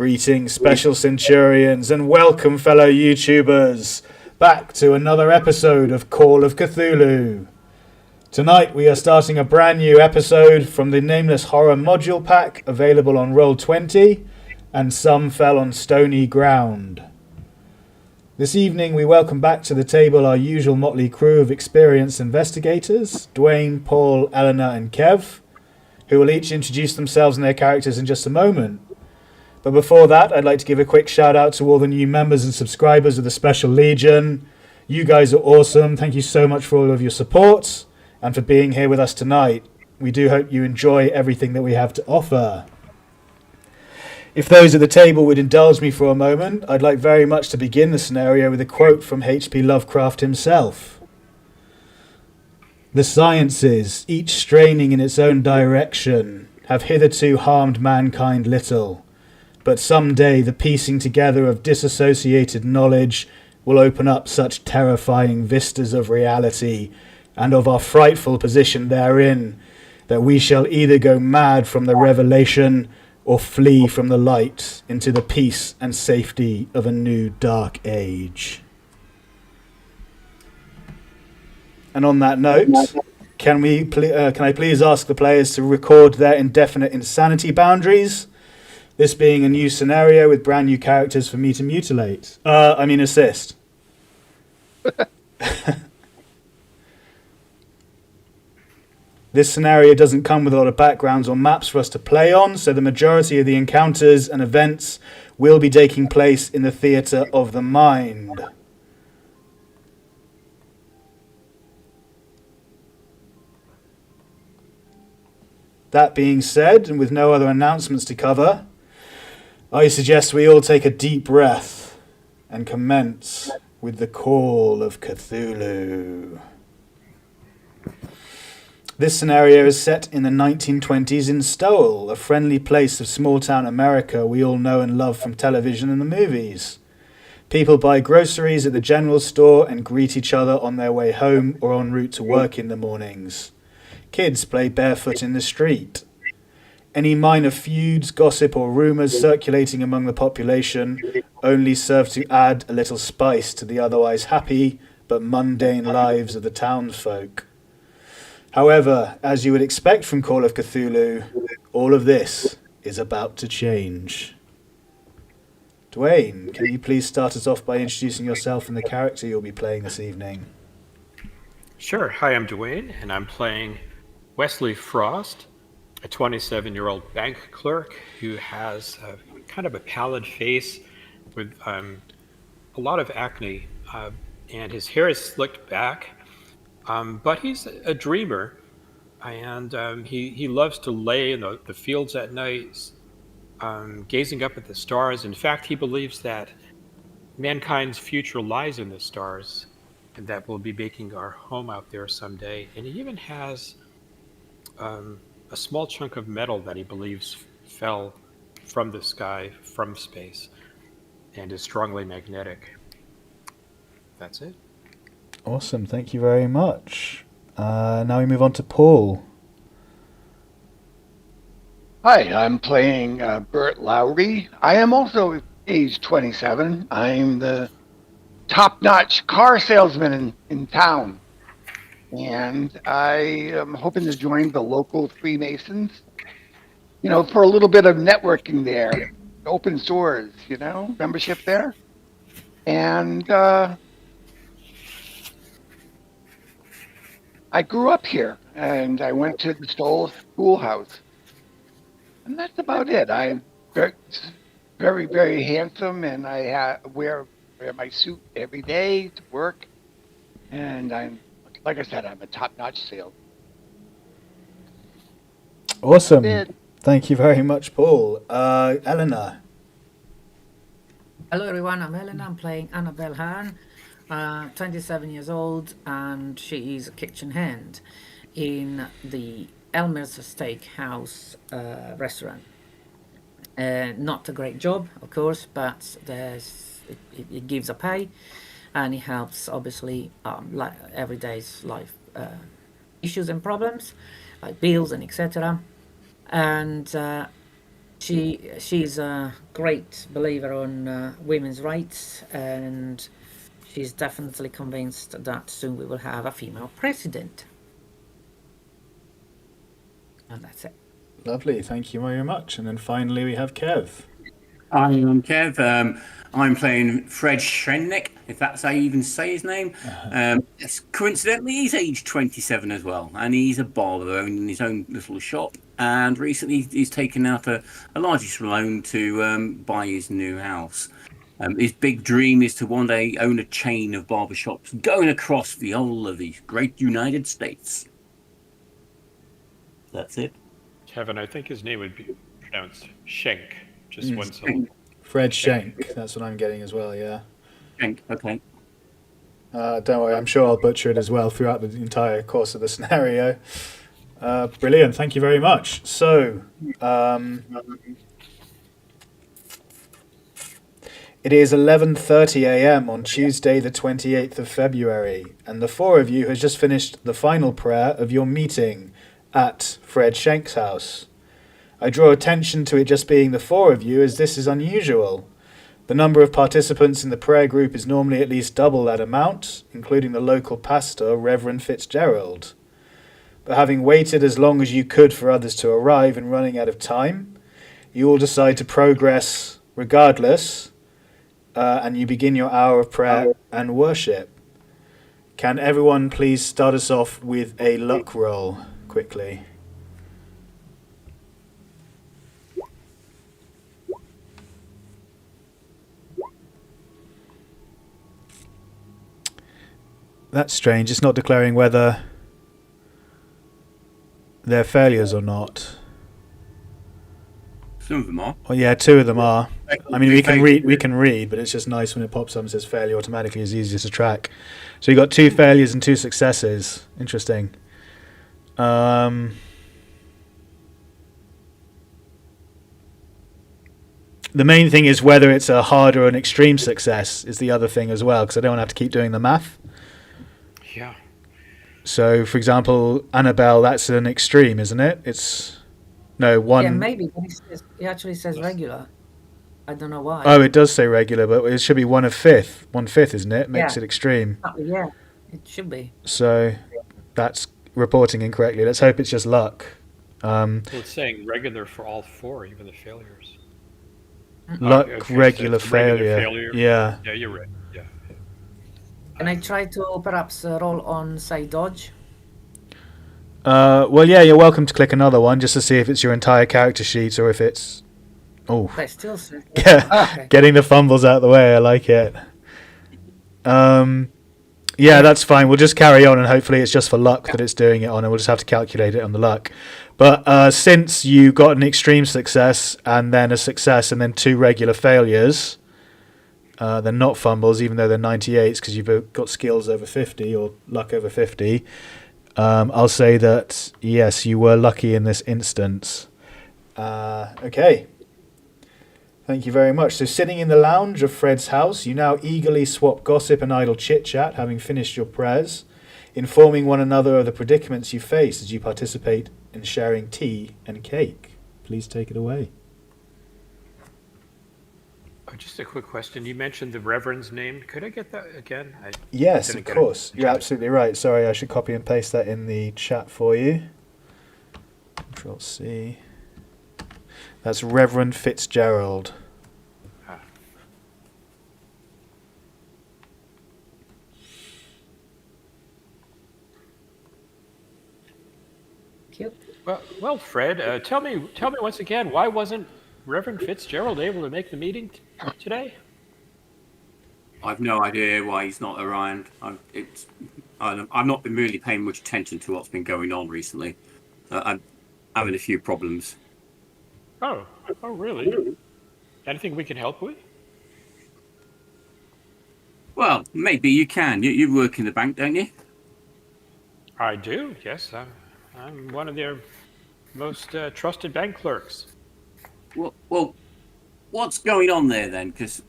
Greetings, Special Centurions, and welcome, fellow YouTubers, back to another episode of Call of Cthulhu. Tonight we are starting a brand new episode from the Nameless Horror module pack available on Roll20, and some fell on stony ground. This evening we welcome back to the table our usual motley crew of experienced investigators, Duane, Paul, Elena and Kev, who will each introduce themselves and their characters in just a moment. But before that, I'd like to give a quick shout out to all the new members and subscribers of the Special Legion. You guys are awesome. Thank you so much for all of your support and for being here with us tonight. We do hope you enjoy everything that we have to offer. If those at the table would indulge me for a moment, I'd like very much to begin the scenario with a quote from H.P. Lovecraft himself. "The sciences, each straining in its own direction, have hitherto harmed mankind little. But some day the piecing together of disassociated knowledge will open up such terrifying vistas of reality and of our frightful position therein, that we shall either go mad from the revelation or flee from the light into the peace and safety of a new dark age." And on that note, can I please ask the players to record their indefinite insanity boundaries? This being a new scenario with brand new characters for me to mutilate. Assist. This scenario doesn't come with a lot of backgrounds or maps for us to play on, so the majority of the encounters and events will be taking place in the theatre of the mind. That being said, and with no other announcements to cover, I suggest we all take a deep breath and commence with the Call of Cthulhu. This scenario is set in the 1920s in Stowell, a friendly place of small-town America we all know and love from television and the movies. People buy groceries at the general store and greet each other on their way home or en route to work in the mornings. Kids play barefoot in the street. Any minor feuds, gossip or rumours circulating among the population only serve to add a little spice to the otherwise happy but mundane lives of the townsfolk. However, as you would expect from Call of Cthulhu, all of this is about to change. Duane, can you please start us off by introducing yourself and the character you'll be playing this evening? Sure. Hi, I'm Duane, and I'm playing Wesley Frost, a 27-year-old bank clerk who has kind of a pallid face with a lot of acne, and his hair is slicked back. But he's a dreamer, and he loves to lay in the fields at night, gazing up at the stars. In fact, he believes that mankind's future lies in the stars, and that we'll be making our home out there someday. And he even has a small chunk of metal that he believes fell from the sky, from space, and is strongly magnetic. That's it. Awesome, thank you very much. Now we move on to Paul. Hi, I'm playing Bert Lowry. I am also age 27. I'm the top-notch car salesman in town. And I am hoping to join the local Freemasons, for a little bit of networking there, open doors, membership there. And I grew up here, and I went to the Stowell schoolhouse. And that's about it. I'm very, very handsome, and I wear my suit every day to work. And like I said, I'm a top-notch salesman. Awesome. Thank you very much, Paul. Elena. Hello, everyone. I'm Elena. I'm playing Annabelle Hearn, 27 years old, and she is a kitchen hand in the Elmer's Steakhouse restaurant. Not a great job, of course, but it gives a pay, and it helps, obviously, everyday's life issues and problems, like bills and etc. And she's a great believer on women's rights, and she's definitely convinced that soon we will have a female president. And that's it. Lovely, thank you very much. And then finally we have Kev. Hi, I'm Kev. I'm playing Fred Shenck, if that's how you even say his name. Coincidentally, he's age 27 as well, and he's a barber owning his own little shop. And recently, he's taken out a largish loan to buy his new house. His big dream is to one day own a chain of barbershops going across the whole of the great United States. That's it. Kevin, I think his name would be pronounced Shenck, just one syllable. Fred Shenck, that's what I'm getting as well, yeah. Shenck, okay. Don't worry, I'm sure I'll butcher it as well throughout the entire course of the scenario. Brilliant, thank you very much. So, it is 11:30 a.m. on Tuesday the 28th of February, and the four of you has just finished the final prayer of your meeting at Fred Shenck's house. I draw attention to it just being the four of you as this is unusual. The number of participants in the prayer group is normally at least double that amount, including the local pastor, Reverend Fitzgerald. But having waited as long as you could for others to arrive and running out of time, you all decide to progress regardless, and you begin your hour of prayer and worship. Can everyone please start us off with a luck roll quickly? That's strange. It's not declaring whether they're failures or not. Some of them are. Well, yeah, two of them are. I mean, we can read, but it's just nice when it pops up and says failure automatically is easier to track. So you got 2 failures and 2 successes. Interesting. The main thing is whether it's a hard or an extreme success is the other thing as well, because I don't want to have to keep doing the math. Yeah. So, for example, Annabelle, that's an extreme, isn't it? It's no one. Yeah, maybe. But it actually says regular. I don't know why. Oh, it does say regular, but it should be 1/5. 1/5, isn't it? Makes Yeah. it extreme. Yeah, it should be. So that's reporting incorrectly. Let's hope it's just luck. Well, it's saying regular for all 4, even the failures. Luck, Okay, so regular it's a regular failure. Yeah. Yeah, you're right. Yeah. Can I try to perhaps roll on, say, dodge? Well, yeah, you're welcome to click another one just to see if it's your entire character sheet or if it's. Oh. But still says. Yeah, Okay. getting the fumbles out of the way. I like it. Yeah, that's fine. We'll just carry on, and hopefully it's just for luck that it's doing it on, and we'll just have to calculate it on the luck. But since you got an extreme success and then a success and then 2 regular failures, they're not fumbles, even though they're 98s because you've got skills over 50 or luck over 50. I'll say that yes, you were lucky in this instance. Okay. Thank you very much. So sitting in the lounge of Fred's house, you now eagerly swap gossip and idle chit-chat, having finished your prayers, informing one another of the predicaments you face as you participate in sharing tea and cake. Please take it away. Oh, just a quick question. You mentioned the Reverend's name. Could I get that again? Yes, didn't of get it. course. You're absolutely right. Sorry, I should copy and paste that in the chat for you. Control C. That's Reverend Fitzgerald. Ah. Cute. Well, Fred, tell me once again, why wasn't Reverend Fitzgerald able to make the meeting today? I've no idea why he's not around. I've not been really paying much attention to what's been going on recently. I'm having a few problems. Oh, really? Anything we can help with? Well, maybe you can. You work in the bank, don't you? I do, yes. I'm one of their most trusted bank clerks. Well, what's going on there then? Because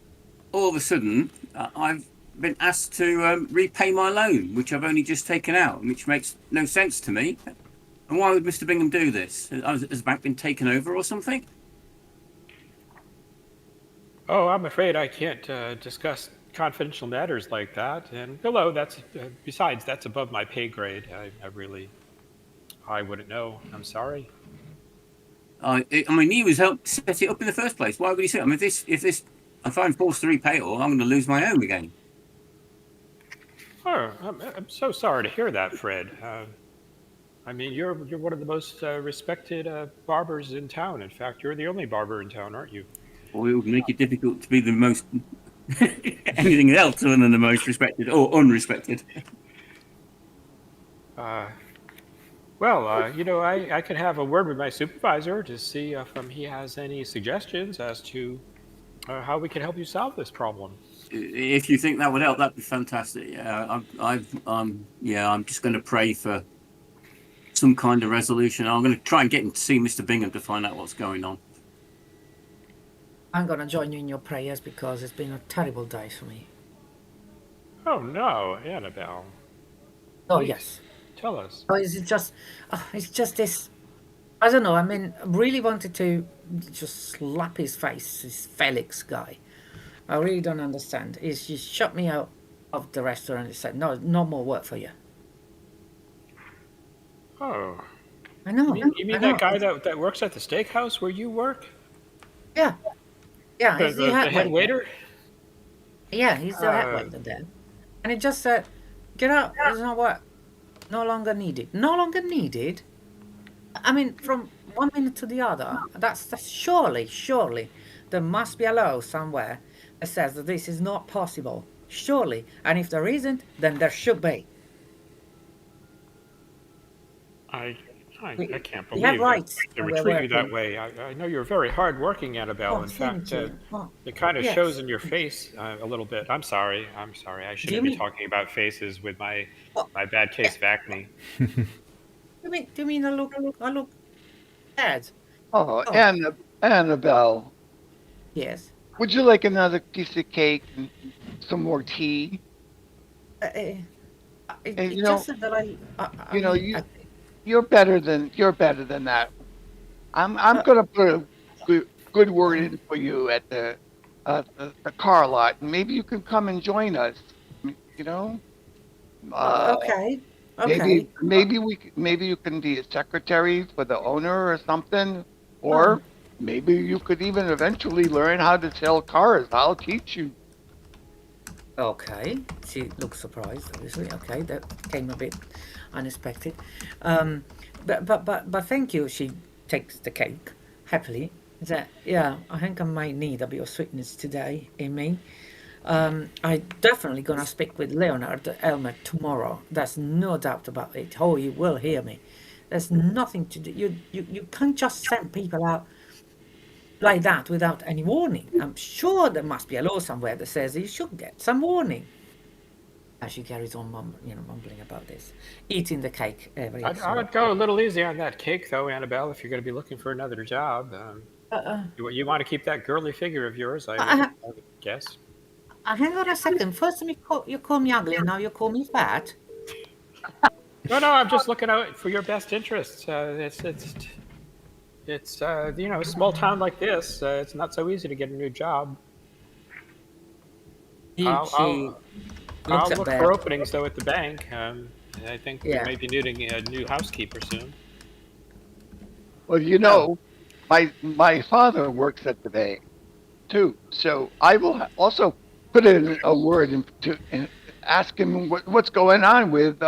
all of a sudden, I've been asked to repay my loan, which I've only just taken out, which makes no sense to me. And why would Mr. Bingham do this? Has the bank been taken over or something? Oh, I'm afraid I can't discuss confidential matters like that. And below, besides, that's above my pay grade. I wouldn't know. I'm sorry. I mean, he was helped set it up in the first place. Why would he say? I mean, if I'm forced to repay it all, I'm going to lose my home again. Oh, I'm so sorry to hear that, Fred. I mean, you're one of the most respected barbers in town. In fact, you're the only barber in town, aren't you? Or it would make it difficult to be the most anything else other than the most respected or unrespected. Well, I could have a word with my supervisor to see if he has any suggestions as to how we can help you solve this problem. If you think that would help, that'd be fantastic. Yeah, I'm just going to pray for some kind of resolution. I'm going to try and get him to see Mr. Bingham to find out what's going on. I'm going to join you in your prayers because it's been a terrible day for me. Oh no, Annabelle. Oh, Please, yes. Tell us. Oh, it's just this. I don't know. I mean, I really wanted to just slap his face, this Felix guy. I really don't understand. He shut me out of the restaurant and said, no more work for you. Oh. I know. You mean that guy that works at the steakhouse where you work? Yeah. Yeah, he's The head waiter? Yeah, he's the head waiter there. And he just said, get out, there's no work. No longer needed. No longer needed? I mean, from one minute to the other, that's surely, there must be a law somewhere that says that this is not possible. Surely. And if there isn't, then there should be. I can't We have believe rights that they when would we're treat you that working. way. I know you're very hardworking, Annabelle. Oh, In thank fact, you. Oh, it kind of yes. shows in your face a little bit. I'm sorry. I Do shouldn't you be mean- talking about faces with my Oh. bad case of acne. Do you mean I look bad? Oh, Oh. Annabelle, Yes. would you like another piece of cake and some more tea? It you know- just said that I you know, mean, you're better than that. I'm gonna put a good word in for you at the car lot, and maybe you can come and join us. You know. okay. Maybe you can be a secretary for the owner or something, or maybe you could even eventually learn how to sell cars. I'll teach you. Okay. She looks surprised, obviously. Okay, that came a bit unexpected. But thank you. She takes the cake happily. Yeah, I think I might need a bit of sweetness today in me. I definitely gonna speak with Leonard Elmer tomorrow. There's no doubt about it. Oh, you will hear me. There's nothing to do. You can't just send people out like that without any warning. I'm sure there must be a law somewhere that says you should get some warning. As she carries on, mumbling about this, eating the cake every. I would go a little easy on that cake, though, Annabelle, if you're going to be looking for another job. You want to keep that girly figure of yours, I would guess. Hang on a second. First you call me ugly, and now you call me fat. No, I'm just looking out for your best interests. It's a small town like this. It's not so easy to get a new job. I'll look for openings though at the bank. I think we may be needing a new housekeeper soon. Well, my father works at the bank too, so I will also put in a word and ask him what's going on with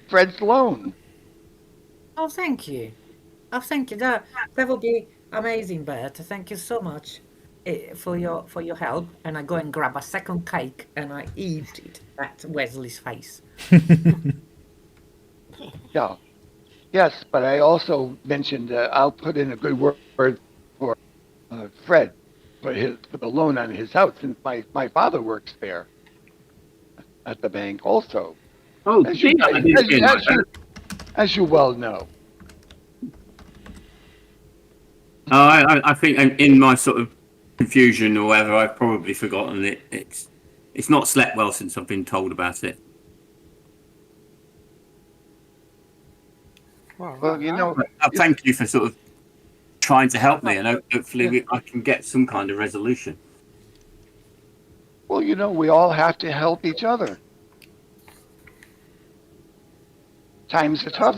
Fred's loan. Oh, thank you. Oh, thank you. That will be amazing, Bert. Thank you so much for your help. And I go and grab a second cake and I eat it at Wesley's face. Yeah. Yes, but I also mentioned I'll put in a good word for Fred for the loan on his house, since my father works there at the bank also. Oh, as you well know. I think in my sort of confusion or whatever, I've probably forgotten it. It's not slept well since I've been told about it. Well, I thank you for sort of trying to help me, and hopefully I can get some kind of resolution. Well, we all have to help each other. Times are tough.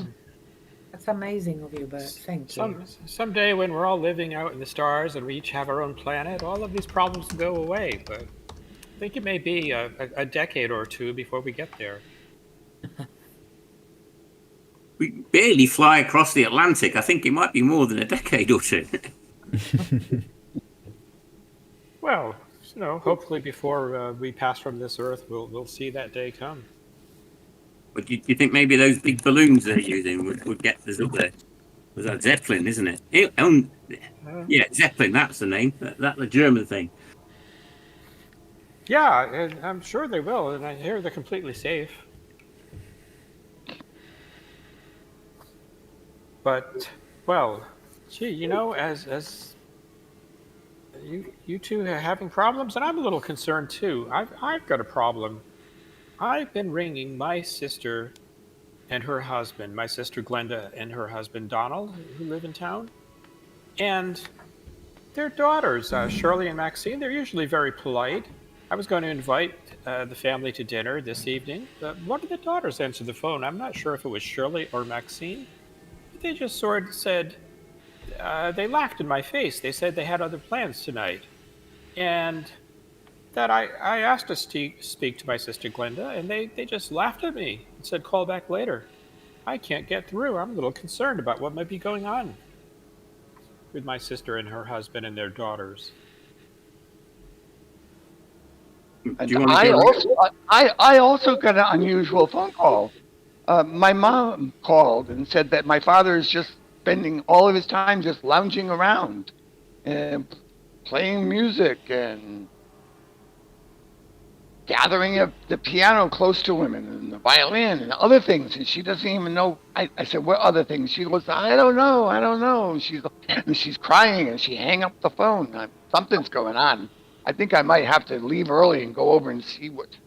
That's amazing of you, Bert. Thank you. Someday when we're all living out in the stars and we each have our own planet, all of these problems will go away. But I think it may be a decade or two before we get there. We barely fly across the Atlantic. I think it might be more than a decade or two. Well, hopefully before we pass from this Earth, we'll see that day come. But do you think maybe those big balloons they're using would get us up there? Was that Zeppelin, isn't it? Yeah, Zeppelin, that's the name. That's the German thing. Yeah, and I'm sure they will, and I hear they're completely safe. But, well, gee, as you two are having problems, and I'm a little concerned too. I've got a problem. I've been ringing my sister and her husband, my sister Glenda and her husband Donald, who live in town, and their daughters, Shirley and Maxine. They're usually very polite. I was going to invite the family to dinner this evening, but one of the daughters answered the phone. I'm not sure if it was Shirley or Maxine. But they just sort of said, they laughed in my face. They said they had other plans tonight. And that I asked to speak to my sister Glenda, and they just laughed at me and said, call back later. I can't get through. I'm a little concerned about what might be going on with my sister and her husband and their daughters. And I also got an unusual phone call. My mom called and said that my father is just spending all of his time just lounging around and playing music and gathering up the piano close to him and the violin and other things, and she doesn't even know. I said, what other things? She goes, I don't know. She's crying, and she hang up the phone. Something's going on. I think I might have to leave early and go over and see what's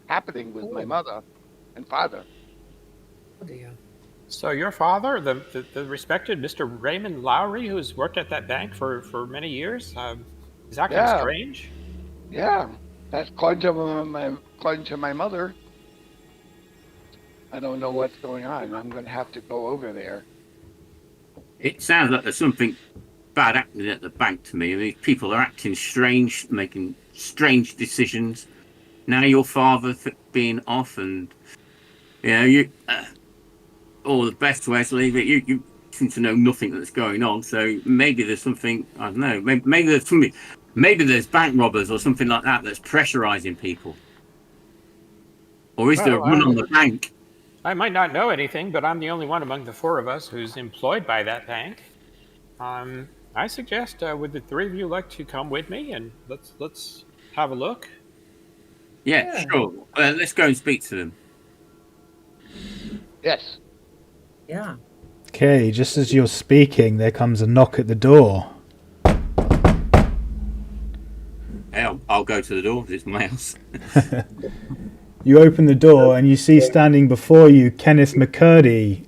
happening with my mother and father. Oh dear. So your father, the respected Mr. Raymond Lowry, who's worked at that bank for many years, is that kind of strange? Yeah, that's according to my mother. I don't know what's going on. I'm going to have to go over there. It sounds like there's something bad happening at the bank to me. I mean, people are acting strange, making strange decisions. Now your father being off, and you all the best, Wesley, but you seem to know nothing that's going on. So maybe there's something, I don't know. Maybe there's something. Maybe there's bank robbers or something like that that's pressurizing people. Or is there a run on the bank? I might not know anything, but I'm the only one among the four of us who's employed by that bank. I suggest, would the three of you like to come with me and let's have a look? Yeah. Sure. Let's go and speak to them. Yes. Yeah. Okay, just as you're speaking, there comes a knock at the door. I'll go to the door. It's my house. You open the door and you see standing before you Kenneth McCurdy,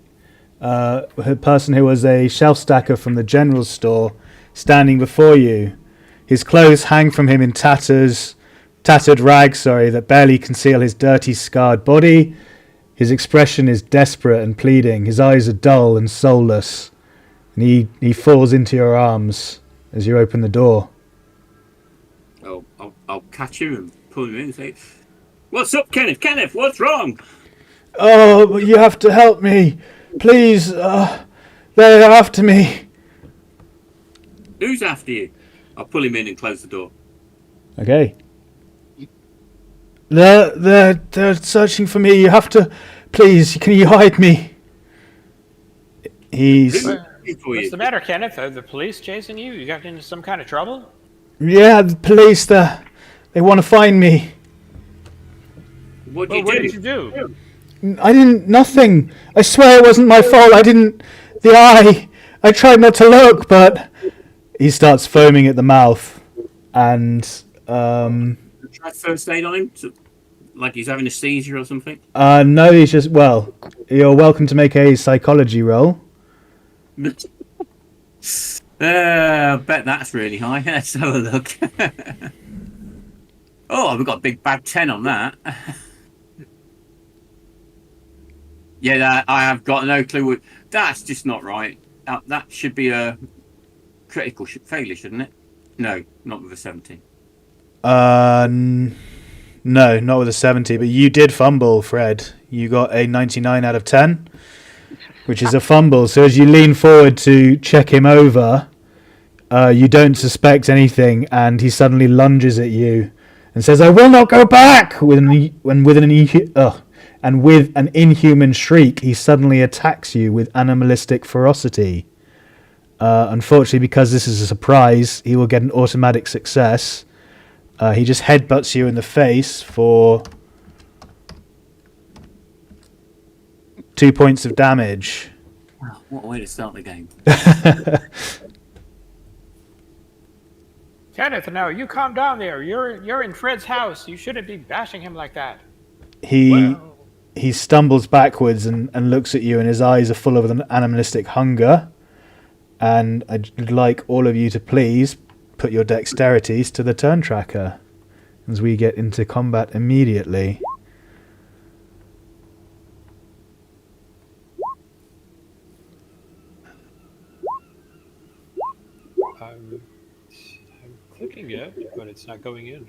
a person who was a shelf stacker from the general store, standing before you. His clothes hang from him in tattered rags, that barely conceal his dirty, scarred body. His expression is desperate and pleading. His eyes are dull and soulless. And he falls into your arms as you open the door. I'll catch him and pull him in and say, "What's up, Kenneth? Kenneth, what's wrong?" Oh, you have to help me. Please, they're after me. Who's after you? I'll pull him in and close the door. Okay. They're searching for me. You have to, please, can you hide me? What's the matter, Kenneth? Are the police chasing you? You got into some kind of trouble? Yeah, the police, they want to find me. What did you do? I didn't, nothing. I swear it wasn't my fault. I tried not to look, but he starts foaming at the mouth and, Try first aid on him? Like he's having a seizure or something? No, he's just, you're welcome to make a psychology roll. I bet that's really high. Let's have a look. Oh, we've got a big bad 10 on that. Yeah, I have got no clue. That's just not right. That should be a critical failure, shouldn't it? No, not with a 70. No, not with a 70, but you did fumble, Fred. You got a 99 out of 10, which is a fumble. So as you lean forward to check him over, you don't suspect anything, and he suddenly lunges at you and says, "I will not go back!" With an inhuman shriek, he suddenly attacks you with animalistic ferocity. Unfortunately, because this is a surprise, he will get an automatic success. He just headbutts you in the face for 2 points of damage. Wow, what a way to start the game. Kenneth, now you calm down there. You're in Fred's house. You shouldn't be bashing him like that. He stumbles backwards and looks at you, and his eyes are full of an animalistic hunger. And I'd like all of you to please put your dexterities to the turn tracker as we get into combat immediately. I'm clicking it, but it's not going in.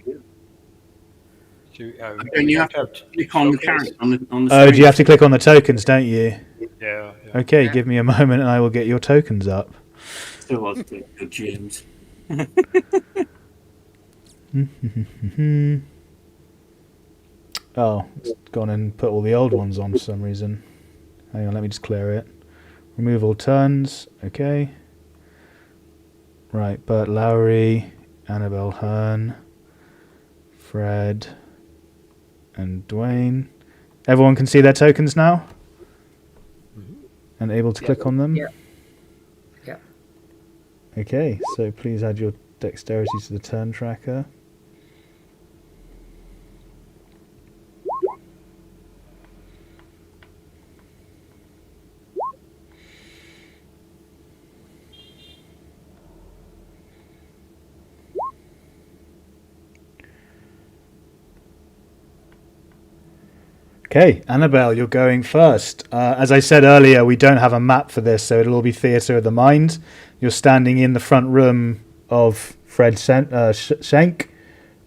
Don't you have to click on the character on the screen? Oh, do you have to click on the tokens, don't you? Yeah. Okay, give me a moment and I will get your tokens up. Still was good gyms. Oh, it's gone and put all the old ones on for some reason. Hang on, let me just clear it. Remove all turns. Okay. Right, Bert Lowry, Annabelle Hearn, Fred, and Duane. Everyone can see their tokens now? And able to click on them? Yeah. Okay, so please add your dexterity to the turn tracker. Okay, Annabelle, you're going first. As I said earlier, we don't have a map for this, so it'll all be theatre of the mind. You're standing in the front room of Fred Shenck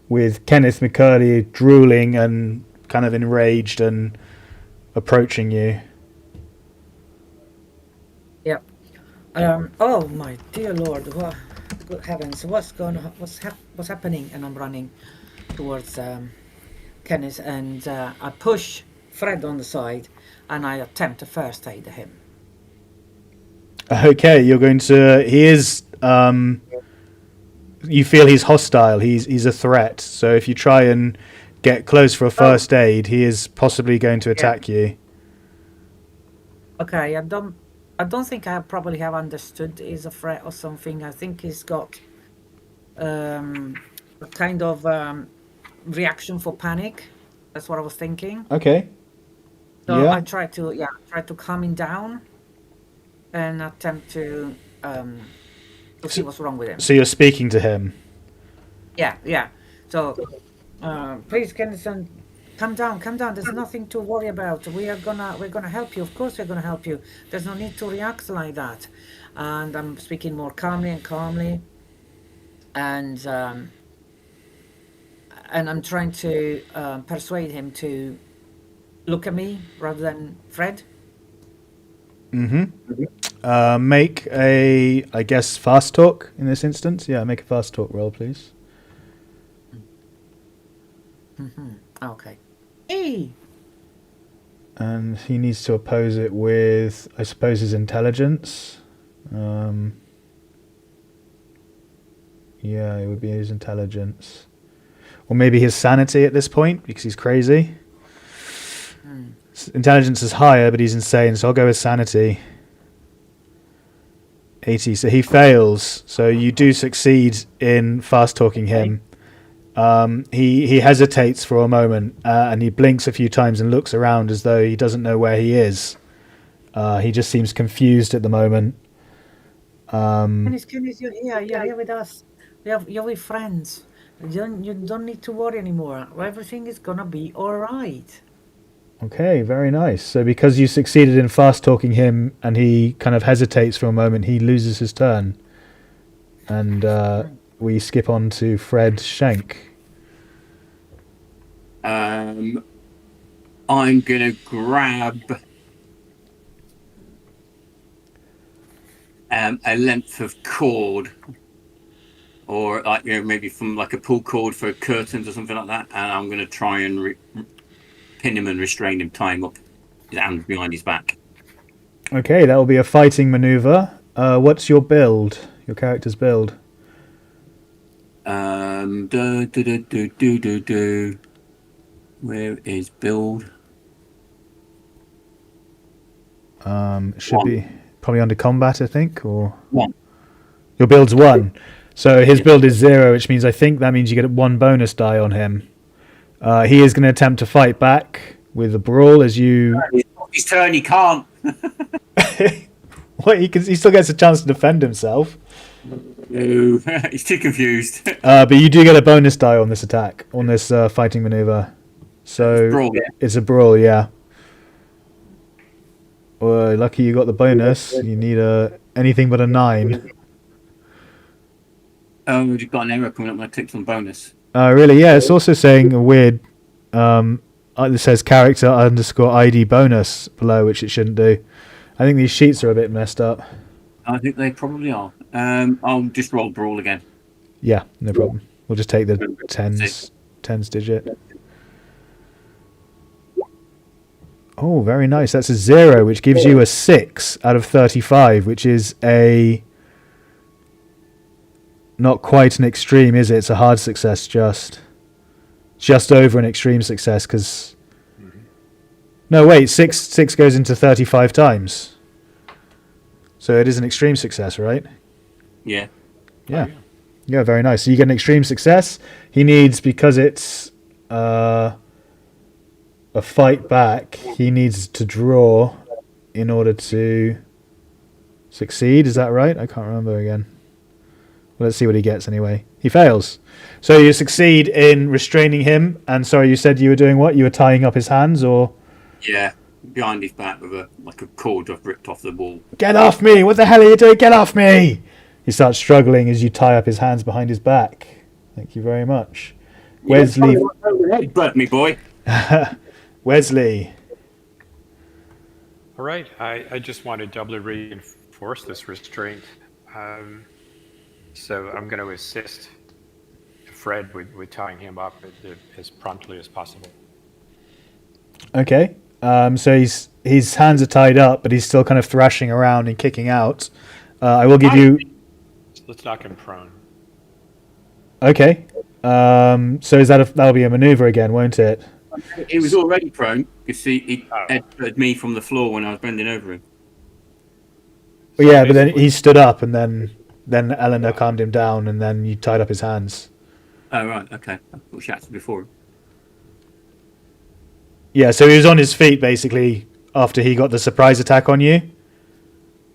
with Kenneth McCurdy drooling and kind of enraged and approaching you. Yep. Oh my dear Lord! What? Good heavens! What's happening? And I'm running towards Kenneth, and I push Fred on the side, and I attempt to first aid him. Okay, you're going to. He is. You feel he's hostile. He's a threat. So if you try and get close for a first aid, he is possibly going to attack you. Okay, I don't think I probably have understood he's a threat or something. I think he's got a kind of reaction for panic. That's what I was thinking. Okay. So Yeah. I try to calm him down and attempt to see what's wrong with him. So you're speaking to him. Yeah. So please, Kennison, calm down. There's nothing to worry about. We're gonna help you. Of course we're gonna help you. There's no need to react like that. And I'm speaking more calmly, and I'm trying to persuade him to look at me rather than Fred. Make a, I guess, fast talk in this instance. Yeah, make a fast talk roll, please. Okay. Hey. And he needs to oppose it with, I suppose, his intelligence. Yeah, it would be his intelligence. Or maybe his sanity at this point, because he's crazy. Intelligence is higher, but he's insane, so I'll go with sanity. 80, so he fails. So you do succeed in fast-talking him. He hesitates for a moment, and he blinks a few times and looks around as though he doesn't know where he is. He just seems confused at the moment. Kenneth, you're here. You're here with us. You're with friends. You don't need to worry anymore. Everything is gonna be alright. Okay, very nice. So because you succeeded in fast talking him and he kind of hesitates for a moment, he loses his turn. And we skip on to Fred Shenck. I'm gonna grab a length of cord, or like maybe from like a pull cord for curtains or something like that, and I'm gonna try and pin him and restrain him, tie him up, his hands behind his back. Okay, that will be a fighting maneuver. What's your build? Your character's build? Where is build? Should One. be probably under combat, I think, or 1. your build's 1. So his build is 0, which means that means you get 1 bonus die on him. He is going to attempt to fight back with a brawl as you. His turn. He can't. What? He still gets a chance to defend himself. No, he's too confused. But you do get a bonus die on this attack, on this fighting maneuver. So Brawl, yeah. it's a brawl, yeah. Well, lucky you got the bonus. You need anything but a 9. Oh, we've got an error coming up when I clicked on bonus. Really? Yeah. It's also saying a weird. It says character _ ID bonus below, which it shouldn't do. I think these sheets are a bit messed up. I think they probably are. I'll just roll brawl again. Yeah, no problem. We'll just take the tens digit. Oh, very nice. That's a 0, which gives you a 6 out of 35, which is not quite an extreme, is it? It's a hard success, just over an extreme success. Because no, wait, 6 goes into 35 times, so it is an extreme success, right? Yeah. Yeah. Yeah, very nice. So you get an extreme success. He needs, because it's a fight back, he needs to draw in order to succeed. Is that right? I can't remember again. Well, let's see what he gets anyway. He fails. So you succeed in restraining him. And sorry, you said you were doing what? You were tying up his hands, or? Yeah, behind his back with a cord I've ripped off the wall. Get off me! What the hell are you doing? Get off me! He starts struggling as you tie up his hands behind his back. Thank you very much. Wesley. But me boy. Wesley. All right, I just want to doubly reinforce this restraint. So I'm going to assist Fred with tying him up as promptly as possible. Okay. So his hands are tied up, but he's still kind of thrashing around and kicking out. I will give you. Let's knock him prone. Okay. So that'll be a maneuver again, won't it? He was already prone because he headbutted me from the floor when I was bending over him. Well, yeah, but then he stood up, and then Elena calmed him down, and then you tied up his hands. Oh right, okay. I thought she acted before him. Yeah, so he was on his feet basically after he got the surprise attack on you.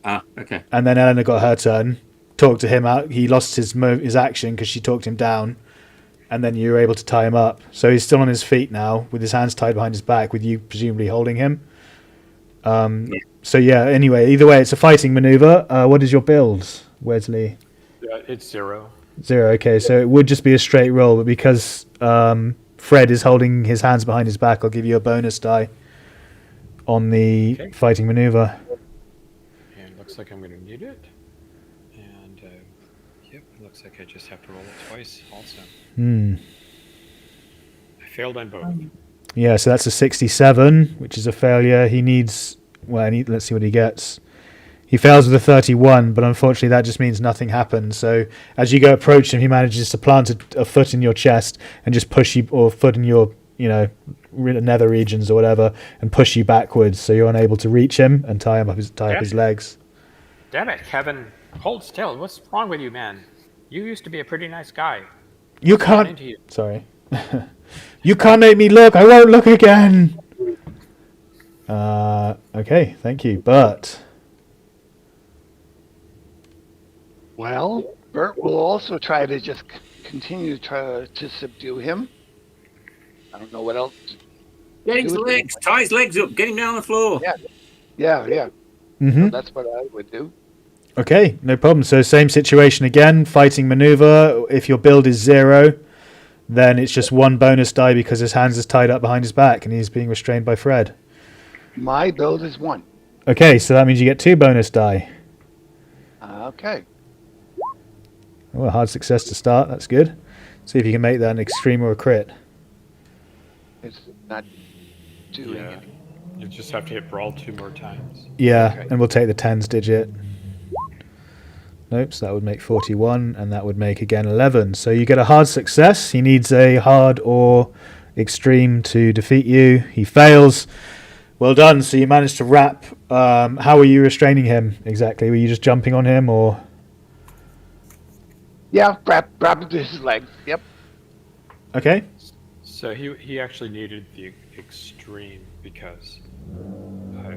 Ah, okay. And then Elena got her turn, talked to him out. He lost his action because she talked him down, and then you were able to tie him up. So he's still on his feet now with his hands tied behind his back, with you presumably holding him. So yeah, anyway, either way, it's a fighting maneuver. What is your build, Wesley? It's 0. 0, okay, so it would just be a straight roll, but because Fred is holding his hands behind his back, I'll give you a bonus die on the fighting maneuver. And it looks like I'm going to need it. And yep, it looks like I just have to roll it twice also. I failed on both. Yeah, so that's a 67, which is a failure. He needs... let's see what he gets. He fails with a 31, but unfortunately that just means nothing happens. So as you go approach him, he manages to plant a foot in your chest and just push you, or foot in your, nether regions or whatever, and push you backwards. So you're unable to reach him and tie up his legs. Damn it, Kevin. Hold still. What's wrong with you, man? You used to be a pretty nice guy. You can't... Sorry. You can't make me look. I won't look again. Okay, thank you. Bert. Well, Bert will also try to just continue to try to subdue him. I don't know what else. Get his legs, tie his legs up, get him down on the floor. Yeah. Mm-hmm. So that's what I would do. Okay, no problem. So same situation again, fighting maneuver. If your build is 0, then it's just 1 bonus die because his hands is tied up behind his back and he's being restrained by Fred. My build is 1. Okay, so that means you get 2 bonus die. Okay. Oh, a hard success to start. That's good. See if you can make that an extreme or a crit. It's not doing Yeah. it. You just have to hit brawl 2 more times. Yeah, Okay. and we'll take the tens digit. Nope, so that would make 41, and that would make, again, 11. So you get a hard success. He needs a hard or extreme to defeat you. He fails. Well done. So you managed to wrap. How were you restraining him exactly? Were you just jumping on him, or...? Yeah, grab his legs. Yep. Okay. So he actually needed the extreme because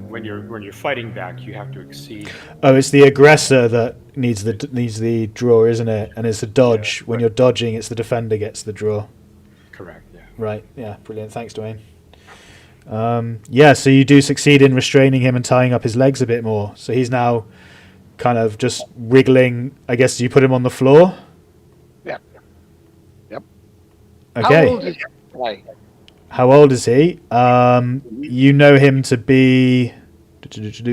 when you're fighting back, you have to exceed. Oh, it's the aggressor that needs the draw, isn't it? And it's a dodge. Yeah, When right. you're dodging, it's the defender gets the draw. Correct. Yeah. Right. Yeah. Brilliant. Thanks, Duane. Yeah. So you do succeed in restraining him and tying up his legs a bit more. So he's now kind of just wriggling. I guess you put him on the floor. Yep. Okay. How old is this guy? How old is he? You know him to be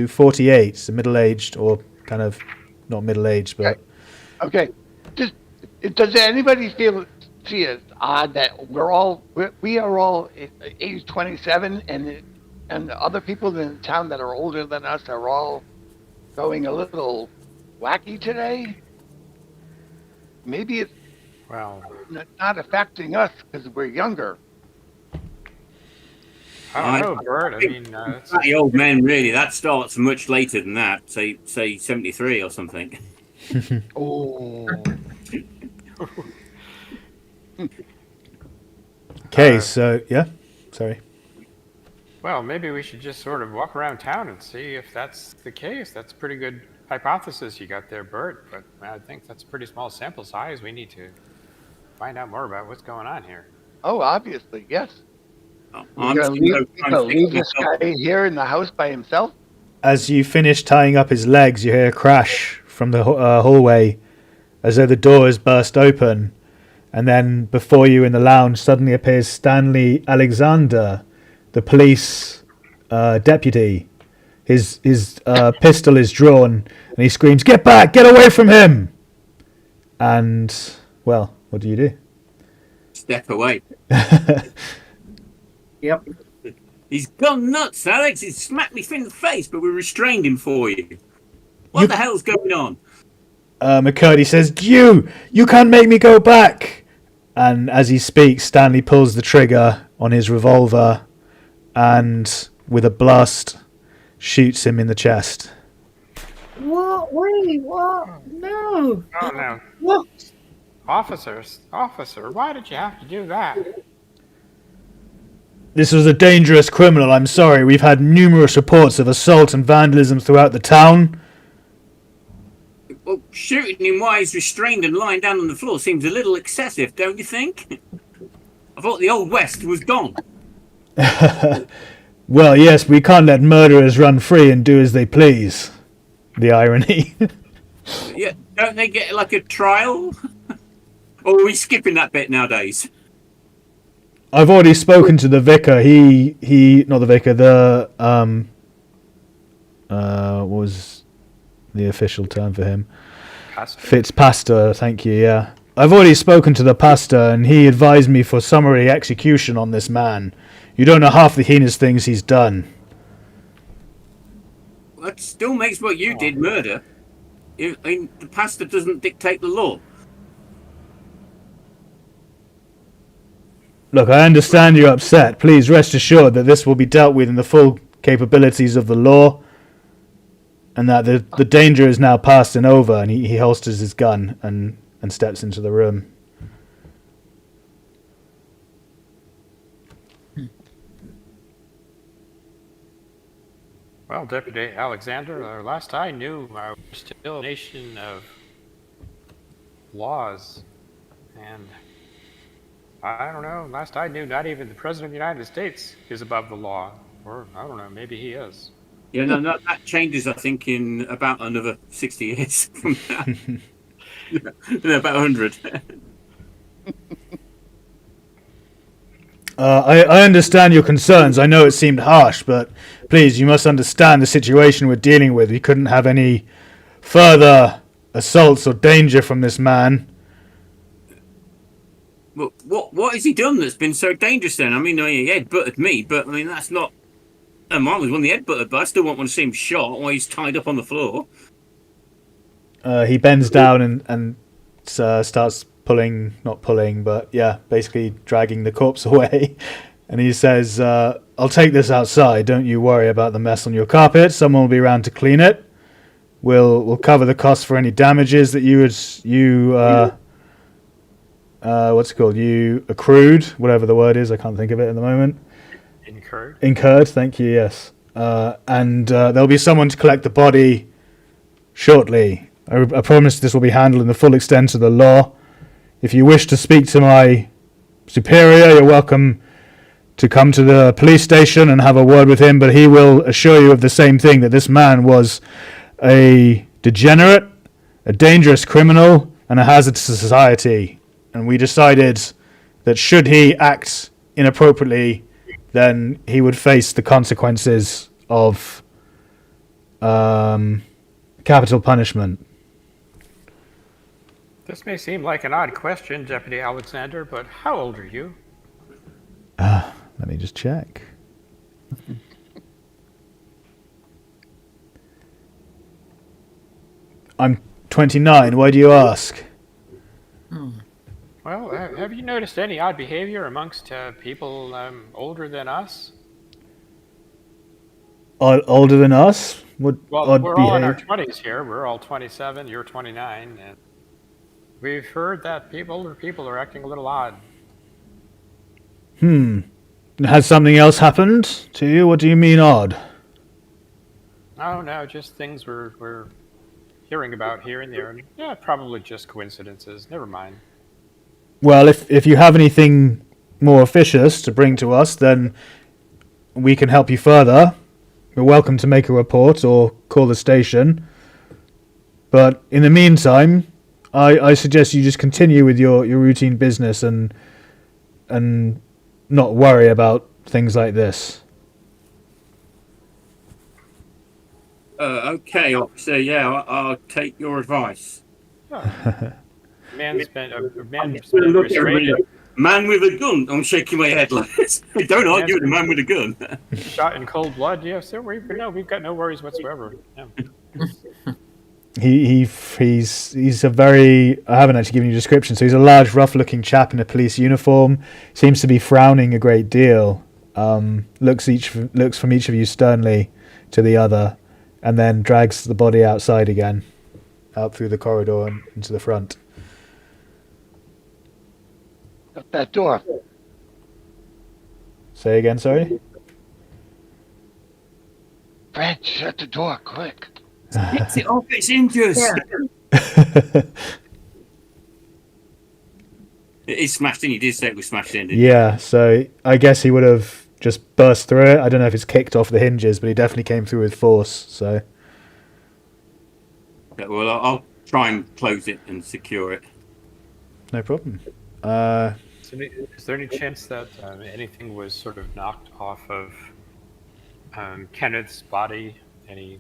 48, so middle-aged, or kind of not middle-aged, but Okay. Does anybody see it odd that we are all age 27 and the other people in the town that are older than us are all going a little wacky today? Maybe it's Well, not affecting us because we're younger. I don't know, Bert. I mean, it's, The old men, really, that starts much later than that. Say 73 or something. Oh. okay. So yeah, sorry. well, maybe we should just sort of walk around town and see if that's the case. That's a pretty good hypothesis you got there, Bert. But I think that's a pretty small sample size. We need to find out more about what's going on here. Oh, obviously, yes. I'm You're just gonna gonna go leave try this and guy here in the house by himself? As you finish tying up his legs, you hear a crash from the hallway, as though the door is burst open, and then before you in the lounge suddenly appears Stanley Alexander, the police deputy. His pistol is drawn, and he screams, "Get back! Get away from him!" And, well, what do you do? step away. Yep. He's gone nuts, Alex. He's smacked me in the face, but we restrained him for you. What the hell's going on? McCurdy says, You can't make me go back!" And as he speaks, Stanley pulls the trigger on his revolver and, with a blast, shoots him in the chest. What? Wait, what? No. Oh no, What? officer, why did you have to do that? This was a dangerous criminal, I'm sorry. We've had numerous reports of assault and vandalism throughout the town. Well, shooting him while he's restrained and lying down on the floor seems a little excessive, don't you think? I thought the Old West was gone. Well, yes, we can't let murderers run free and do as they please. The irony. Yeah, don't they get like a trial? Or are we skipping that bit nowadays? I've already spoken to the vicar. He not the vicar, what was the official term for him? Pastor, thank you, yeah. I've already spoken to the pastor, and he advised me for summary execution on this man. You don't know half the heinous things he's done. Well, that still makes what you did murder. I mean, the pastor doesn't dictate the law. Look, I understand you're upset. Please rest assured that this will be dealt with in the full capabilities of the law, and that the danger is now past and over. And he holsters his gun and steps into the room. Well, Deputy Alexander, last I knew, we're still a nation of laws, and I don't know. Last I knew, not even the President of the United States is above the law. Or, I don't know, maybe he is. Yeah, no, that changes, I think, in about another 60 years from now. No, about 100. I understand your concerns. I know it seemed harsh, but please, you must understand the situation we're dealing with. We couldn't have any further assaults or danger from this man. But what has he done that's been so dangerous then? I mean, he headbutted me, but I mean, that's not... mine was one the headbutted, but I still won't want to see him shot while he's tied up on the floor. He bends down and starts pulling, not pulling, but yeah, basically dragging the corpse away. And he says, I'll take this outside. Don't you worry about the mess on your carpet. Someone will be around to clean it. We'll cover the cost for any damages that you accrued, whatever the word is. I can't think of it at the moment. Incurred, thank you, yes. And there'll be someone to collect the body shortly. I promise this will be handled in the full extent of the law. If you wish to speak to my superior, you're welcome to come to the police station and have a word with him, but he will assure you of the same thing, that this man was a degenerate, a dangerous criminal, and a hazard to society. And we decided that should he act inappropriately, then he would face the consequences of capital punishment. This may seem like an odd question, Deputy Alexander, but how old are you? Let me just check. I'm 29. Why do you ask? Well, have you noticed any odd behavior amongst people older than us? Older than us? What Well, odd we're behavior? all in our 20s here. We're all 27. You're 29. And we've heard that older people are acting a little odd. Has something else happened to you? What do you mean odd? Oh, no, just things we're hearing about here and there. And, yeah, probably just coincidences. Never mind. Well, if you have anything more officious to bring to us, then we can help you further. You're welcome to make a report or call the station. But in the meantime, I suggest you just continue with your routine business and not worry about things like this. Okay, officer, yeah, I'll take your advice. Man's been Look, restrained. Man with a gun. I'm shaking my head like this. Don't argue with a man with a gun. Shot in cold blood. Yeah, so we've got no worries whatsoever. Yeah. He's a very... I haven't actually given you a description. So he's a large, rough-looking chap in a police uniform. Seems to be frowning a great deal. Looks from each of you sternly to the other, and then drags the body outside again, out through the corridor and into the front. Shut that door. Say again, sorry? Fred, shut the door, quick. It's the office injures. It is smashed in. You did say it was smashed in, didn't you? Yeah, so I guess he would have just burst through it. I don't know if it's kicked off the hinges, but he definitely came through with force, so... Okay, well, I'll try and close it and secure it. No problem. Is there any chance that anything was sort of knocked off of Kenneth's body? Any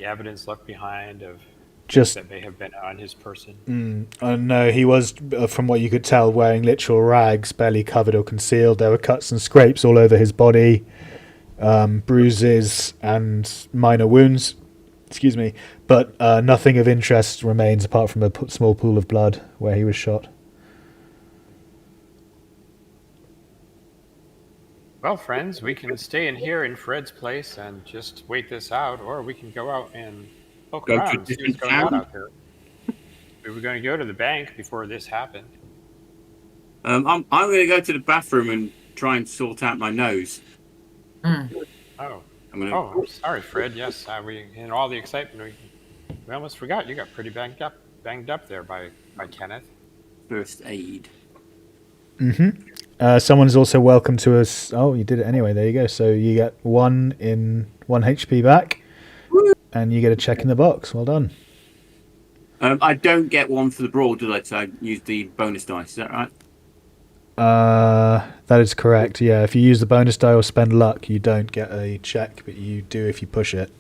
evidence left behind of that may have been on his person? No, he was, from what you could tell, wearing literal rags, barely covered or concealed. There were cuts and scrapes all over his body, bruises and minor wounds. Excuse me, but nothing of interest remains apart from a small pool of blood where he was shot. Well, friends, we can stay in here in Fred's place and just wait this out, or we can go out and poke around and see what's going on out there. We were going to go to the bank before this happened. I'm going to go to the bathroom and try and sort out my nose. Oh, I'm sorry, Fred. Yes, we in all the excitement, we almost forgot you got pretty banged up there by Kenneth. first aid. Someone's also welcome to us. Oh, you did it anyway. There you go. So you get 1 HP back, and you get a check in the box. Well done. I don't get one for the brawl, do I? So I use the bonus dice. Is that right? That is correct. Yeah, if you use the bonus die or spend luck, you don't get a check, but you do if you push it.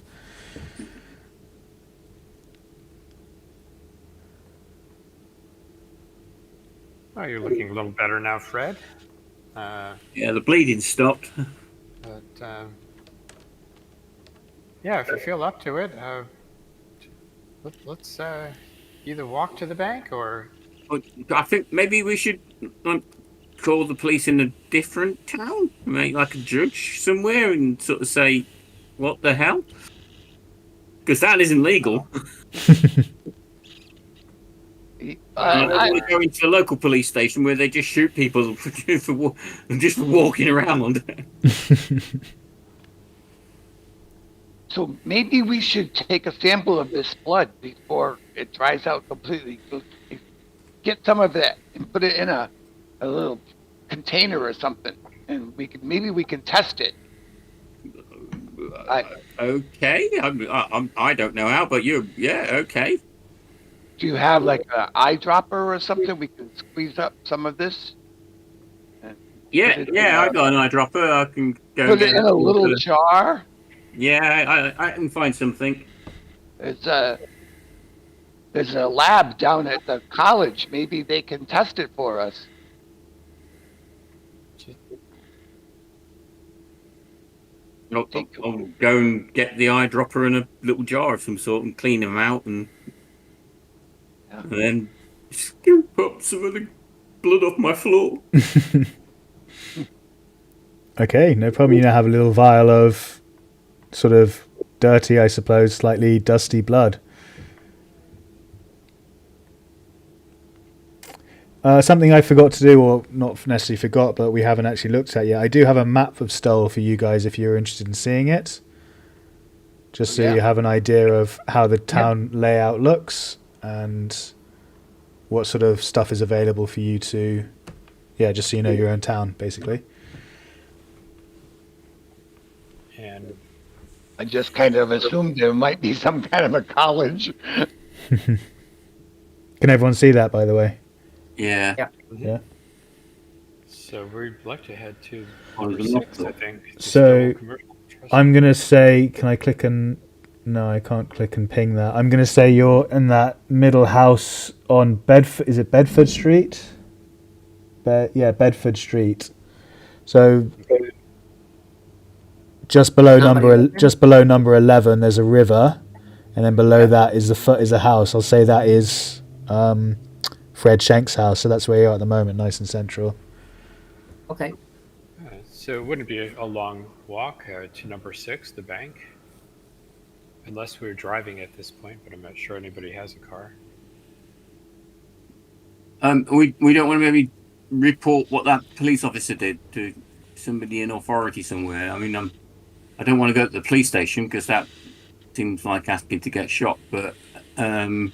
Oh, you're looking a little better now, Fred. Yeah, the bleeding stopped. But yeah, if you feel up to it, let's either walk to the bank or. I think maybe we should call the police in a different town, make like a judge somewhere, and sort of say, "What the hell?" Because that isn't legal. I want to go into a local police station where they just shoot people for walking around. So maybe we should take a sample of this blood before it dries out completely. Get some of it and put it in a little container or something, and maybe we can test it. Okay, I don't know how, but okay. Do you have like an eyedropper or something? We can squeeze up some of this. Yeah, I got an eyedropper. I can go put it in a little jar. Yeah, I can find something. There's a lab down at the college. Maybe they can test it for us. I'll go and get the eyedropper in a little jar of some sort and clean them out and then scoop up some of the blood off my floor. Okay, no problem. You now have a little vial of sort of dirty, I suppose, slightly dusty blood. Something I forgot to do, or not necessarily forgot, but we haven't actually looked at yet. I do have a map of Stole for you guys if you're interested in seeing it. Just so you have an idea of how the town layout looks and what sort of stuff is available for you to... Yeah, just so you know your own town, basically. And I just kind of assumed there might be some kind of a college. Can everyone see that, by the way? Yeah. Yeah. So we'd like to head to number 6, I think. So I'm going to say, can I click and... No, I can't click and ping that. I'm going to say you're in that middle house on Bedford... Is it Bedford Street? Bedford Street. So just below number 11, there's a river, and then below that is a house. I'll say that is Fred Shenck's house. So that's where you are at the moment, nice and central. Okay. So it wouldn't be a long walk to number 6, the bank, unless we were driving at this point. But I'm not sure anybody has a car. We don't want to maybe report what that police officer did to somebody in authority somewhere. I mean, I don't want to go to the police station because that seems like asking to get shot. But and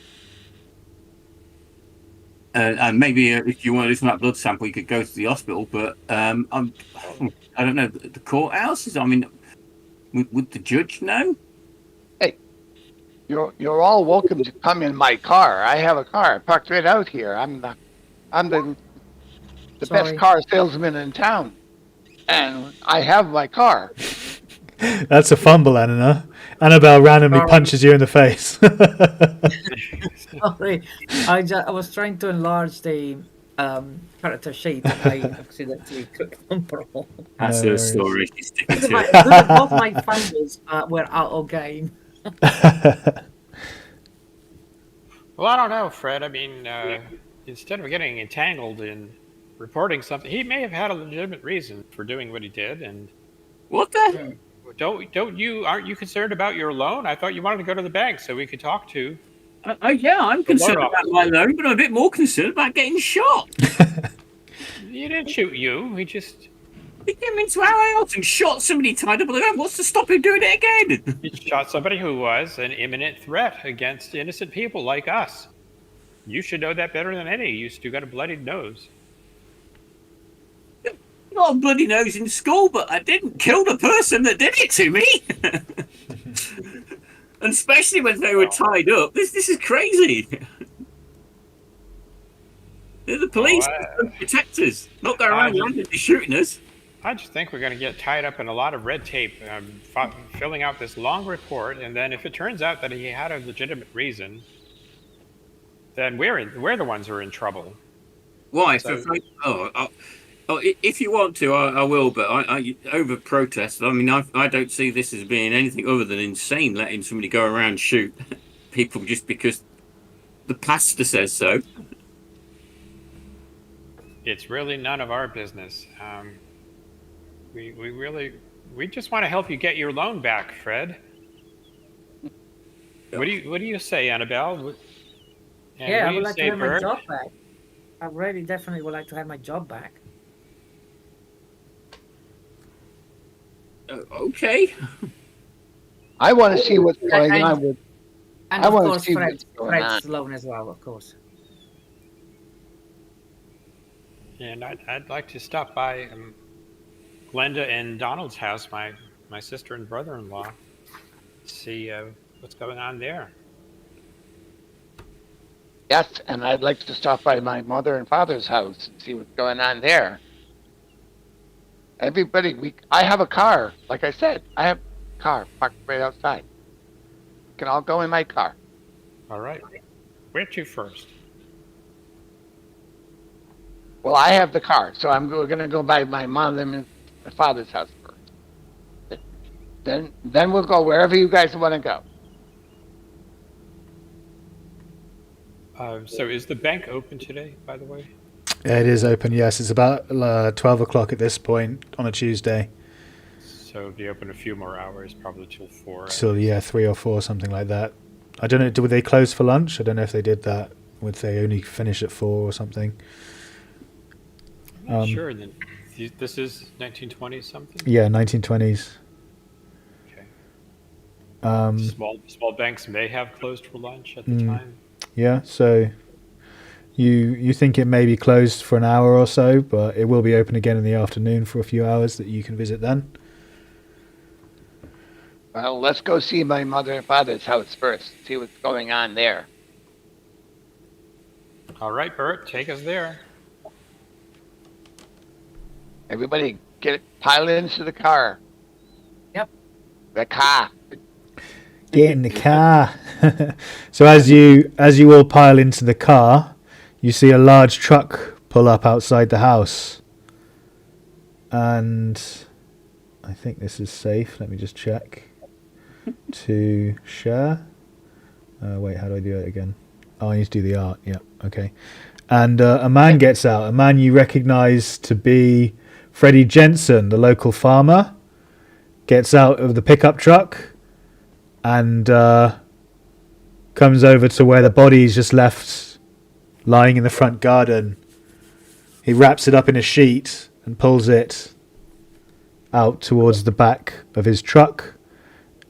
maybe if you want to do some of that blood sample, you could go to the hospital. But I don't know, the courthouse. I mean, would the judge know? Hey, you're all welcome to come in my car. I have a car parked right out here. I'm the best car salesman in town, and I have my car. That's a fumble, Annabelle randomly punches you in the face. Sorry, I was trying to enlarge the character sheet. And I accidentally clicked on purple. That's her story. She's sticking to it. Both my fumbles were out of game. Well, I don't know, Fred. I mean, instead of getting entangled in reporting something, he may have had a legitimate reason for doing what he did. And what the? Aren't you concerned about your loan? I thought you wanted to go to the bank so we could talk to. I'm concerned about my loan, but I'm a bit more concerned about getting shot. He didn't shoot you. He came into our house and shot somebody tied up with a gun. What's to stop him doing it again? He shot somebody who was an imminent threat against innocent people like us. You should know that better than any. You still got a bloodied nose. Got a bloody nose in school, but I didn't kill the person that did it to me. And especially when they were tied up. This is crazy. They're the police, they're protectors, not going around randomly shooting us. I just think we're going to get tied up in a lot of red tape, filling out this long report, and then if it turns out that he had a legitimate reason, then we're the ones who are in trouble. Why? So, If you want to, I will. But I over protest. I mean, I don't see this as being anything other than insane. Letting somebody go around shoot people just because the pastor says so. it's really none of our business. We just want to help you get your loan back, Fred. What do you say, Annabelle? And Yeah, what I do would you like to say, have my Bert? job back. I really definitely would like to have my job back. Okay. I want to see what's going on with. And I of wanna course, see what's going on. Fred's loan as well, of course. And I'd like to stop by Glenda and Donald's house, my sister and brother-in-law, see what's going on there. Yes, and I'd like to stop by my mother and father's house and see what's going on there. Everybody, I have a car. Like I said, I have a car parked right outside. You can all go in my car. All right. Where to first? Well, I have the car, so we're going to go by my mother and my father's house first. Then we'll go wherever you guys want to go. So is the bank open today, by the way? It is open, yes. It's about 12 o'clock at this point on a Tuesday. So it'll be open a few more hours, probably till 4. So, yeah, 3 or 4, something like that. I don't know, would they close for lunch? I don't know if they did that. Would they only finish at 4 or something? I'm not sure. Then this is 1920 something? Yeah, 1920s. Okay. Small banks may have closed for lunch at the time. Yeah, so you think it may be closed for an hour or so, but it will be open again in the afternoon for a few hours that you can visit then. Well, let's go see my mother and father's house first, see what's going on there. All right, Bert, take us there. Everybody pile into the car. Yep. The car. Get in the car. So as you all pile into the car, you see a large truck pull up outside the house. And I think this is safe. Let me just check. To share. Wait, how do I do it again? Oh, I need to do the art. Yeah, okay. And a man gets out. A man you recognise to be Freddie Jensen, the local farmer, gets out of the pickup truck and comes over to where the body is just left lying in the front garden. He wraps it up in a sheet and pulls it out towards the back of his truck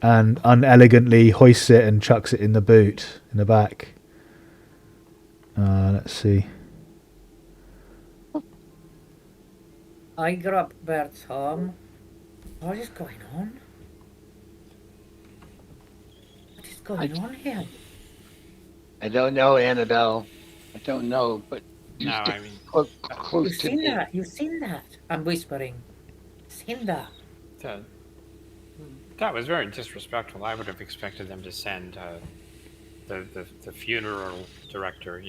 and unelegantly hoists it and chucks it in the boot in the back. Let's see. I grab Bert's arm. What is going on? What is going on here? I don't know, Annabelle. I don't know, but you No, stick I mean, close You've to seen me. that? You've seen that? I'm whispering. Seen that? that was very disrespectful. I would have expected them to send the funeral director,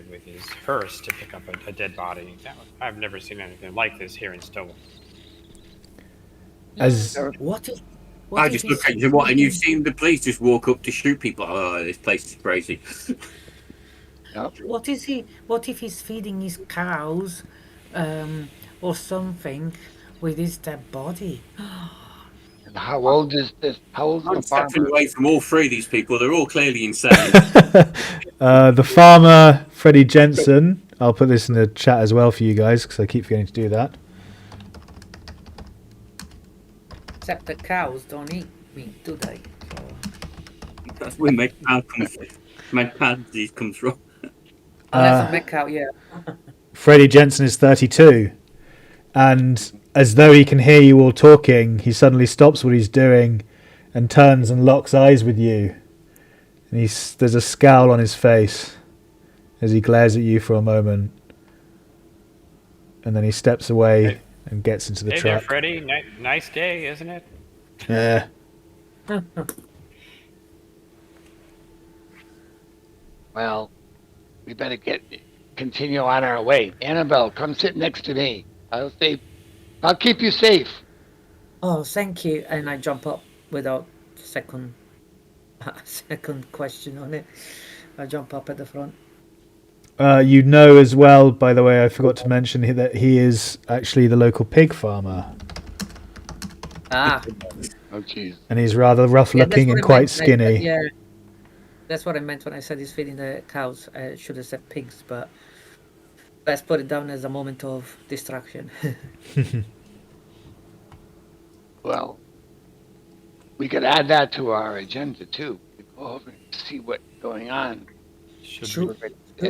with his hearse to pick up a dead body. I've never seen anything like this here in Stony. What is? I just look at you, what, and you've seen the police just walk up to shoot people. Oh, this place is crazy. What is he? What if he's feeding his cows, or something, with his dead body? And how old is this? How old I'm is the farmer? stepping away from all three of these people. They're all clearly insane. The farmer, Freddie Jensen, I'll put this in the chat as well for you guys because I keep forgetting to do that. Except the cows don't eat meat, do they? So... That's where mental disease comes from. Unless I make out, yeah. Freddie Jensen is 32, and as though he can hear you all talking, he suddenly stops what he's doing and turns and locks eyes with you. And there's a scowl on his face as he glares at you for a moment. And then he steps away and gets into the Hey truck. there, Freddie. Nice day, isn't it? Yeah. Well, we better continue on our way. Annabelle, come sit next to me. I'll keep you safe. Oh, thank you. And I jump up without second question on it. I jump up at the front. You know as well, by the way, I forgot to mention that he is actually the local pig farmer. Ah. Oh, jeez. And he's rather rough looking and quite skinny. Yeah. That's what I meant when I said he's feeding the cows. I should have said pigs, but let's put it down as a moment of distraction. Well, we could add that to our agenda too. We go over and see what's going on. Should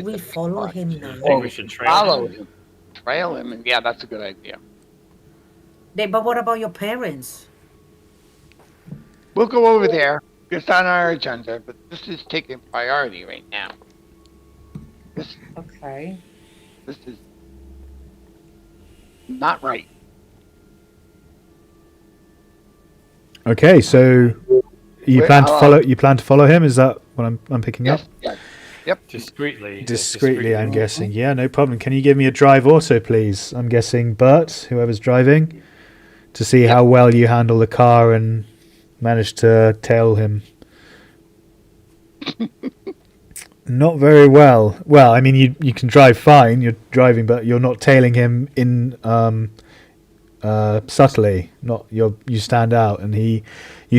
we follow him now? I think we should Follow him. Trail him, and yeah, that's a good idea. But what about your parents? We'll go over there. It's on our agenda, but this is taking priority right now. Okay. This is not right. Okay, so you Wait, plan to follow him? Is that what I'm picking up? Yes. Yep. Discreetly, I'm guessing. Yeah, no problem. Can you give me a drive auto, please? I'm guessing Bert, whoever's driving, to see how well you handle the car and manage to tail him. Not very well. Well, I mean, you can drive fine. You're driving, but you're not tailing him in subtly. Not you stand out, and you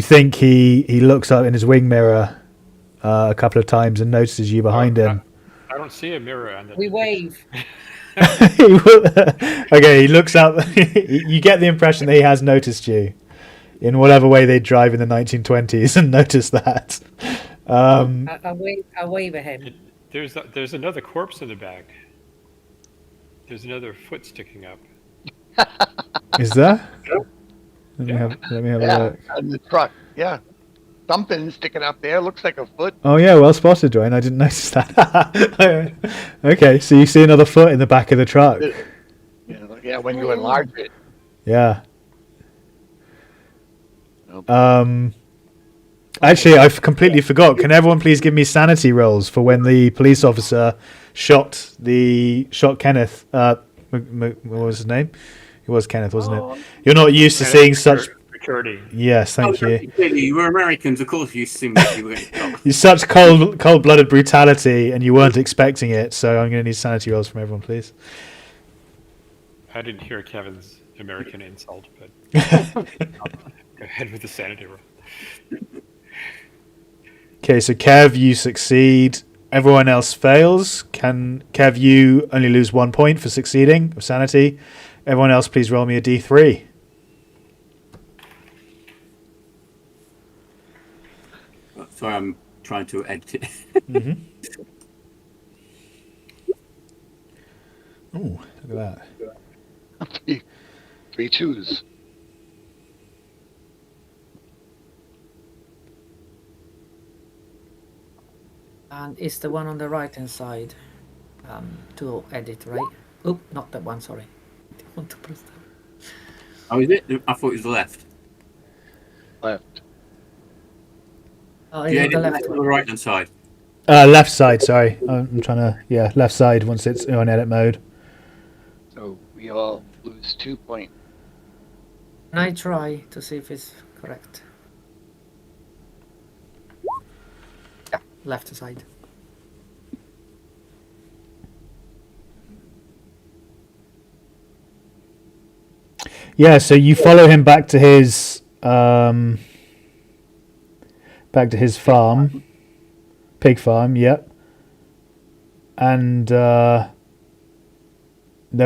think he looks up in his wing mirror a couple of times and notices you behind him. I don't see a mirror on the. We wave. Okay, he looks up. You get the impression that he has noticed you in whatever way they drive in the 1920s and notice that. I wave at him. There's another corpse in the back. There's another foot sticking up. Is there? Let me have a look. In the truck. Yeah. Something sticking up there. Looks like a foot. Oh yeah, well spotted, Duane. I didn't notice that. Okay, so you see another foot in the back of the truck. Yeah, when you enlarge it. Yeah. Nope. Actually, I've completely forgot. Can everyone please give me sanity rolls for when the police officer shot Kenneth? What was his name? It was Kenneth, wasn't it? You're not used to seeing such. Security. Yes, thank you. You were Americans, of course. You seem like you were going to go. You're such cold-blooded brutality, and you weren't expecting it. So I'm going to need sanity rolls from everyone, please. I didn't hear Kevin's American insult, but go ahead with the sanity roll. Okay, so Kev, you succeed. Everyone else fails. Kev, you only lose 1 point for succeeding of sanity. Everyone else, please roll me a d3. Sorry, I'm trying to edit it. Mm-hmm. Oh, look at that. 3 2s. And it's the one on the right hand side to edit, right? Oh, not that one, sorry. I didn't want to press that. Oh, is it? I thought it was the left. Left. Oh, Yeah, it's the left the one. right hand side. Left side, sorry. I'm trying to... left side once it's on edit mode. So we all lose 2 points. And I try to see if it's correct. Yeah, left side. Yeah, so you follow him back to his farm, pig farm. Yep, and there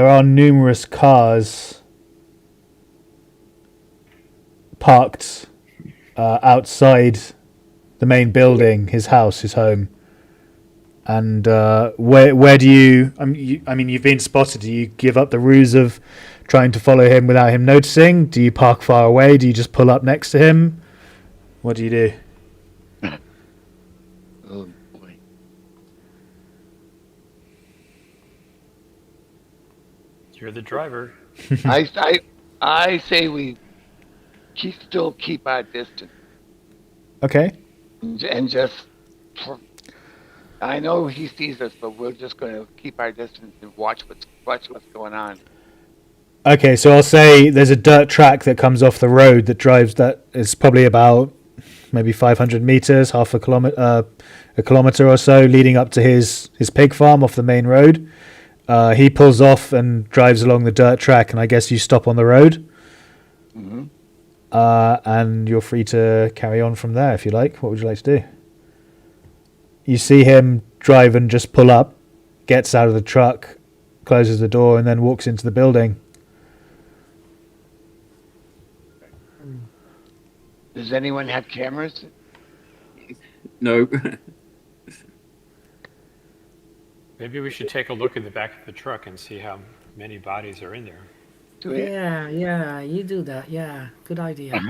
are numerous cars parked outside the main building, his house, his home, And where do you? I mean, you've been spotted. Do you give up the ruse of trying to follow him without him noticing? Do you park far away? Do you just pull up next to him? What do you do? Oh boy. You're the driver. I say we still keep our distance Okay. and just. I know he sees us, but we're just going to keep our distance and watch what's going on. Okay, so I'll say there's a dirt track that comes off the road that is probably about maybe 500 meters, half a kilometer or so, leading up to his pig farm off the main road. He pulls off and drives along the dirt track, and I guess you stop on the road. Mm-hmm. And you're free to carry on from there if you like. What would you like to do? You see him drive and just pull up, gets out of the truck, closes the door, and then walks into the building. Does anyone have cameras? No. Maybe we should take a look in the back of the truck and see how many bodies are in there. Do we? Yeah, you do that. Yeah, good idea.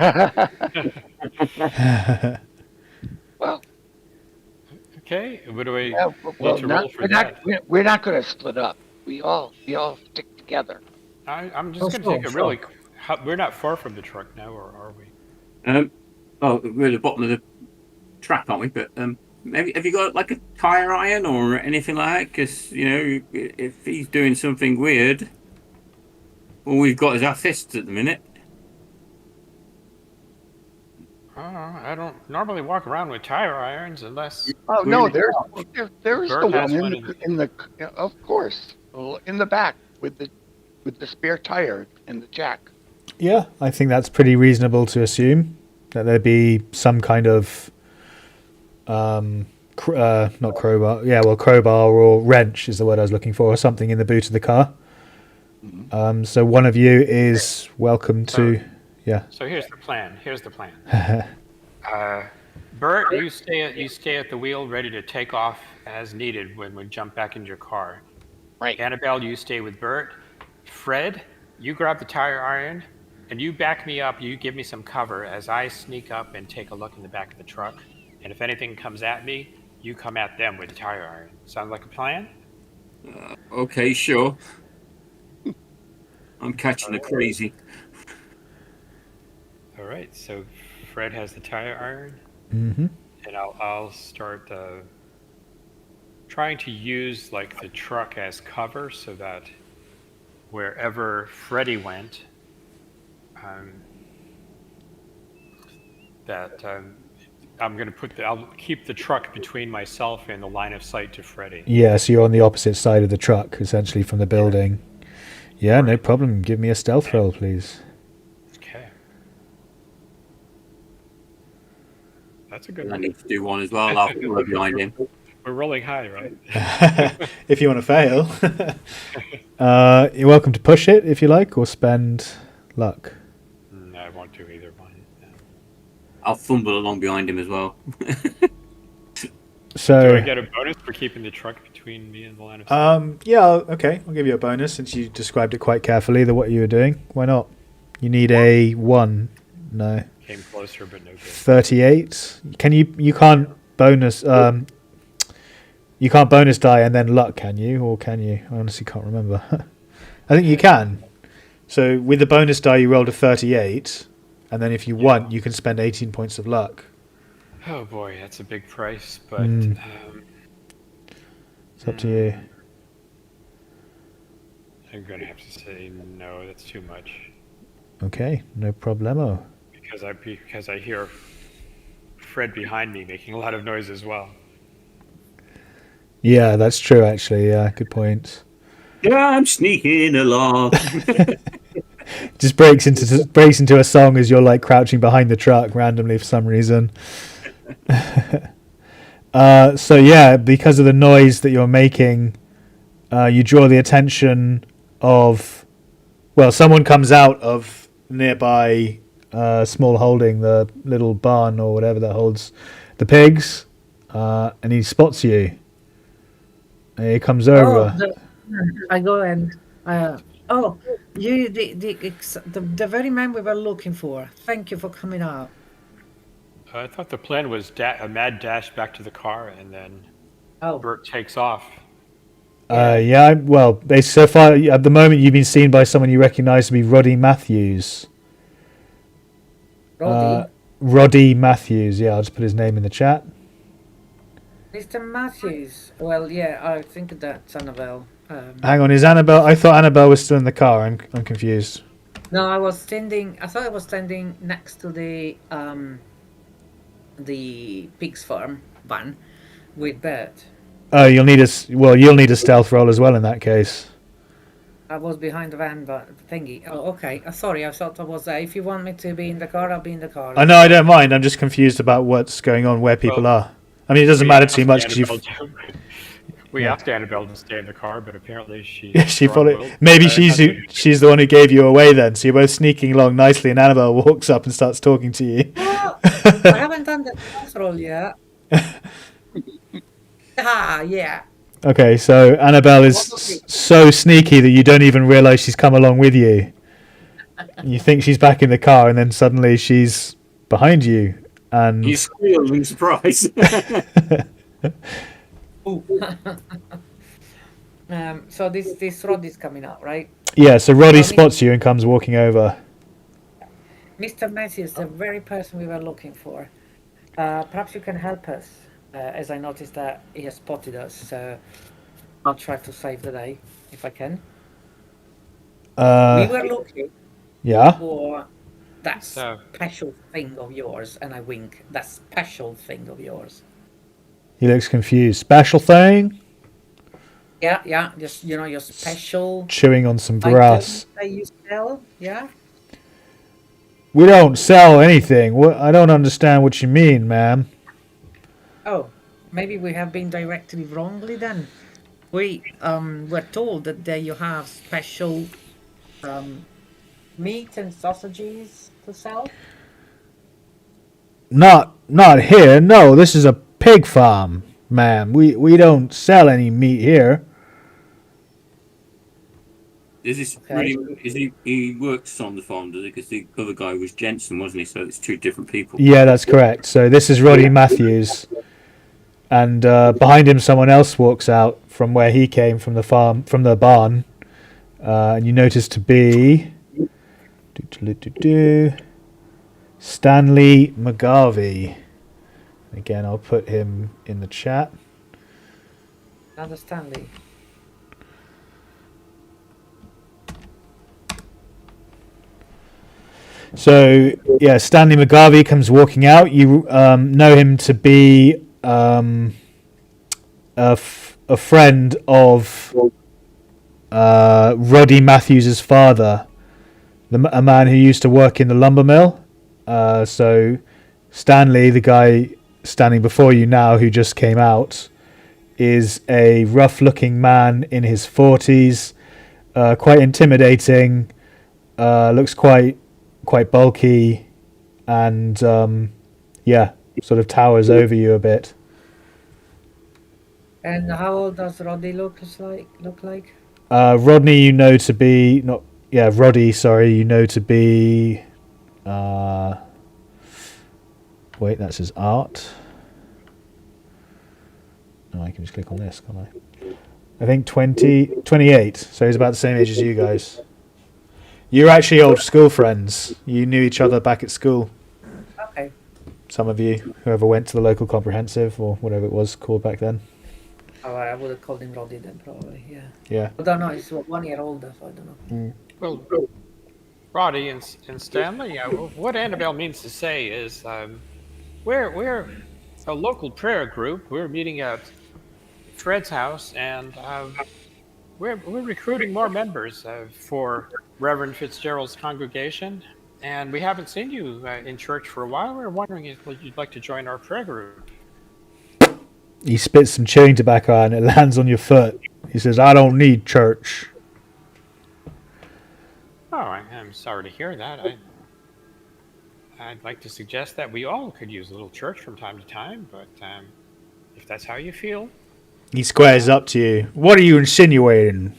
Well, Okay, what do we yeah, need to roll for that? we're not going to split up. We all stick together. I'm just going to take a really. We're not far from the truck now, or are we? We're at the bottom of the track, aren't we? But maybe have you got like a tire iron or anything like that? Because if he's doing something weird, all we've got is our fists at the minute. I don't normally walk around with tire irons unless. Oh no, there's Bert the has one one in the of course in the back with the spare tire and the jack. Yeah, I think that's pretty reasonable to assume that there'd be some kind of not crowbar. Yeah, well, crowbar or wrench is the word I was looking for, or something in the boot of the car. Mm-hmm. So one of you is welcome to. Yeah. So here's the plan. Bert, you stay at the wheel, ready to take off as needed when we jump back into your car. Right. Annabelle, you stay with Bert. Fred, you grab the tire iron, and you back me up. You give me some cover as I sneak up and take a look in the back of the truck. And if anything comes at me, you come at them with the tire iron. Sound like a plan? Okay, sure. I'm catching the crazy. All right. So Fred has the tire iron, Mm-hmm. and I'll start trying to use like the truck as cover so that wherever Freddy went, I'm going to I'll keep the truck between myself and the line of sight to Freddy. Yeah, so you're on the opposite side of the truck, essentially from the building. Yeah, no problem. Give me a stealth roll, please. Okay. That's a good I one. need to do one as well. I'll follow behind him. We're rolling high, right? If you want to fail. You're welcome to push it if you like, or spend luck. I won't do either one. Yeah. I'll fumble along behind him as well. So Do I get a bonus for keeping the truck between me and the line of sight? yeah, okay. I'll give you a bonus since you described it quite carefully, what you were doing. Why not? You need a 1. No. Came closer, but no good. 38. You can't bonus you can't bonus die and then luck, can you? Or can you? I honestly can't remember. I think you can. So with the bonus die you rolled a 38, and then if you want you can spend 18 points of luck. Oh boy, that's a big price, but It's up to you. I'm going to have to say no, that's too much. Okay, no problemo. Because I hear Fred behind me making a lot of noise as well. Yeah, that's true actually. Yeah, good point. Yeah, I'm sneaking along. Just breaks into a song as you're like crouching behind the truck randomly for some reason. So yeah, because of the noise that you're making, you draw the attention of, well, someone comes out of nearby small holding, the little barn or whatever that holds the pigs, and he spots you. He comes Oh, over. I go and oh, you the very man we were looking for. Thank you for coming out. I thought the plan was a mad dash back to the car, and then Oh, Bert takes off. Yeah, well, they so far at the moment you've been seen by someone you recognise to be Roddy Matthews. Roddy, Roddy Matthews, yeah, I'll just put his name in the chat. Mr. Matthews. Well, yeah, I think that's Annabelle. Hang on, is Annabelle? I thought Annabelle was still in the car. I'm confused. No, I was standing. I thought I was standing next to the pig's farm van with Bert. Oh, you'll need a stealth roll as well in that case. I was behind the van, but thingy. Oh, okay. Sorry, I thought I was there. If you want me to be in the car, I'll be in the car. I know, I don't mind. I'm just confused about what's going on, where people are. I mean, it doesn't matter too much because we asked Annabelle to stay in the car, but apparently she followed. Maybe she's the one who gave you away then. So you're both sneaking along nicely, and Annabelle walks up and starts talking to you. Oh, I haven't done the stealth roll yet. Yeah. Okay, so Annabelle is so sneaky that you don't even realise she's come along with you. You think she's back in the car, and then suddenly she's behind you, and You squeal in surprise. So this rod is coming out, right? yeah. So Roddy spots you and comes walking over. Mr. Matthews, the very person we were looking for. Perhaps you can help us, as I noticed that he has spotted us. So I'll try to save the day if I can. We were looking Yeah. for that So- special thing of yours, and I wink. That special thing of yours. He looks confused. Special thing? Yeah. Just your special Chewing on some item grass. that you sell. Yeah. We don't sell anything. I don't understand what you mean, ma'am. Oh, maybe we have been directed wrongly then. We were told that there you have special meat and sausages to sell. Not here. No, this is a pig farm, ma'am. We don't sell any meat here. Is this really? He works on the farm, does he? Because the other guy was Jensen, wasn't he? So it's two different people. Yeah, that's correct. So this is Roddy Matthews, and behind him, someone else walks out from where he came from the farm, from the barn, and you notice to be Stanley McGarvey. Again, I'll put him in the chat. Another Stanley. So yeah, Stanley McGarvey comes walking out. You know him to be a friend of Roddy Matthews' father, a man who used to work in the lumber mill. So Stanley, the guy standing before you now, who just came out, is a rough-looking man in his 40s, quite intimidating. Looks quite bulky, and sort of towers over you a bit. And how old does Roddy look like? Rodney, you know to be Roddy. Sorry, you know to be. Wait, that's his art. No, I can just click on this, can't I? I think 28. So he's about the same age as you guys. You're actually old school friends. You knew each other back at school. Okay. Some of you, whoever went to the local comprehensive or whatever it was called back then. Oh, I would have called him Roddy then, probably. Yeah. Yeah. I don't know. He's 1 year older, so I don't know. Well, Roddy and Stanley, what Annabelle means to say is we're a local prayer group. We're meeting at Fred's house, and we're recruiting more members for Reverend Fitzgerald's congregation. And we haven't seen you in church for a while. We're wondering if you'd like to join our prayer group. He spits some chewing tobacco out and it lands on your foot. He says, "I don't need church." Oh, I'm sorry to hear that. I'd like to suggest that we all could use a little church from time to time, but if that's how you feel. He squares up to you. What are you insinuating?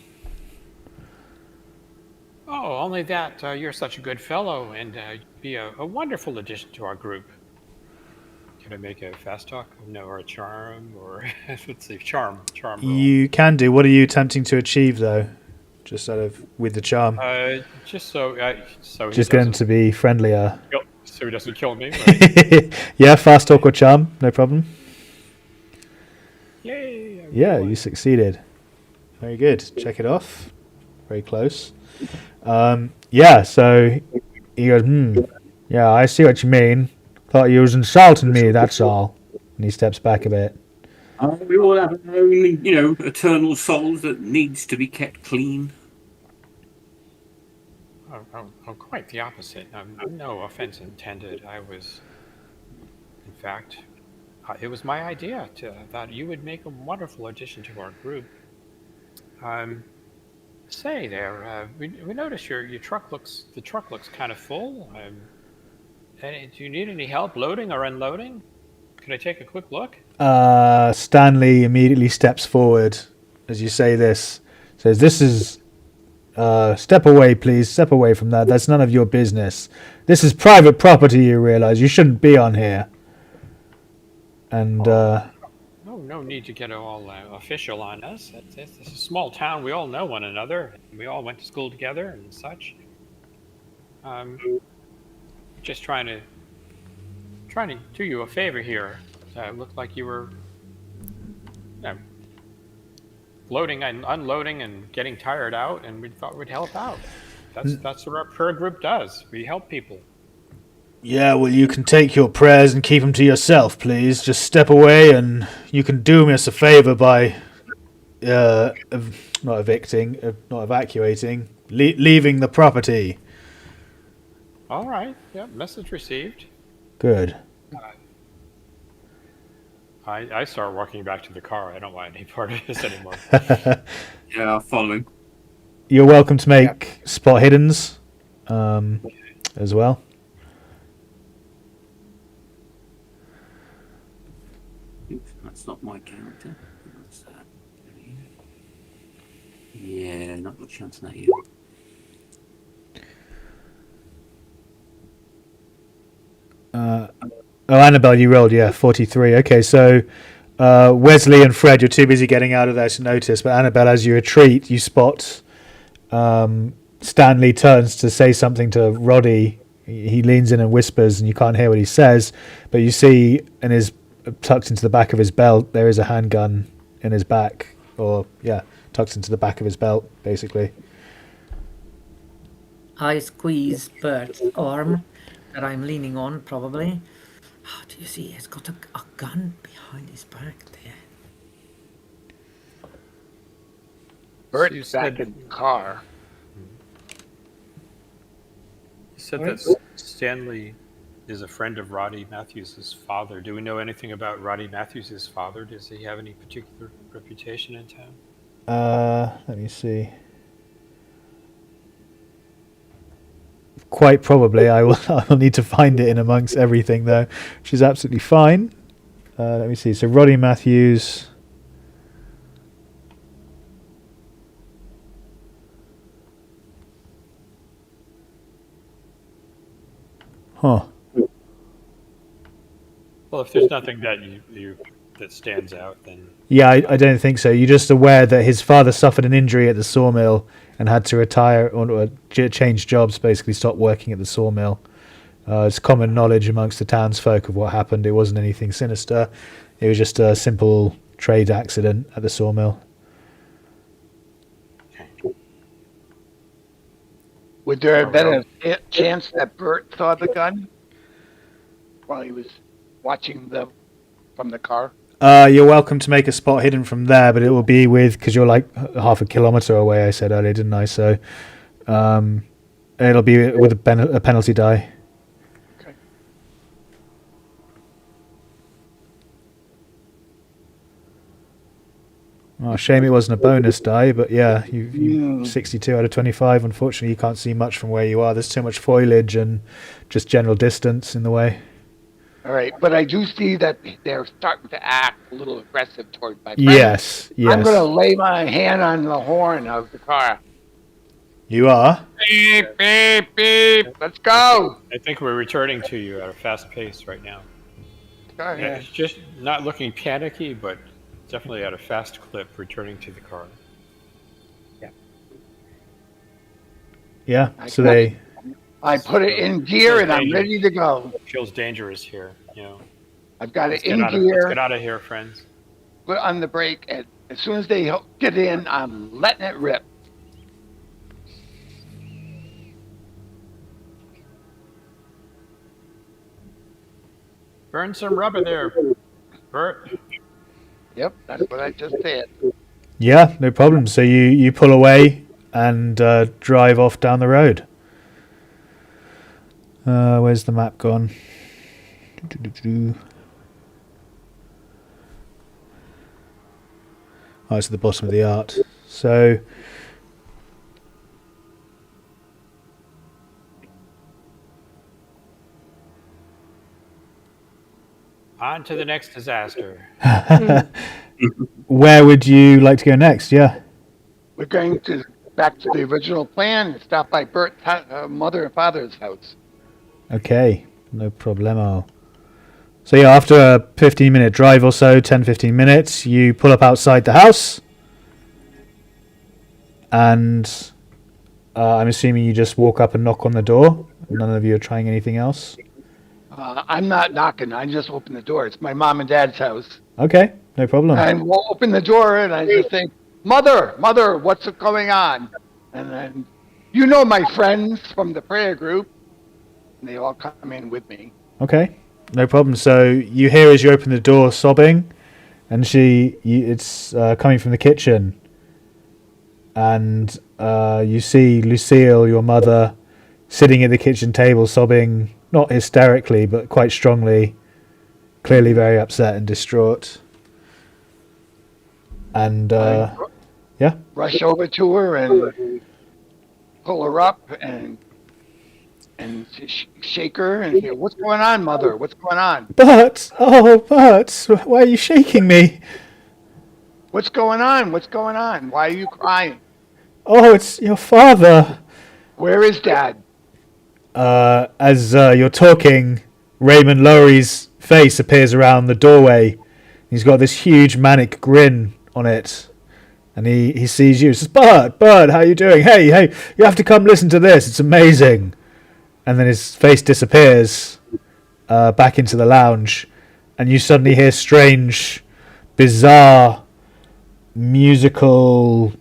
Oh, only that you're such a good fellow and you'd be a wonderful addition to our group. Can I make a fast talk? No, or a charm, or let's see, charm roll. You can do. What are you attempting to achieve, though? Just sort of with the charm. Just so he Just going doesn't to be friendlier. so he doesn't kill me. Right? Yeah, fast talk or charm, no problem. Yay! Yeah, you succeeded. Very good. Check it off. Very close. Yeah, so he goes, yeah, I see what you mean. Thought you was insulting me, that's all. And he steps back a bit. We all have our own, eternal souls that needs to be kept clean. Oh, quite the opposite. No offense intended. I was, in fact, it was my idea that you would make a wonderful addition to our group. Say there, we noticed your truck looks kind of full. Do you need any help loading or unloading? Could I take a quick look? Stanley immediately steps forward as you say this. Says, "This is step away, please. Step away from that. That's none of your business. This is private property. You realize you shouldn't be on here." And No need to get all official on us. It's a small town. We all know one another. We all went to school together and such. Just trying to do you a favor here. It looked like you were loading and unloading and getting tired out, and we thought we'd help out. That's what our prayer group does. We help people. yeah, well, you can take your prayers and keep them to yourself, please. Just step away, and you can do us a favor by not evacuating, leaving the property. All right. Yeah. Message received. Good. I start walking back to the car. I don't want any part of this anymore. Yeah, I'll follow him. You're welcome to make spot hiddens as well. Oops, that's not my character. That's, yeah, not much chance of that yet. Annabelle, you rolled, 43. Okay, so Wesley and Fred, you're too busy getting out of there to notice. But Annabelle, as you retreat, you spot Stanley turns to say something to Roddy. He leans in and whispers, and you can't hear what he says. But you see, in his tucked into the back of his belt, there is a handgun in his back, tucked into the back of his belt, basically. I squeeze Bert's arm that I'm leaning on, probably. Oh, do you see? He's got a gun behind his back there. Bert's back in the car. You said that Stanley is a friend of Roddy Matthews' father. Do we know anything about Roddy Matthews' father? Does he have any particular reputation in town? Let me see. Quite probably. I'll need to find it in amongst everything, though, which is absolutely fine. Let me see. So Roddy Matthews. Huh. Well, if there's nothing that you that stands out, then Yeah, I don't think so. You're just aware that his father suffered an injury at the sawmill and had to retire or change jobs, basically stop working at the sawmill. It's common knowledge amongst the townsfolk of what happened. It wasn't anything sinister. It was just a simple trade accident at the sawmill. Would there have been a chance that Bert saw the gun while he was watching from the car? You're welcome to make a spot hidden from there, but it will be because you're like half a kilometre away, I said earlier, didn't I? So it'll be with a penalty die. Okay. Oh, shame it wasn't a bonus die, but yeah, you 62 out of 25. Unfortunately, you can't see much from where you are. There's too much foliage and just general distance in the way. All right, but I do see that they're starting to act a little aggressive toward my friend. Yes, I'm going to yes. lay my hand on the horn of the car. You are? Beep, beep, beep. Let's go. I think we're returning to you at a fast pace right now. Go ahead. It's just not looking panicky, but definitely at a fast clip returning to the car. Yeah, I so got they... I put it in gear and I'm ready to go. Feels dangerous here, I've got it Let's in let's gear, get out of here, friends. put on the brake, and as soon as they get in, I'm letting it rip. Burn some rubber there, Bert. Yep, that's what I just did. Yeah, no problem. So you pull away and drive off down the road. Where's the map gone? Oh, it's at the bottom of the art. So On to the next disaster. where would you like to go next? Yeah. We're going back to the original plan and stop by Bert's mother and father's house. Okay, no problemo. So yeah, after a 15-minute drive or so, 10-15 minutes, you pull up outside the house. And I'm assuming you just walk up and knock on the door. None of you are trying anything else. I'm not knocking. I just open the door. It's my mom and dad's house. Okay, no problem. And we'll open the door and I just think, Mother, what's going on? And then, my friends from the prayer group. And they all come in with me. Okay, no problem. So you hear as you open the door sobbing, and it's coming from the kitchen. And you see Lucille, your mother, sitting at the kitchen table sobbing, not hysterically, but quite strongly, clearly very upset and distraught. And yeah, Rush over to her and pull her up and shake her and say, "What's going on, Mother? What's going on? Bert! Oh, Bert! Why are you shaking me? What's going on? What's going on? Why are you crying? Oh, it's your father." Where is Dad? As you're talking, Raymond Lowry's face appears around the doorway. He's got this huge manic grin on it. And he sees you. He says, Bert, how you doing? Hey, you have to come listen to this. It's amazing. And then his face disappears back into the lounge. And you suddenly hear strange, bizarre, musical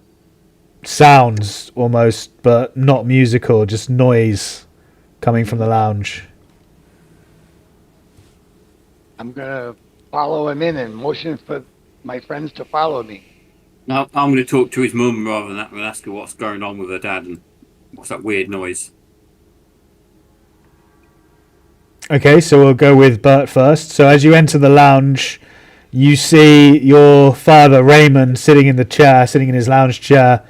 sounds almost, but not musical, just noise coming from the lounge. I'm going to follow him in and motion for my friends to follow me. No, I'm going to talk to his mum rather than that and ask her what's going on with her dad and what's that weird noise. Okay, so we'll go with Bert first. So as you enter the lounge, you see your father, Raymond, sitting in his lounge chair,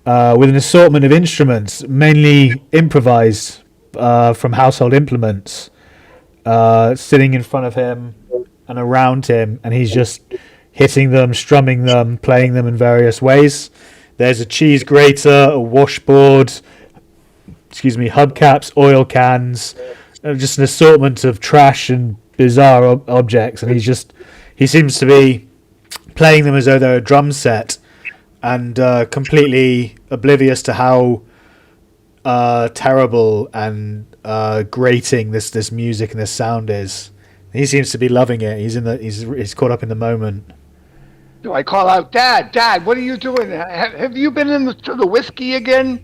with an assortment of instruments, mainly improvised from household implements, sitting in front of him and around him, and he's just hitting them, strumming them, playing them in various ways. There's a cheese grater, a washboard, hubcaps, oil cans, just an assortment of trash and bizarre objects, and he seems to be playing them as though they're a drum set, and completely oblivious to how terrible and grating this music and this sound is. He seems to be loving it. He's caught up in the moment. Do I call out, Dad, what are you doing? Have you been into the whiskey again?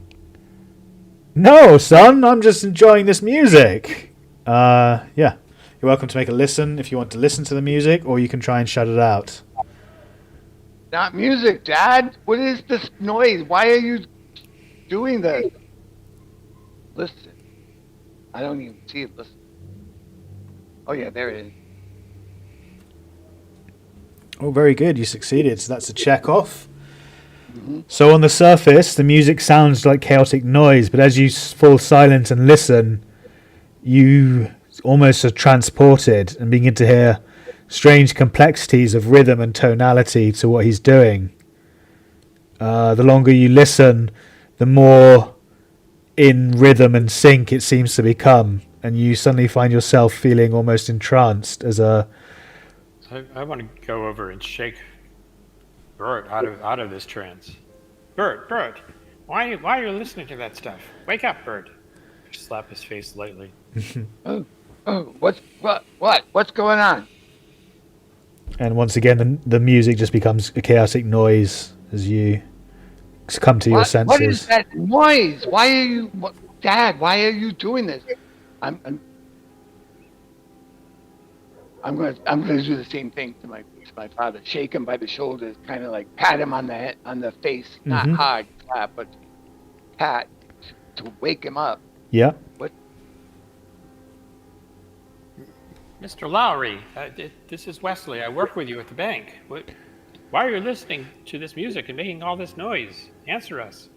No, son, I'm just enjoying this music. Yeah. You're welcome to make a listen if you want to listen to the music, or you can try and shut it out. Not music, Dad. What is this noise? Why are you doing this? Listen. I don't even see it. Listen. Oh, yeah, there it is. Oh, very good. You succeeded. So that's a check off. Mm-hmm. So on the surface, the music sounds like chaotic noise, but as you fall silent and listen, you almost transported and begin to hear strange complexities of rhythm and tonality to what he's doing. The longer you listen, the more in rhythm and sync it seems to become, and you suddenly find yourself feeling almost entranced as a... I want to go over and shake Bert out of this trance. Bert, why are you listening to that stuff? Wake up, Bert. Slap his face lightly. What's going on? And once again, the music just becomes a chaotic noise as you come to your senses. What is that noise? Why are you, Dad? Why are you doing this? I'm gonna do the same thing to my father. Shake him by the shoulders, kind of like pat him on the head, on the face, not hard slap, but pat to wake him up. Yeah. What? Mr. Lowry, this is Wesley. I work with you at the bank. Why are you listening to this music and making all this noise? Answer us.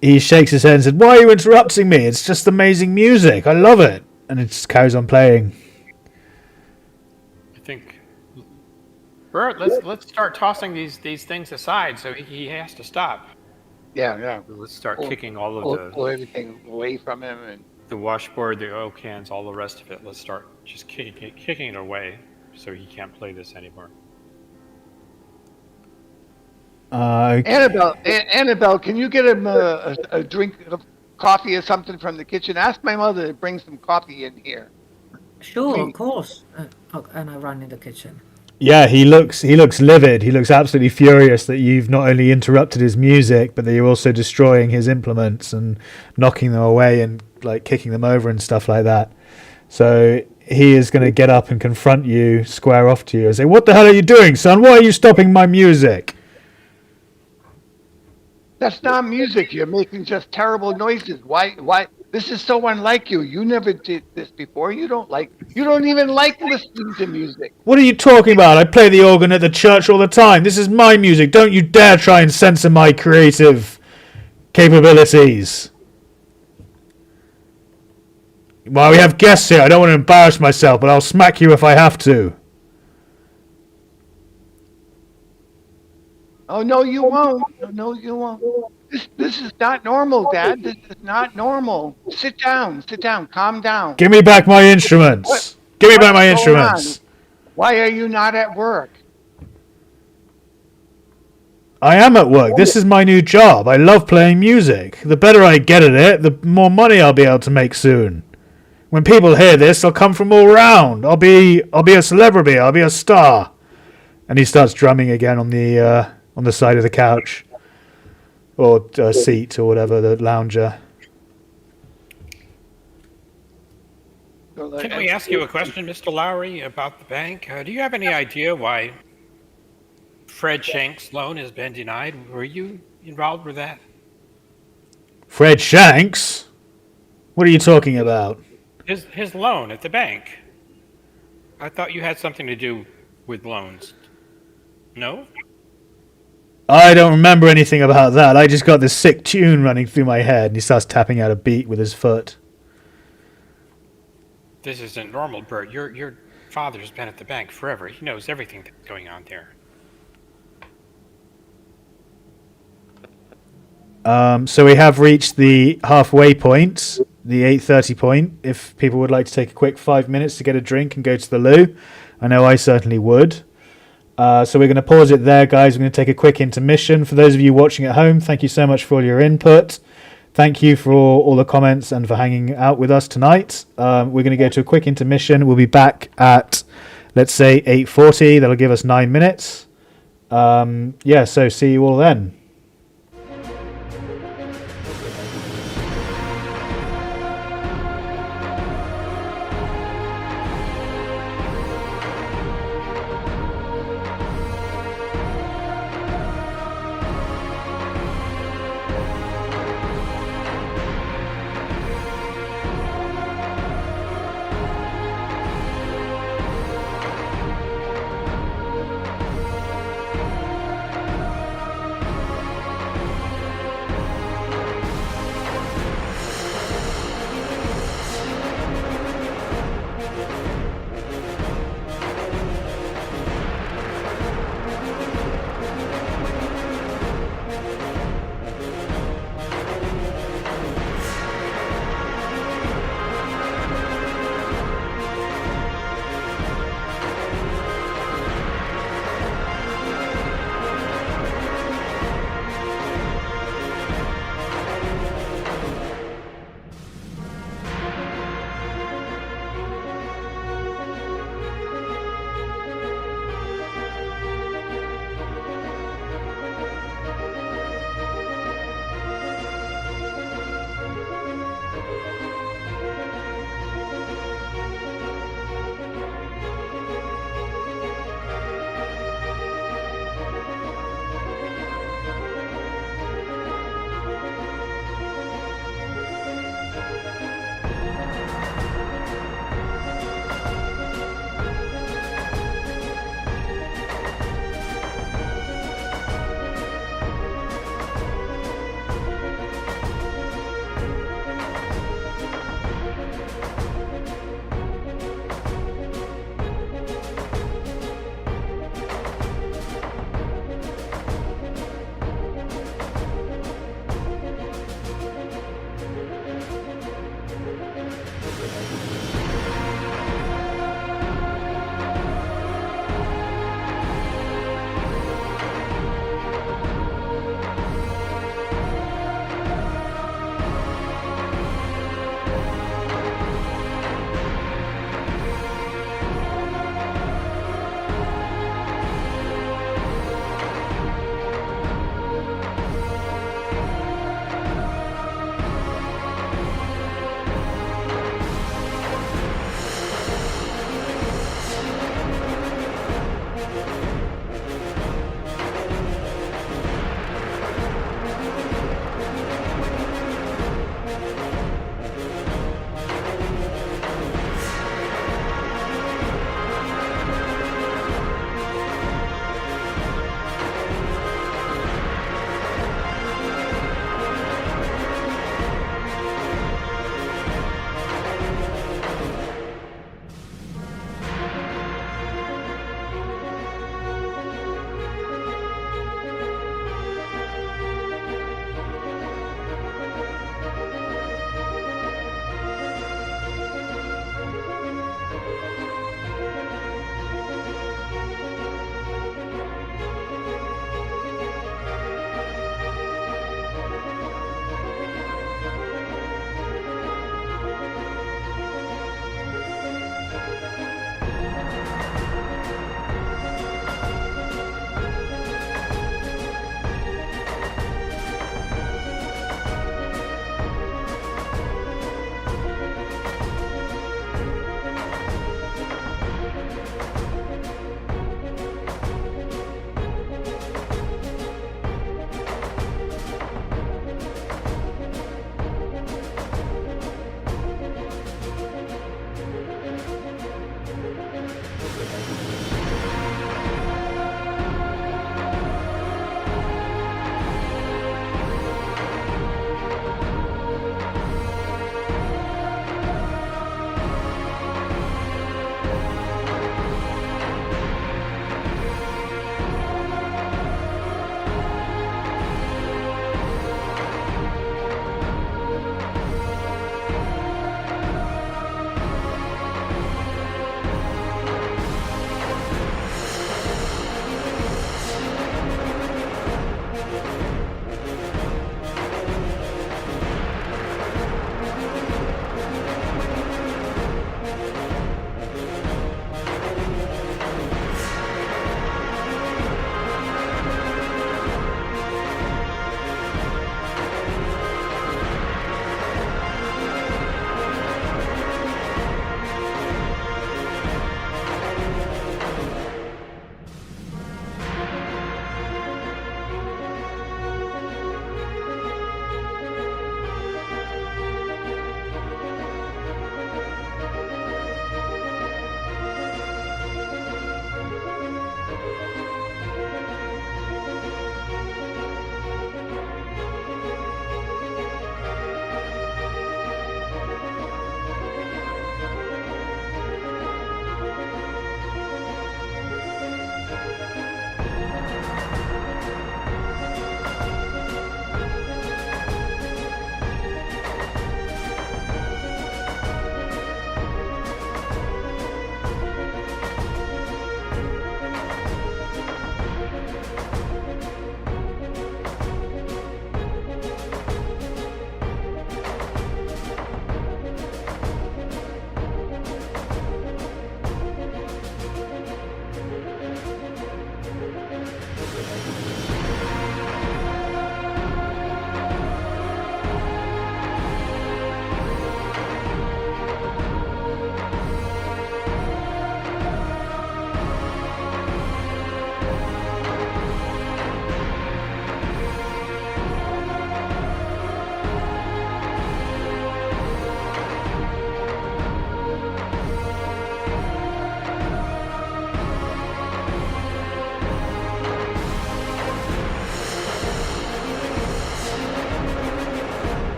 He shakes his head and says, "Why are you interrupting me? It's just amazing music. I love it." And it just carries on playing. I think, Bert, let's start tossing these things aside so he has to stop. Yeah. Let's start kicking all of pull everything away from him, and the washboard, the oil cans, all the rest of it. Let's start just kicking it away so he can't play this anymore. Okay. Annabelle, can you get him a drink of coffee or something from the kitchen? Ask my mother to bring some coffee in here. Sure, of course. And I run in the kitchen. Yeah, he looks livid. He looks absolutely furious that you've not only interrupted his music, but that you're also destroying his implements and knocking them away and like kicking them over and stuff like that. So he is going to get up and confront you, square off to you, and say, "What the hell are you doing, son? Why are you stopping my music?" That's not music. You're making just terrible noises. Why? This is so unlike you. You never did this before. You don't even like listening to music. What are you talking about? I play the organ at the church all the time. This is my music. Don't you dare try and censor my creative capabilities. Well, we have guests here. I don't want to embarrass myself, but I'll smack you if I have to. Oh, no, you won't. No, you won't. This is not normal, Dad. This is not normal. Sit down. Calm down. Give me back my instruments. Give me back my instruments. Why are you not at work? I am at work. This is my new job. I love playing music. The better I get at it, the more money I'll be able to make soon. When people hear this, they'll come from all round. I'll be a celebrity. I'll be a star. And he starts drumming again on the side of the couch or seat or whatever, the lounger. Can we ask you a question, Mr. Lowry, about the bank? Do you have any idea why Fred Shenck's loan has been denied? Were you involved with that? Fred Shenck's? What are you talking about? His loan at the bank. I thought you had something to do with loans. No? I don't remember anything about that. I just got this sick tune running through my head, and he starts tapping out a beat with his foot. This isn't normal, Bert. Your father's been at the bank forever. He knows everything that's going on there. So we have reached the halfway point, the 8:30 point. If people would like to take a quick 5 minutes to get a drink and go to the loo, I know I certainly would. So we're going to pause it there, guys. We're going to take a quick intermission. For those of you watching at home, thank you so much for all your input. Thank you for all the comments and for hanging out with us tonight. We're going to go to a quick intermission. We'll be back at, let's say, 8:40. That'll give us 9 minutes. So see you all then.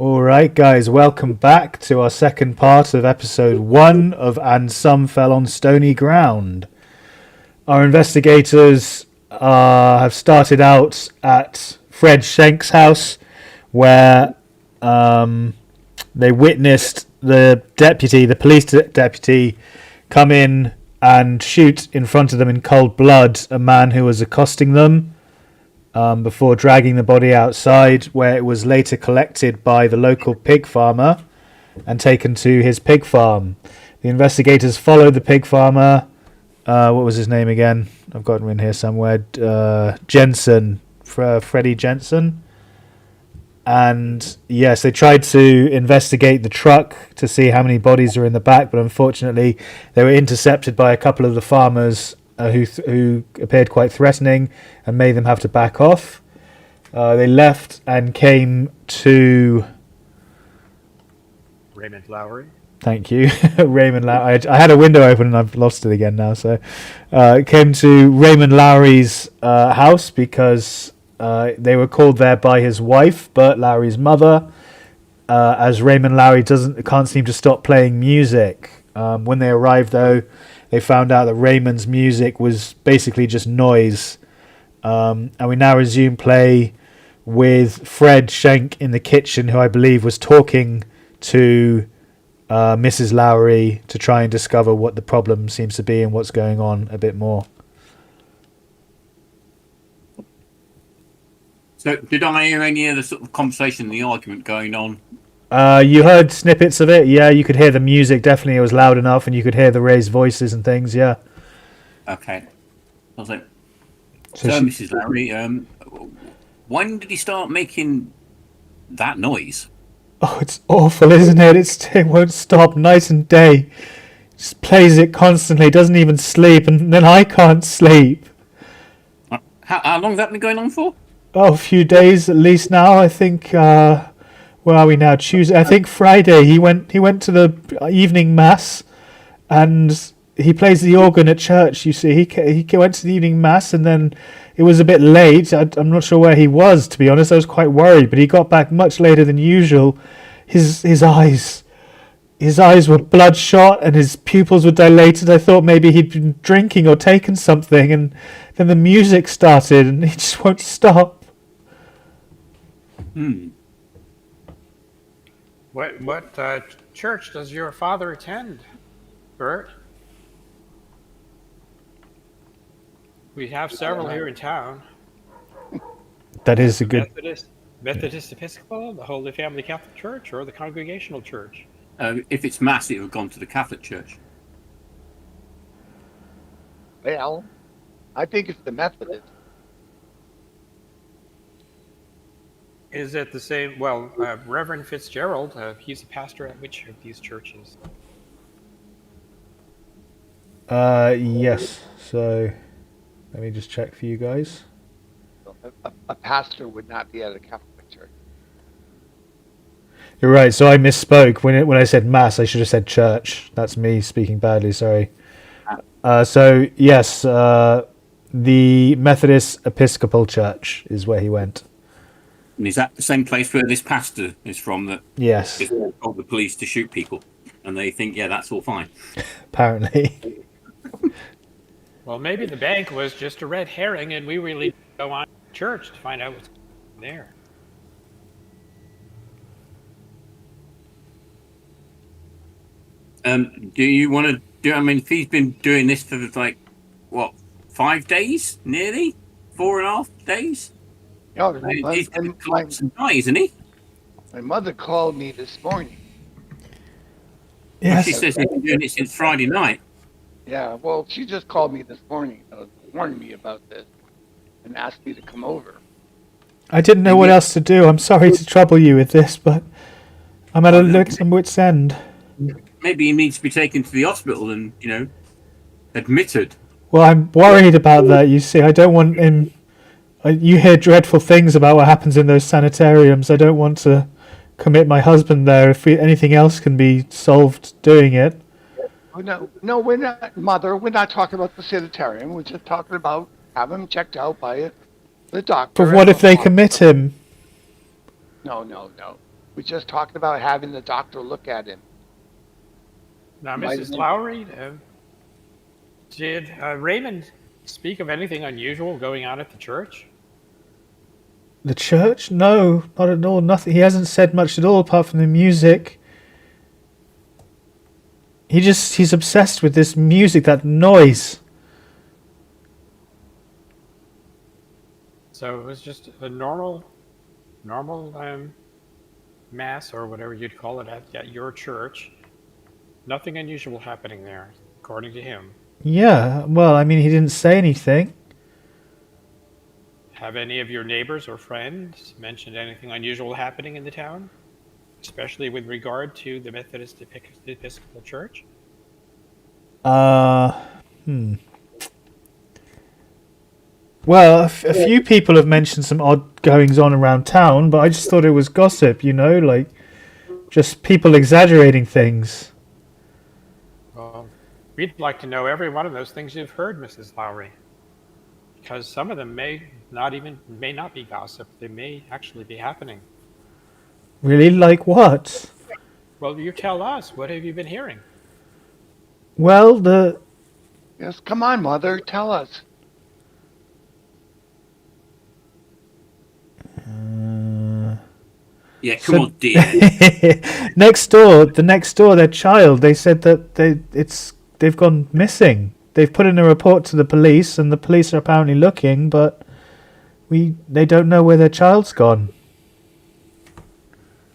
Alright guys, welcome back to our second part of episode 1 of And Some Fell on Stony Ground. Our investigators have started out at Fred Shenck's house, where they witnessed the police deputy come in and shoot in front of them in cold blood a man who was accosting them, before dragging the body outside, where it was later collected by the local pig farmer and taken to his pig farm. The investigators followed the pig farmer. What was his name again? I've got him in here somewhere. Jensen, Freddie Jensen. And yes, they tried to investigate the truck to see how many bodies are in the back, but unfortunately they were intercepted by a couple of the farmers who appeared quite threatening and made them have to back off. They left and came to Raymond Lowry. Thank you, Raymond Lowry. I had a window open and I've lost it again now. So came to Raymond Lowry's house because they were called there by his wife, Bert Lowry's mother, as Raymond Lowry can't seem to stop playing music. When they arrived, though, they found out that Raymond's music was basically just noise. And we now resume play with Fred Shenck in the kitchen, who I believe was talking to Mrs. Lowry to try and discover what the problem seems to be and what's going on a bit more. So, did I hear any of the sort of conversation, the argument going on? You heard snippets of it, yeah. You could hear the music, definitely. It was loud enough, and you could hear the raised voices and things, yeah. Okay. I was like, So Mrs. Lowry, when did he start making that noise? Oh, it's awful, isn't it? It won't stop night and day. Just plays it constantly, doesn't even sleep, and then I can't sleep. How long has that been going on for? Oh, a few days at least now. I think Where are we now? Tuesday. I think Friday. He went to the evening mass, and he plays the organ at church. You see, he went to the evening mass, and then it was a bit late. I'm not sure where he was, to be honest. I was quite worried, but he got back much later than usual. His eyes were bloodshot, and his pupils were dilated. I thought maybe he'd been drinking or taken something, and then the music started, and he just won't stop. What church does your father attend, Bert? We have several here in town. That is a good. Methodist Episcopal, the Holy Family Catholic Church, or the Congregational Church? If it's mass, it would have gone to the Catholic Church. Well, I think it's the Methodist. Is it the same? Well, Reverend Fitzgerald, he's a pastor at which of these churches? Yes. So, let me just check for you guys. A pastor would not be at a Catholic church. You're right. So I misspoke when I said mass. I should have said church. That's me speaking badly. Sorry. So yes, the Methodist Episcopal Church is where he went. And is that the same place where this pastor is from that Yes. told the police to shoot people? And they think, yeah, that's all fine. Apparently. Well, maybe the bank was just a red herring, and we really go on to church to find out what's there. Do you want to do? I mean, if he's been doing this for 5 days, nearly 4.5 days. No, He's going to collapse and die, isn't he? my mother called me this morning. Yes. She says he's been doing it since Friday night. Yeah, well, she just called me this morning, warned me about this, and asked me to come over. I didn't know what else to do. I'm sorry to trouble you with this, but I'm at a wit's end. Maybe he needs to be taken to the hospital and, admitted. Well, I'm worried about that. You see, I don't want him. You hear dreadful things about what happens in those sanitariums. I don't want to commit my husband there if anything else can be solved doing it. Oh, no, we're not, Mother. We're not talking about the sanitarium. We're just talking about having him checked out by the doctor. But what if they commit him? No. We're just talking about having the doctor look at him. Now, Mrs. Lowry, did Raymond speak of anything unusual going on at the church? The church? No, not at all. Nothing. He hasn't said much at all apart from the music. He's obsessed with this music, that noise. So it was just a normal mass, or whatever you'd call it, at your church. Nothing unusual happening there, according to him. Yeah, well, I mean, he didn't say anything. Have any of your neighbors or friends mentioned anything unusual happening in the town? Especially with regard to the Methodist Episcopal Church? Well, a few people have mentioned some odd goings on around town, but I just thought it was gossip, just people exaggerating things. Well, we'd like to know every one of those things you've heard, Mrs. Lowry. Because some of them may not be gossip. They may actually be happening. Really? Like what? Well, you tell us. What have you been hearing? Well, Yes, come on, Mother. Tell us. Yeah, come on, dear. the next door, their child. They said that they've gone missing. They've put in a report to the police, and the police are apparently looking, but they don't know where their child's gone.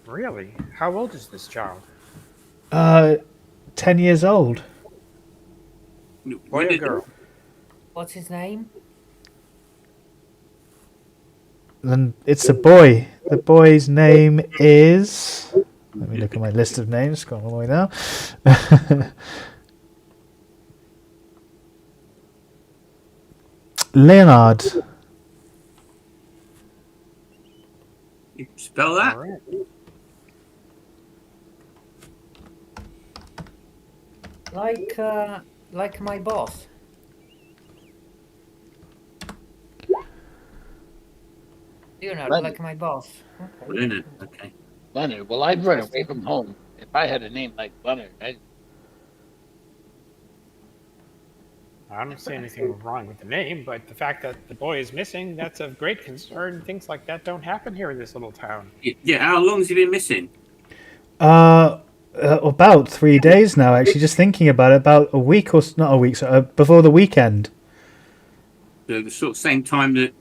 Really? How old is this child? 10 years old. Boy or girl? What's his name? Then it's a boy. The boy's name is... Let me look at my list of names. Got all the way now. Leonard. You spell that? All right. Like my boss. Leonard, Leonard. like my boss. Okay. Leonard. Okay. Leonard. Well, I'd run away from home if I had a name like Leonard. I don't see anything wrong with the name, but the fact that the boy is missing, that's of great concern. Things like that don't happen here in this little town. Yeah. How long has he been missing? About 3 days now. Actually, just thinking about it, about a week or not a week, before the weekend. The sort of same time that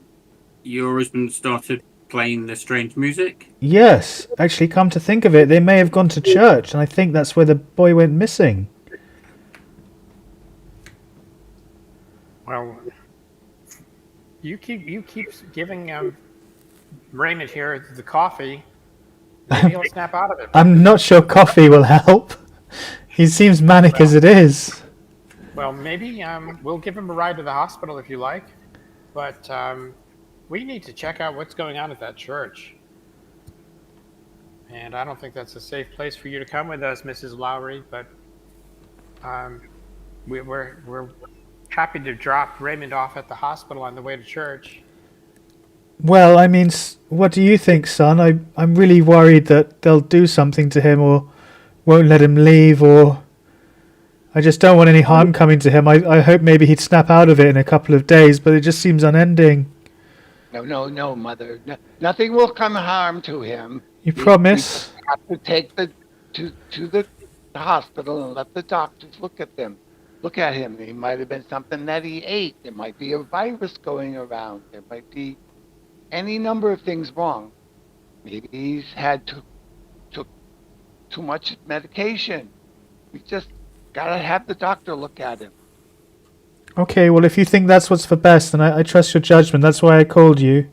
your husband started playing the strange music. Yes, actually, come to think of it, they may have gone to church, and I think that's where the boy went missing. Well, you keep giving Raymond here the coffee. Maybe he'll snap out of it. I'm not sure coffee will help. He seems manic as it is. Well, maybe we'll give him a ride to the hospital if you like, but we need to check out what's going on at that church. And I don't think that's a safe place for you to come with us, Mrs. Lowry. But we're happy to drop Raymond off at the hospital on the way to church. Well, I mean, what do you think, son? I'm really worried that they'll do something to him or won't let him leave, or I just don't want any harm coming to him. I hope maybe he'd snap out of it in a couple of days, but it just seems unending. No, Mother. Nothing will come harm to him. You promise? We have to take to the hospital and let the doctors look at them. Look at him. It might have been something that he ate. There might be a virus going around. There might be any number of things wrong. Maybe he's took too much medication. We just gotta have the doctor look at him. Okay, well, if you think that's what's for best, then I trust your judgment. That's why I called you.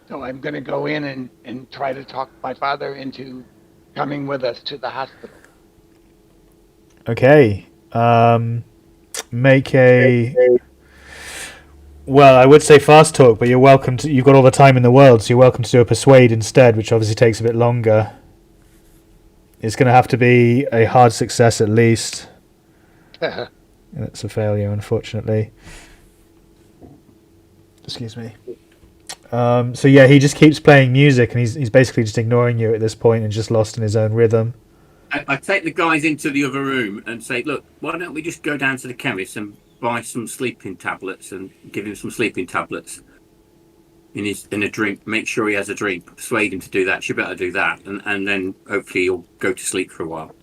So I'm gonna go in and try to talk my father into coming with us to the hospital. Okay. Make a... Well, I would say fast talk, but you're welcome to... You've got all the time in the world, so you're welcome to do a persuade instead, which obviously takes a bit longer. It's going to have to be a hard success at least. That's a failure, unfortunately. Excuse me. So yeah, he just keeps playing music, and he's basically just ignoring you at this point and just lost in his own rhythm. I take the guys into the other room and say, look, why don't we just go down to the chemist and buy some sleeping tablets and give him some sleeping tablets in a drink. Make sure he has a drink. Persuade him to do that. You better do that, and then hopefully he'll go to sleep for a while.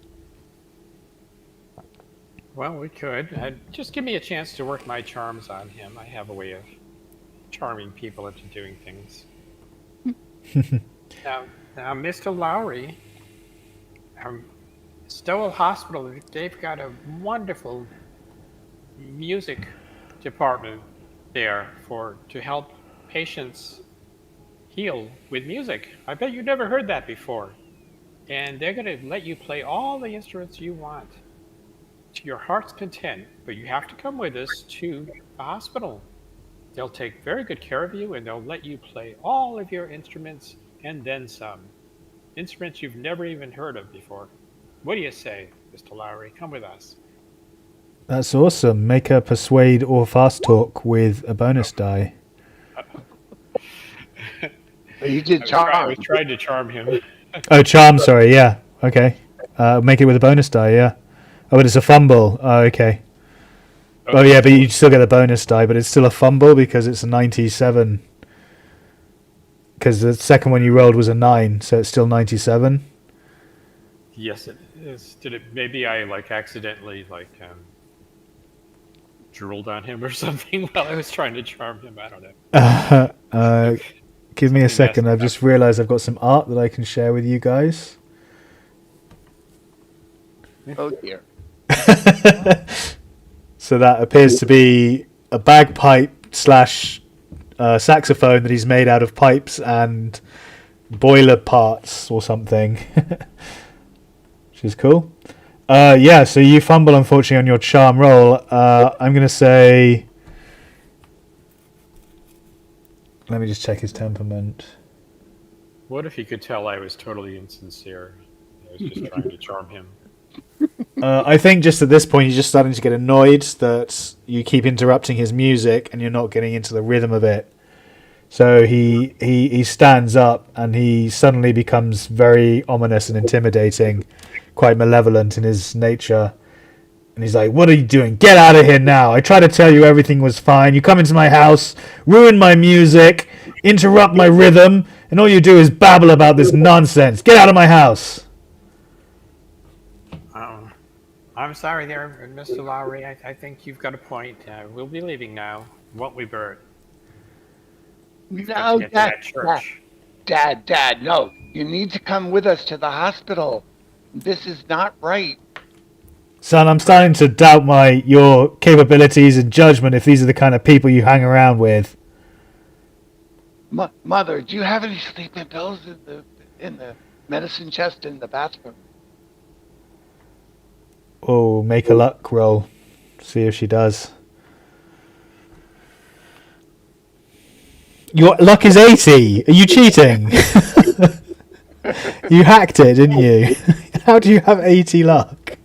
Well, we could. Just give me a chance to work my charms on him. I have a way of charming people into doing things. Now, Mr. Lowry, Stowell Hospital, they've got a wonderful music department there to help patients heal with music. I bet you never heard that before. And they're going to let you play all the instruments you want to your heart's content, but you have to come with us to the hospital. They'll take very good care of you, and they'll let you play all of your instruments and then some. Instruments you've never even heard of before. What do you say, Mr. Lowry? Come with us. That's awesome. Make a persuade or fast talk with a bonus die. You did charm. I was trying to charm him. Oh, charm, sorry, yeah. Okay. Make it with a bonus die, yeah. Oh, but it's a fumble. Oh, okay. Oh, yeah, but you still get a bonus die, but it's still a fumble because it's a 97. Because the second one you rolled was a 9, so it's still 97. Yes, it is. Maybe I accidentally drooled on him or something while I was trying to charm him. I don't know. Give me a second. I've just realised I've got some art that I can share with you guys. Oh dear. So that appears to be a bagpipe / saxophone that he's made out of pipes and boiler parts or something. Which is cool. Yeah, so you fumble, unfortunately, on your charm roll. I'm going to say... Let me just check his temperament. What if he could tell I was totally insincere? I was just trying to charm him. I think just at this point he's just starting to get annoyed that you keep interrupting his music and you're not getting into the rhythm of it. So he stands up and he suddenly becomes very ominous and intimidating, quite malevolent in his nature. And he's like, "What are you doing? Get out of here now! I tried to tell you everything was fine. You come into my house, ruin my music, interrupt my rhythm, and all you do is babble about this nonsense. Get out of my house!" I'm sorry there, Mr. Lowry. I think you've got a point. We'll be leaving now, won't we, Bert? We've got to get to that church. Dad, no. You need to come with us to the hospital. This is not right. Son, I'm starting to doubt your capabilities and judgment if these are the kind of people you hang around with. Mother, do you have any sleeping pills in the medicine chest in the bathroom? Oh, make a luck roll. See if she does. Your luck is 80. Are you cheating? You hacked it, didn't you? How do you have 80 luck?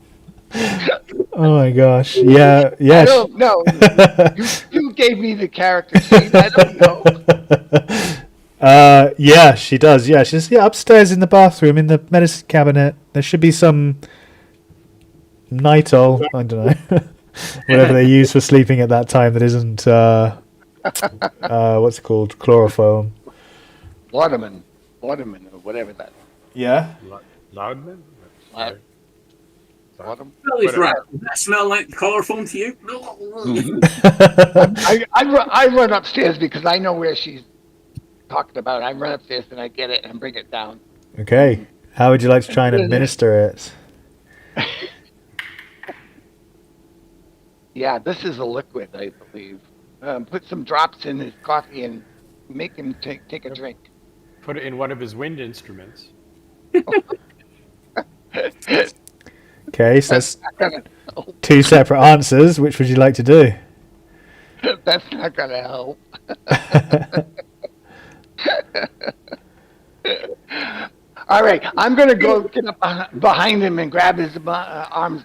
Oh my gosh. Yeah. I don't know. You gave me the character sheet. I don't know. Yeah, she does. Yeah, she's upstairs in the bathroom in the medicine cabinet. There should be some Nitol, I don't know, whatever they use for sleeping at that time that isn't what's it called, chloroform. Laudanum, or whatever that. Yeah. Loudman? Laudanum. Does that smell like chloroform to you? I run upstairs because I know where she's talking about. I run upstairs and I get it and bring it down. Okay. How would you like to try and administer it? Yeah, this is a liquid, I believe. Put some drops in his coffee and make him take a drink. Put it in one of his wind instruments. Okay, so that's two separate answers. Which would you like to do? That's not going to help. All right, I'm going to go get up behind him and grab his arms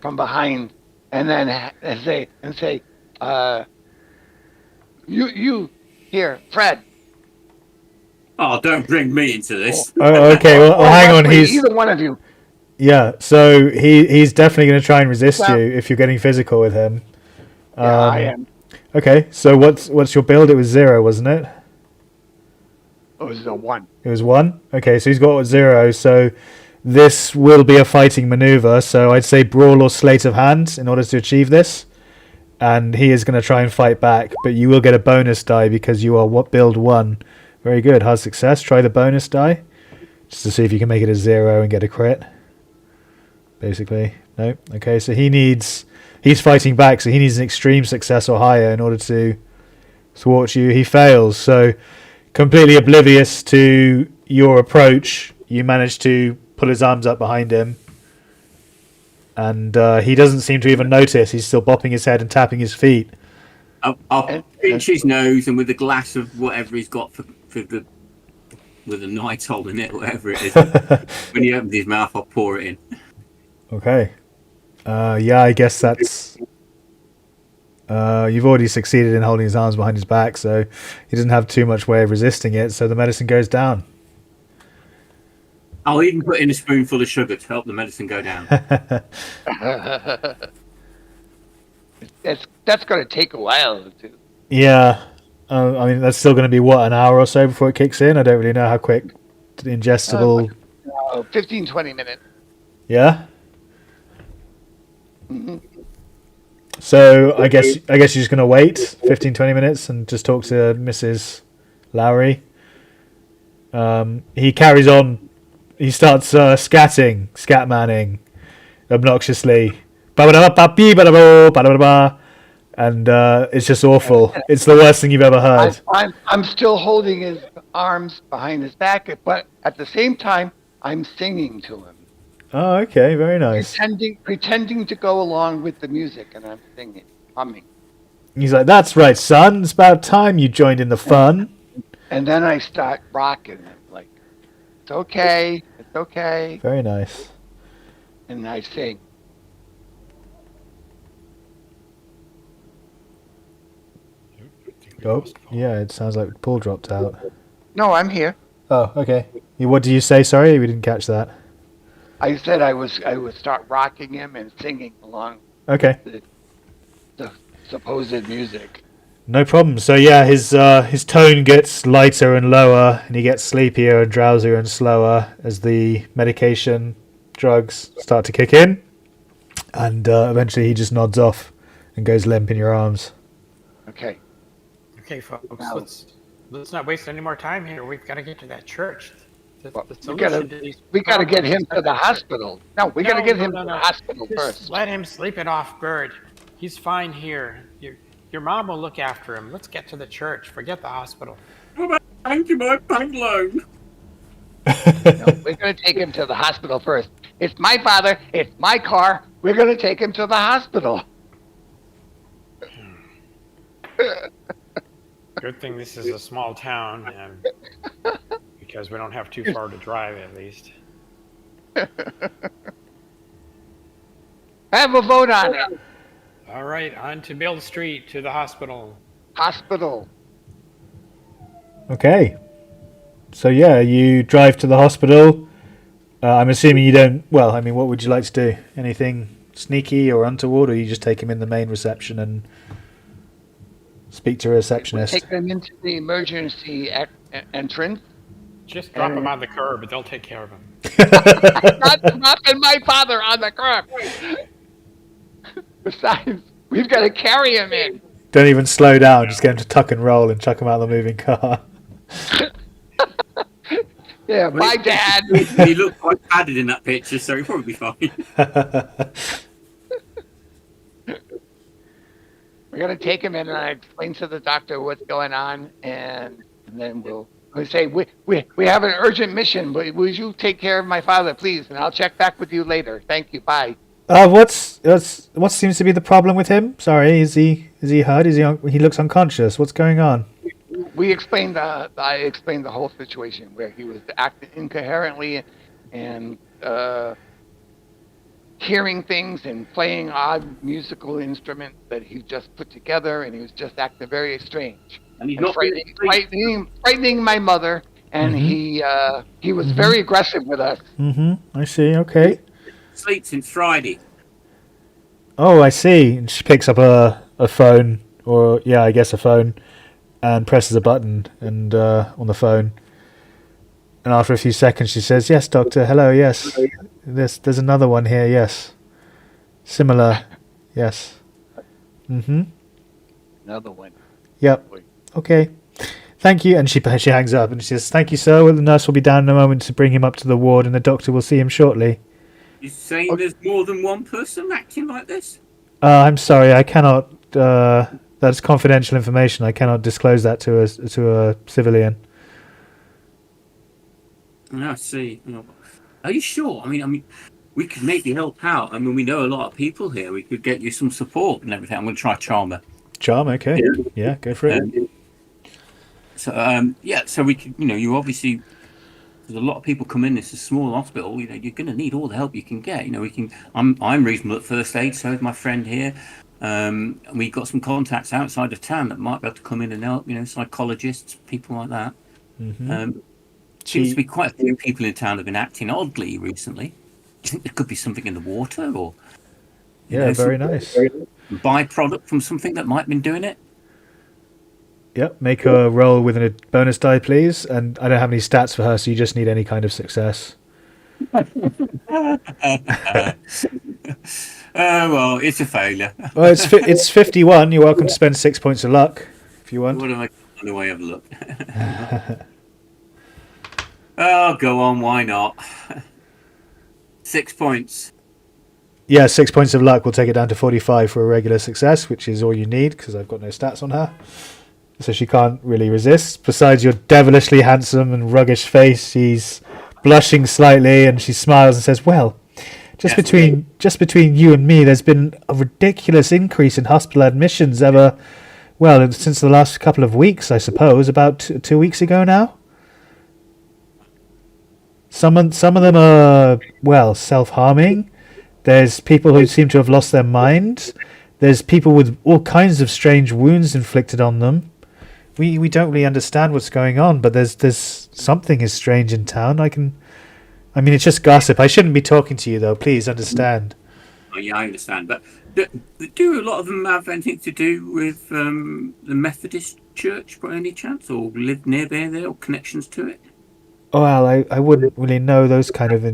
from behind, and then say, you here, Fred. Oh, don't bring me into this. Oh, okay. Well, hang on. He's either one of you. Yeah, so he's definitely going to try and resist you if you're getting physical with him. Yeah, I am. Okay, so what's your build? It was 0, wasn't it? It was a 1. It was 1? Okay, so he's got 0, so this will be a fighting maneuver, so I'd say brawl or sleight of hand in order to achieve this. And he is going to try and fight back, but you will get a bonus die because you are build 1. Very good, hard success. Try the bonus die, just to see if you can make it a 0 and get a crit. Basically, no. Okay, so he's fighting back, so he needs an extreme success or higher in order to thwart you. He fails, so completely oblivious to your approach, you manage to pull his arms up behind him, and he doesn't seem to even notice. He's still bopping his head and tapping his feet. I'll pinch his nose, and with a glass of whatever he's got with a nitol in it, whatever it is, when he opens his mouth, I'll pour it in. Okay. Yeah, I guess that's... you've already succeeded in holding his arms behind his back, so he doesn't have too much way of resisting it, so the medicine goes down. I'll even put in a spoonful of sugar to help the medicine go down. That's going to take a while. Yeah. I mean, that's still going to be, an hour or so before it kicks in? I don't really know how quick ingestible... 15, 20 minutes. Yeah? Mm-hmm. So I guess you're just going to wait 15, 20 minutes and just talk to Mrs. Lowry. He carries on. He starts scatmanning obnoxiously. And it's just awful. It's the worst thing you've ever heard. I'm still holding his arms behind his back, but at the same time, I'm singing to him. Oh, okay, very nice. Pretending to go along with the music, and I'm singing, humming. He's like, "That's right, son. It's about time you joined in the fun." And then I start rocking him, like, "It's okay, it's okay." Very nice. And I sing, Oh, yeah, it sounds like Paul dropped out. No, I'm here. Oh, okay. What did you say? Sorry, we didn't catch that. I said I would start rocking him and singing along Okay. the supposed music. No problem. So yeah, his tone gets lighter and lower, and he gets sleepier and drowsier and slower as the medication, drugs start to kick in, and eventually he just nods off and goes limp in your arms. Okay. Okay, folks, Now- let's not waste any more time here. We've got to get to that church. The Well, solution to these we gotta get problems him is to the that- hospital. No, we gotta get him no, to no. the hospital Just first. let him sleep it off, Bert. He's fine here. Your mom will look after him. Let's get to the church. Forget the hospital. Thank you, my bank loan. No, we're gonna take him to the hospital first. It's my father. It's my car. We're gonna take him to the hospital. Good thing this is a small town, because we don't have too far to drive, at least. Have a vote on it. All right, on to Mill Street, to the hospital. Hospital. Okay. So yeah, you drive to the hospital. I'm assuming you don't. Well, I mean, what would you like to do? Anything sneaky or untoward, or you just take him in the main reception and speak to a receptionist? Take them into the emergency entrance. Just drop him on the curb, and they'll take care of him. Not dropping my father on the curb. Besides, we've got to carry him in. Don't even slow down. Just get him to tuck and roll and chuck him out of the moving car. Yeah, my dad. He looked quite padded in that picture, so he'll probably be fine. We're gonna take him in, and I explain to the doctor what's going on, and then we'll say we have an urgent mission. But will you take care of my father, please? And I'll check back with you later. Thank you. Bye. What seems to be the problem with him? Sorry, is he hurt? He looks unconscious. What's going on? I explained the whole situation where he was acting incoherently and hearing things and playing odd musical instruments that he just put together, and he was just acting very strange. And he's And not frightening my mother, and he was very aggressive with us. I see. Okay. asleep since Friday. Oh, I see. And she picks up a phone, or yeah, I guess a phone, and presses a button and on the phone. And after a few seconds, she says, "Yes, doctor. Hello. Yes. There's another one here. Yes. Similar. Yes. Another one. Yep. Okay. Thank you." And she hangs up and she says, "Thank you, sir. Well, the nurse will be down in a moment to bring him up to the ward, and the doctor will see him shortly." You saying there's more than one person acting like this? I'm sorry. I cannot. That's confidential information. I cannot disclose that to a civilian. I see. Are you sure? I mean, we could maybe help out. I mean, we know a lot of people here. We could get you some support and everything. I'm going to try Charmer. Charm. Okay. Yeah. Go for it. So we could. You obviously. There's a lot of people come in. It's a small hospital. You're going to need all the help you can get. We can. I'm reasonable at first aid. So is my friend here. We got some contacts outside of town that might be able to come in and help. Psychologists, people like that. Seems to be quite a few people in town have been acting oddly recently. Do you think there could be something in the water, or Very nice. byproduct from something that might have been doing it? Yep. Make a roll with a bonus die, please. And I don't have any stats for her, so you just need any kind of success. Well, it's a failure. Well, it's 51. You're welcome to spend 6 points of luck if you want. What am I on the way of a look? Oh, go on, why not? 6 points. Yeah, 6 points of luck will take it down to 45 for a regular success, which is all you need because I've got no stats on her. So she can't really resist. Besides your devilishly handsome and roguish face, she's blushing slightly and she smiles and says, "Well, just between you and me, there's been a ridiculous increase in hospital admissions since the last couple of weeks, I suppose, about 2 weeks ago now. Some of them are, self-harming. There's people who seem to have lost their minds. There's people with all kinds of strange wounds inflicted on them. we don't really understand what's going on, but there's something is strange in town. I mean, it's just gossip. I shouldn't be talking to you, though. Please understand. Oh, yeah, I understand. But do a lot of them have anything to do with the Methodist Church by any chance, or live nearby there, or connections to it? Oh, well, I wouldn't really know those kind of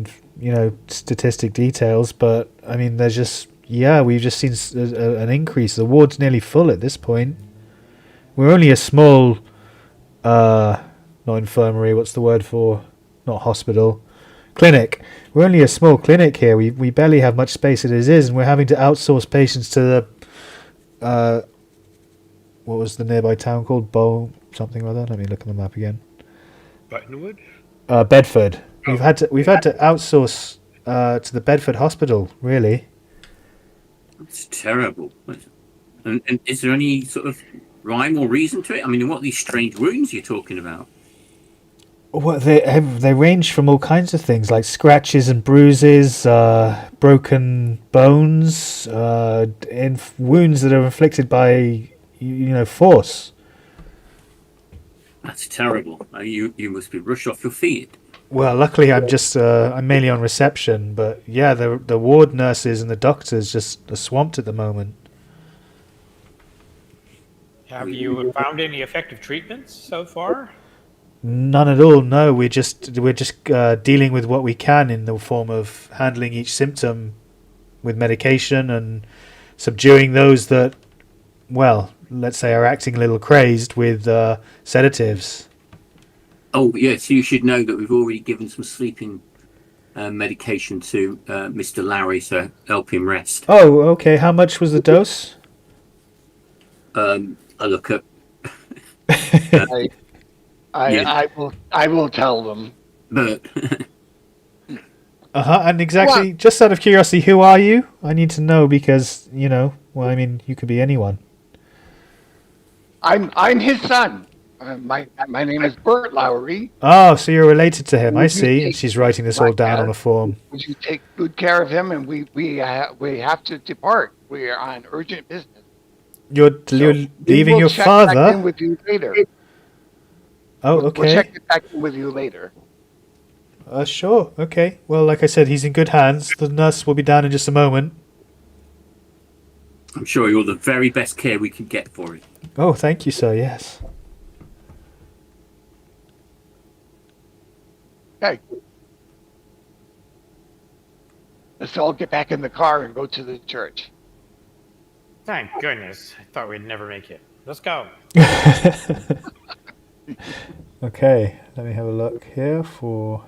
statistic details, but I mean, there's just we've just seen an increase. The ward's nearly full at this point. We're only a small, not infirmary. What's the word for? Not hospital. Clinic. We're only a small clinic here. We barely have much space as is, and we're having to outsource patients to the what was the nearby town called? Bow something or other. Let me look at the map again. Buttonwood? Bedford. We've had to outsource to the Bedford Hospital. Really. That's terrible. And is there any sort of rhyme or reason to it? I mean, what are these strange wounds you're talking about? Well, they range from all kinds of things, like scratches and bruises, broken bones, wounds that are inflicted by force. That's terrible. You must be rushed off your feet. Well, luckily I'm mainly on reception, but yeah, the ward nurses and the doctors just are swamped at the moment. Have you found any effective treatments so far? None at all. No, we're just dealing with what we can in the form of handling each symptom with medication and subduing those that, well, let's say are acting a little crazed with sedatives. Oh, yes, you should know that we've already given some sleeping medication to Mr. Lowry, so help him rest. Oh, okay. How much was the dose? I look up. I will tell them. But And exactly, just out of curiosity, who are you? I need to know because well, I mean, you could be anyone. I'm his son. My name is Bert Lowry. Oh, so you're related to him. I see. And she's writing this all down on a form. Would you take good care of him? And we have to depart. We are on urgent business. You're leaving your father. Back in with you later. Oh, okay. We'll check back in with you later. Sure. Okay. Well, like I said, he's in good hands. The nurse will be down in just a moment. I'm sure you're the very best care we can get for it. Oh, thank you, sir. Yes. Okay. Let's all get back in the car and go to the church. Thank goodness. I thought we'd never make it. Let's go. Okay, let me have a look here for...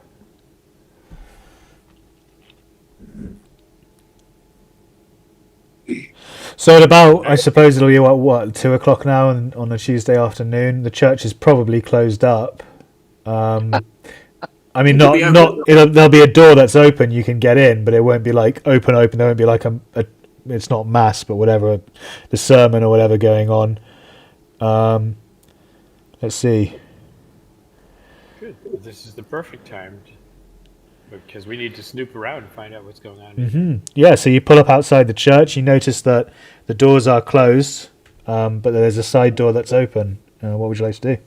So at about, I suppose it'll be what 2 o'clock now on a Tuesday afternoon. The church is probably closed up. I mean, there'll be a door that's open. You can get in, but it won't be like open. There won't be like it's not mass, but whatever, the sermon or whatever going on. Let's see. Good. This is the perfect time because we need to snoop around and find out what's going on. Mm-hmm. Yeah, so you pull up outside the church. You notice that the doors are closed, but there's a side door that's open. What would you like to do?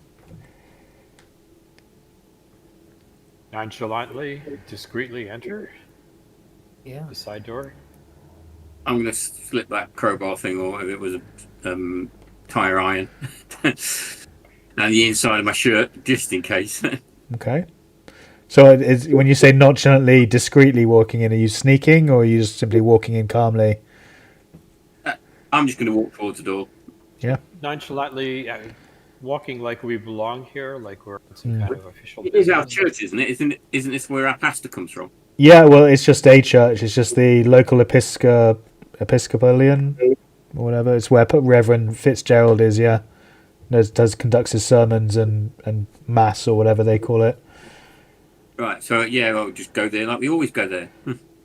Nonchalantly, discreetly enter. Yeah. The side door. I'm going to slip that crowbar thing, or if it was a tire iron, and the inside of my shirt, just in case. Okay. So when you say nonchalantly, discreetly walking in, are you sneaking or are you just simply walking in calmly? I'm just going to walk towards the door. Yeah. Nonchalantly, walking like we belong here, like we're on some kind of official It is business. our church, isn't it? Isn't this where our pastor comes from? Yeah, well, it's just a church. It's just the local Episcopalian or whatever. It's where Reverend Fitzgerald is, yeah. Conducts his sermons and mass or whatever they call it. Right, so yeah, I'll just go there like we always go there.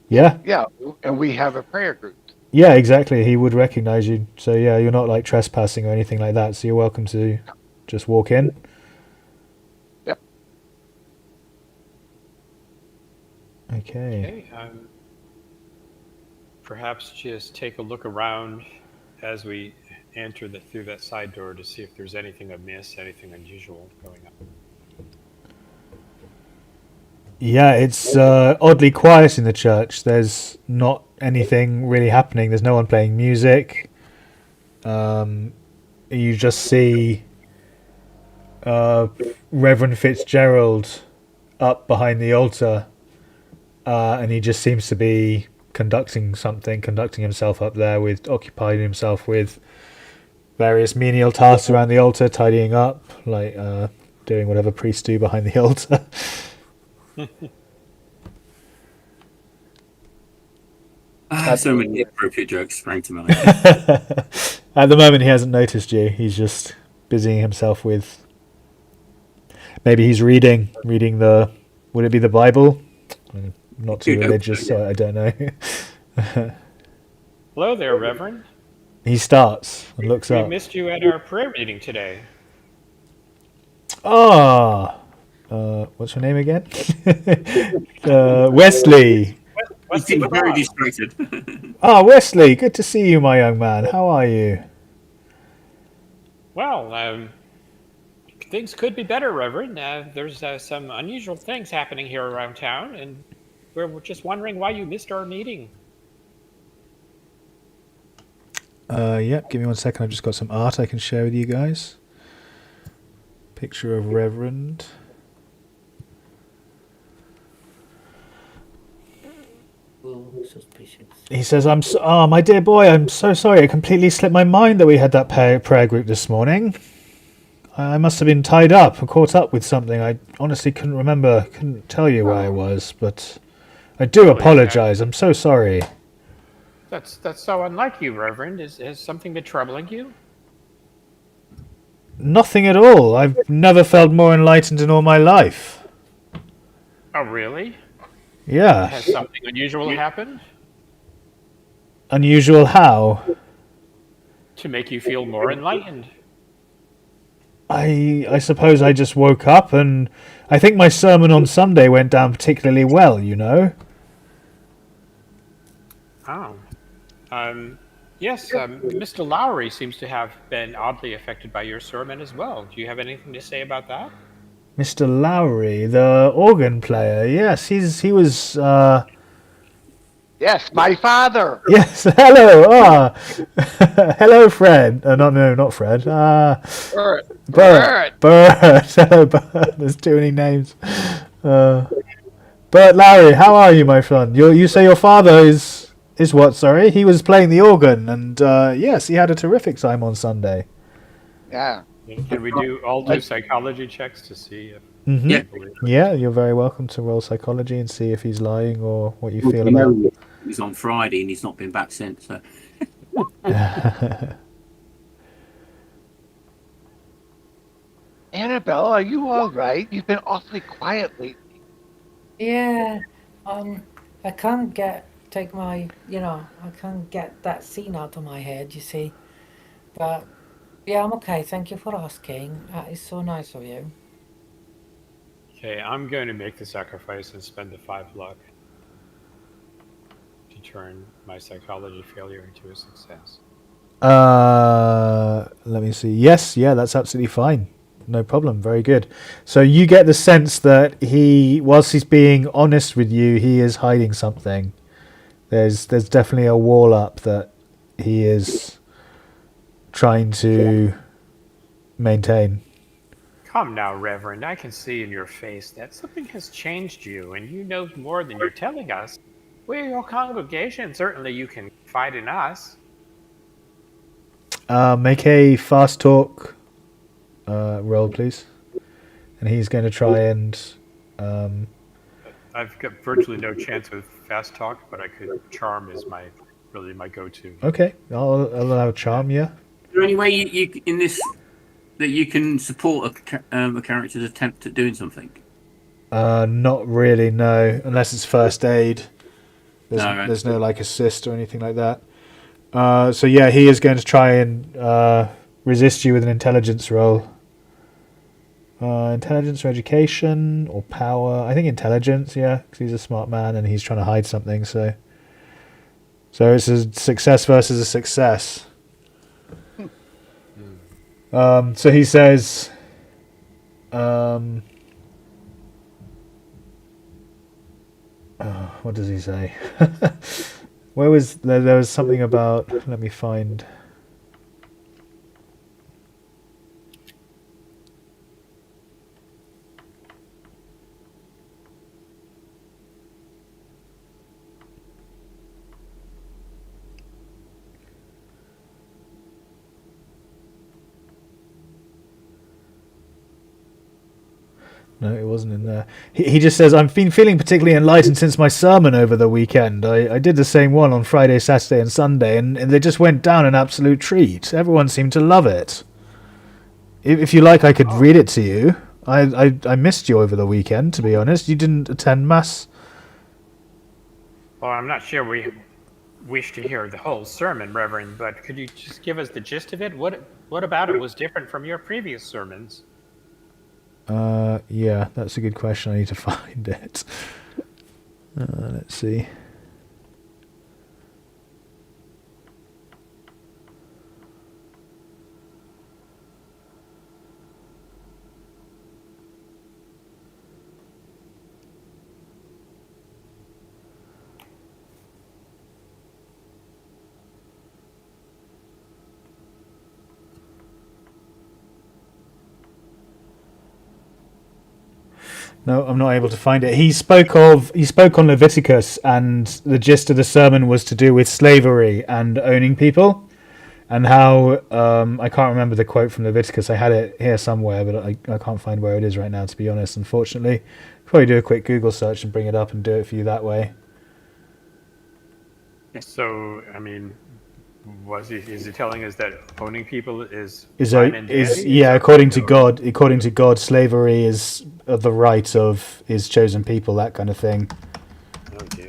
Yeah. Yeah, and we have a prayer group. Yeah, exactly. He would recognize you. So yeah, you're not like trespassing or anything like that. So you're welcome to just walk in. Yep. Okay. Perhaps just take a look around as we enter through that side door to see if there's anything amiss, anything unusual going on. Yeah, it's oddly quiet in the church. There's not anything really happening. There's no one playing music. You just see Reverend Fitzgerald up behind the altar, and he just seems to be conducting himself up there, occupying himself with various menial tasks around the altar, tidying up, like doing whatever priests do behind the altar. So many appropriate jokes sprang to mind. At the moment, he hasn't noticed you. He's just busying himself with. Maybe he's reading the. Would it be the Bible? I'm not too religious, so I don't know. Hello there, Reverend. He starts and looks We up. missed you at our prayer meeting today. Ah, what's your name again? Wesley. He seems very distracted. Ah, Wesley. Good to see you, my young man. How are you? Well, things could be better, Reverend. There's some unusual things happening here around town, and we're just wondering why you missed our meeting. Yep. Give me 1 second. I've just got some art I can share with you guys. Picture of Reverend. Suspicious. He says, my dear boy, I'm so sorry. It completely slipped my mind that we had that prayer group this morning. I must have been tied up or caught up with something. I honestly couldn't tell you where I was, but I do apologize. I'm so sorry. That's so unlike you, Reverend. Has something been troubling you? Nothing at all. I've never felt more enlightened in all my life. Oh, really? Yeah. Has something unusual happened Unusual how? to make you feel more enlightened? I suppose I just woke up and I think my sermon on Sunday went down particularly well, you know? Oh. Yes, Mr. Lowry seems to have been oddly affected by your sermon as well. Do you have anything to say about that? Mr. Lowry, the organ player. Yes, he was. Yes, my father. Yes, hello. Hello, Fred. Not Fred. Bert. Bert. Hello, Bert. There's too many names. Bert Lowry, how are you, my friend? You say your father is what? Sorry, he was playing the organ, and yes, he had a terrific time on Sunday. Yeah. Can we do psychology checks to see if Mm-hmm. Yeah. Yeah, you're very welcome to roll psychology and see if he's lying or what you feel about. It was on Friday and he's not been back since. So. Annabelle, are you all right? You've been awfully quiet lately. Yeah, I can't take my, I can't get that scene out of my head, you see. But yeah, I'm okay. Thank you for asking. That is so nice of you. Okay, I'm going to make the sacrifice and spend the 5 luck to turn my psychology failure into a success. Let me see. Yes, yeah, that's absolutely fine. No problem. Very good. So you get the sense that whilst he's being honest with you, he is hiding something. There's definitely a wall up that he is trying to maintain. Come now, Reverend. I can see in your face that something has changed you, and you know more than you're telling us. We're your congregation. Certainly you can confide in us. Make a fast talk roll, please. And he's going to try and... I've got virtually no chance with fast talk, but I could charm is my go-to. Okay, I'll allow charm, yeah. Is there any way you in this that you can support a character's attempt at doing something? Not really, no. Unless it's first aid. Right. There's no like assist or anything like that. So yeah, he is going to try and resist you with an intelligence roll. Intelligence or education or power. I think intelligence, yeah, because he's a smart man and he's trying to hide something. So it's a success versus a success. So he says, what does he say? Where was there was something about, let me find. No, it wasn't in there. He just says, I've been feeling particularly enlightened since my sermon over the weekend. I did the same one on Friday, Saturday and Sunday, and they just went down an absolute treat. Everyone seemed to love it. If you like, I could read it to you. I missed you over the weekend, to be honest. You didn't attend Mass. Well, I'm not sure we wish to hear the whole sermon, Reverend, but could you just give us the gist of it? What about it was different from your previous sermons? Yeah, that's a good question. I need to find it. Let's see. No, I'm not able to find it. He spoke on Leviticus, and the gist of the sermon was to do with slavery and owning people, and how I can't remember the quote from Leviticus. I had it here somewhere, but I can't find where it is right now, to be honest, unfortunately. Probably do a quick Google search and bring it up and do it for you that way. So, I mean, is he telling us that owning people is according to God, slavery is the right of his chosen people, that kind of thing. Oh dear.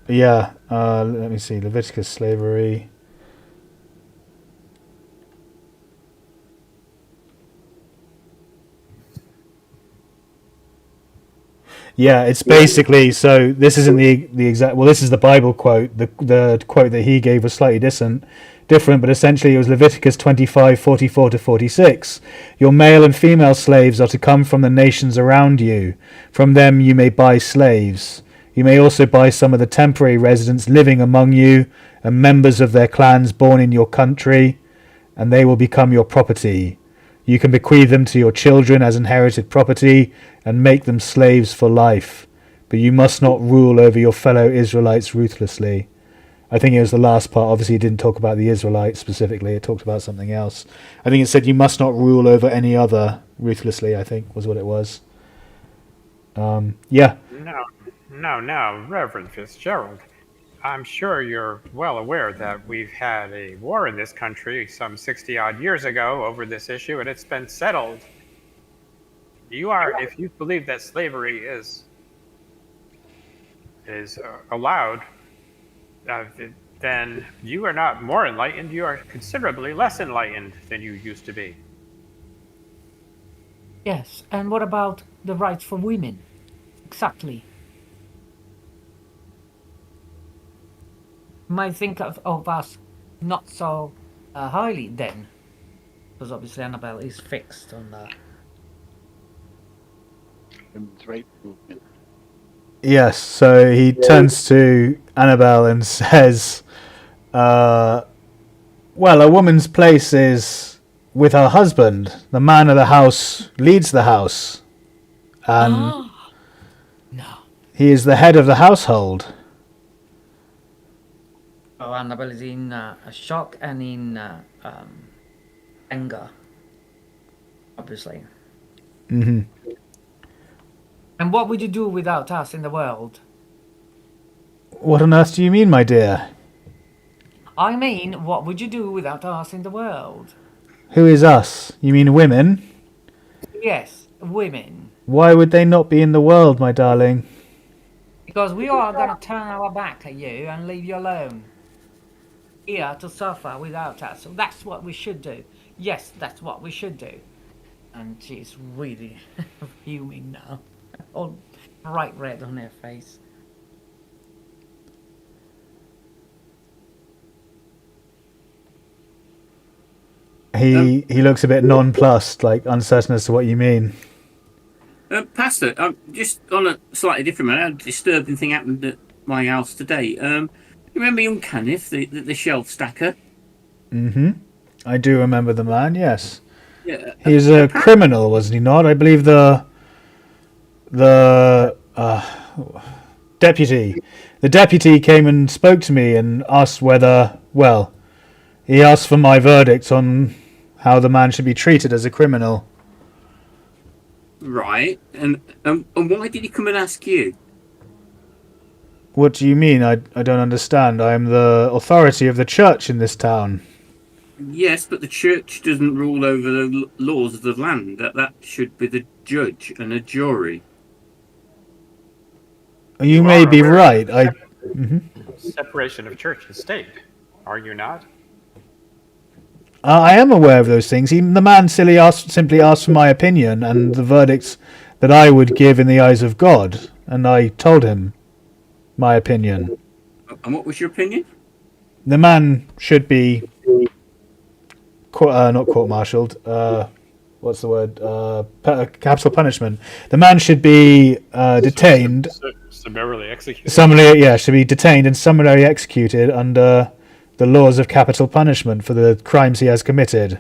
Yeah, let me see, Leviticus slavery. Yeah, it's basically, so this isn't the exact, well, this is the Bible quote. The quote that he gave was slightly different, but essentially it was Leviticus 25:44 to 46. Your male and female slaves are to come from the nations around you. From them you may buy slaves. You may also buy some of the temporary residents living among you and members of their clans born in your country, and they will become your property. You can bequeath them to your children as inherited property and make them slaves for life, but you must not rule over your fellow Israelites ruthlessly. I think it was the last part. Obviously, it didn't talk about the Israelites specifically. It talked about something else. I think it said you must not rule over any other ruthlessly, I think was what it was. Yeah. No, Reverend Fitzgerald. I'm sure you're well aware that we've had a war in this country some 60-odd years ago over this issue, and it's been settled. If you believe that slavery is allowed, then you are not more enlightened. You are considerably less enlightened than you used to be. Yes, and what about the rights for women? Exactly. Might think of us not so highly then, because obviously Annabelle is fixed on that. Right. Yes, so he turns to Annabelle and says, well, a woman's place is with her husband. The man of the house leads the house. And no. He is the head of the household. Oh, Annabelle is in shock and in anger, obviously. Mm-hmm. And what would you do without us in the world? What on earth do you mean, my dear? I mean, what would you do without us in the world? Who is us? You mean women? Yes, women. Why would they not be in the world, my darling? Because we are going to turn our back at you and leave you alone. Here to suffer without us. So that's what we should do. Yes, that's what we should do. And she's really fuming now. All bright red on her face. He looks a bit nonplussed, like uncertain as to what you mean. Pastor, just on a slightly different matter, a disturbing thing happened at my house today. You remember young Kenneth, the shelf stacker? Mm-hmm. I do remember the man, yes. Yeah. He's a criminal, wasn't he not? I believe the deputy. The deputy came and spoke to me and asked whether, well, he asked for my verdict on how the man should be treated as a criminal. Right. And why did he come and ask you? What do you mean? I don't understand. I am the authority of the church in this town. Yes, but the church doesn't rule over the laws of the land. That should be the judge and a jury. You may be right. Separation of church and state, are you not? I am aware of those things. The man simply asked for my opinion and the verdicts that I would give in the eyes of God, and I told him my opinion. And what was your opinion? The man should be not court-martialed. What's the word? Capital punishment. The man should be detained. Summarily executed. Should be detained and summarily executed under the laws of capital punishment for the crimes he has committed.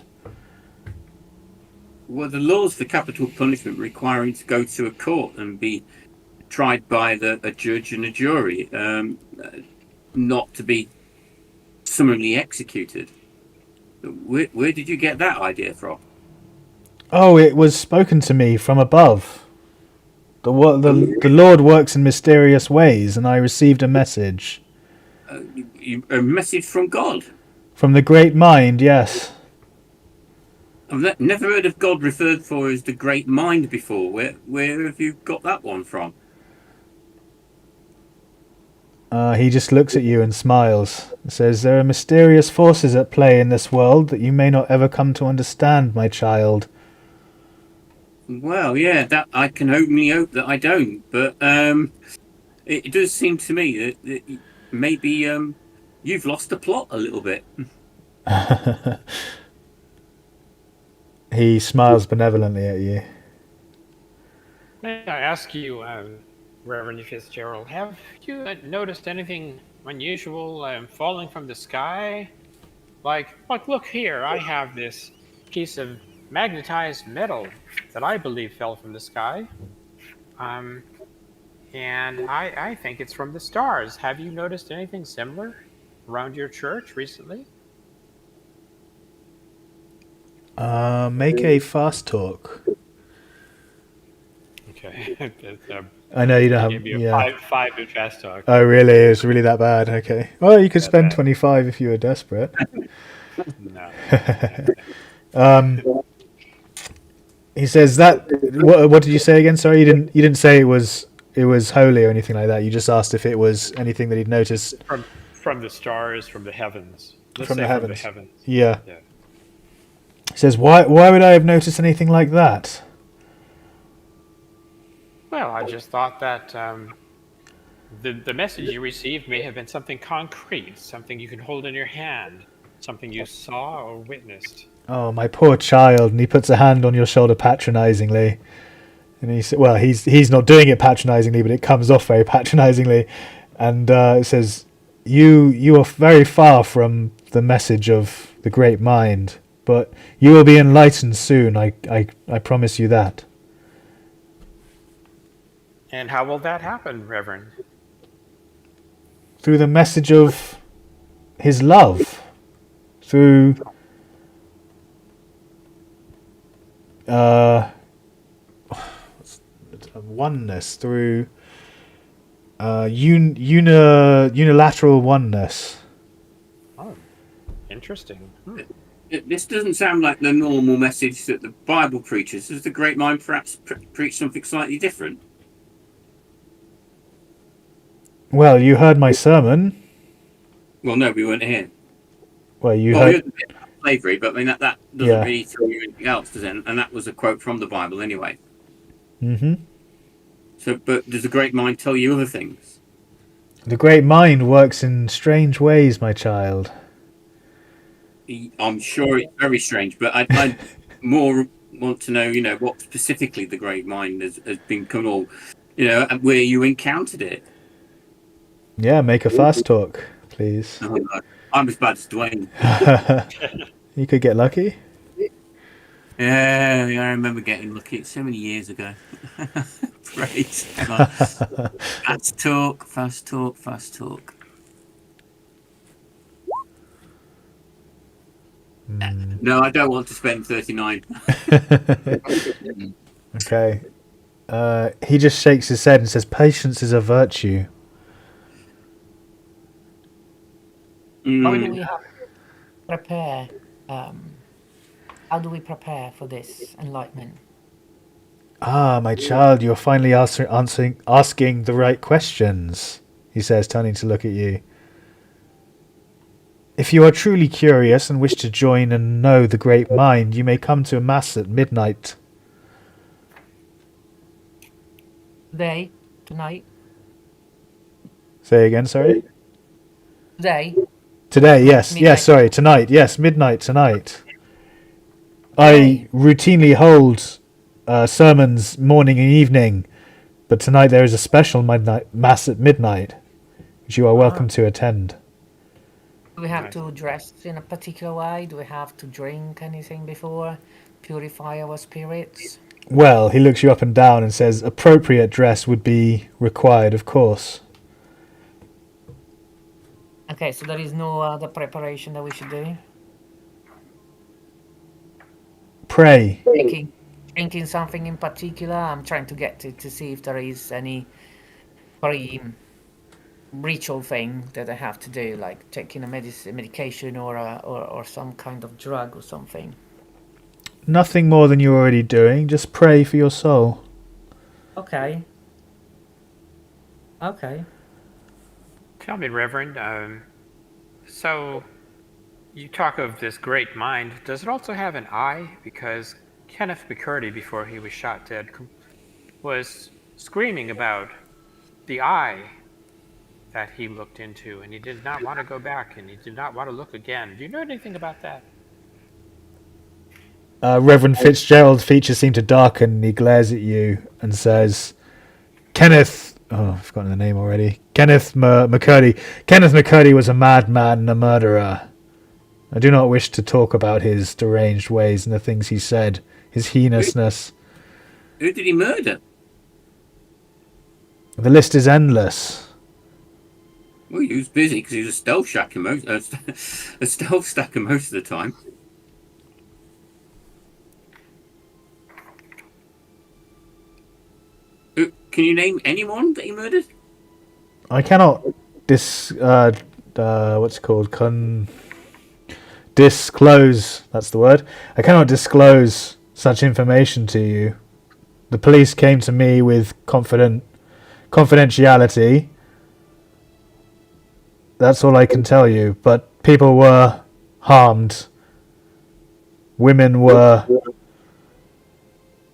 Well, the laws for capital punishment require him to go to a court and be tried by a judge and a jury, not to be summarily executed. Where did you get that idea from? Oh, it was spoken to me from above. The Lord works in mysterious ways, and I received a message. A message from God? From the great mind, yes. I've never heard of God referred to as the great mind before. Where have you got that one from? He just looks at you and smiles. And says, "There are mysterious forces at play in this world that you may not ever come to understand, my child." Well, yeah, that I can only hope that I don't. But it does seem to me that maybe you've lost the plot a little bit. He smiles benevolently at you. May I ask you, Reverend Fitzgerald, have you noticed anything unusual falling from the sky? Like, look here, I have this piece of magnetized metal that I believe fell from the sky. And I think it's from the stars. Have you noticed anything similar around your church recently? Make a fast talk. Okay. I know you don't have. Give you Yeah. five in fast talk. Oh, really? It was really that bad? Okay. Well, you could spend 25 if you were desperate. No. He says that. What did you say again? Sorry, you didn't say it was holy or anything like that. You just asked if it was anything that he'd noticed From the stars, from the heavens. from the heavens. From the heavens. Yeah. Yeah. He says, why would I have noticed anything like that? Well, I just thought that the message you received may have been something concrete, something you can hold in your hand, something you saw or witnessed. Oh, my poor child. And he puts a hand on your shoulder patronizingly. And he said, well, he's not doing it patronizingly, but it comes off very patronizingly. And it says, you are very far from the message of the great mind, but you will be enlightened soon. I promise you that. And how will that happen, Reverend? Through the message of his love. Through oneness. Through unilateral oneness. Oh, interesting. This doesn't sound like the normal message that the Bible preaches. Does the great mind perhaps preach something slightly different? Well, you heard my sermon. Well, no, we weren't here. Well, you We heard. heard a bit about slavery, but I mean that doesn't Yeah. really tell you anything else, does it? And that was a quote from the Bible anyway. Mm-hmm. So, but does the great mind tell you other things? The great mind works in strange ways, my child. I'm sure it's very strange, but I'd more want to know, what specifically the Great Mind has been come all, and where you encountered it. Yeah, make a fast talk, please. Oh, no. I'm as bad as Duane. You could get lucky. Yeah, I remember getting lucky so many years ago. Praise God. Fast talk, fast talk, fast talk. No, I don't want to spend 39. Okay. He just shakes his head and says, "Patience is a virtue." How do we have to prepare? How do we prepare for this enlightenment? Ah, my child, you're finally asking the right questions, he says, turning to look at you. If you are truly curious and wish to join and know the Great Mind, you may come to a mass at midnight. Today, tonight, Say again, sorry? today. Today, yes. Midnight. Yes, sorry, tonight. Yes, midnight tonight. I routinely hold sermons morning and evening, but tonight there is a special midnight mass at midnight, which you are welcome to attend. Do we have to dress in a particular way? Do we have to drink anything before? Purify our spirits? Well, he looks you up and down and says appropriate dress would be required, of course. Okay, so there is no other preparation that we should do? Pray. Drinking something in particular? I'm trying to get to see if there is any ritual thing that I have to do, like taking a medication or some kind of drug or something. Nothing more than you're already doing. Just pray for your soul. Okay. Tell me, Reverend, so you talk of this great mind. Does it also have an eye? Because Kenneth McCurdy, before he was shot dead, was screaming about the eye that he looked into, and he did not want to go back, and he did not want to look again. Do you know anything about that? Reverend Fitzgerald's features seem to darken, and he glares at you and says, Kenneth... Oh, I've forgotten the name already. Kenneth McCurdy. Kenneth McCurdy was a madman and a murderer. I do not wish to talk about his deranged ways and the things he said, his heinousness. Who did he murder? The list is endless. Well, he was busy because he was a stealth stacker most of the time. Can you name anyone that he murdered? I cannot disclose, that's the word. I cannot disclose such information to you. The police came to me with confidentiality. That's all I can tell you. But people were harmed. Women were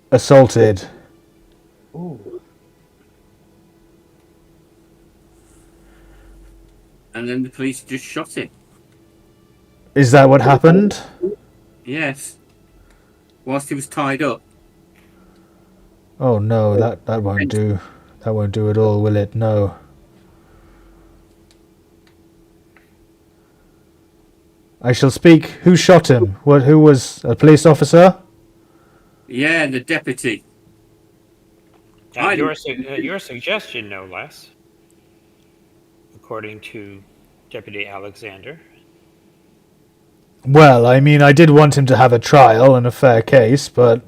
assaulted. Ooh. And then the police just shot him. Is that what happened? Yes. Whilst he was tied up. Oh no, that won't do. That won't do at all, will it? No. I shall speak. Who shot him? Who was a police officer? Yeah, the deputy. Your suggestion, no less, according to Deputy Alexander. Well, I mean, I did want him to have a trial and a fair case, but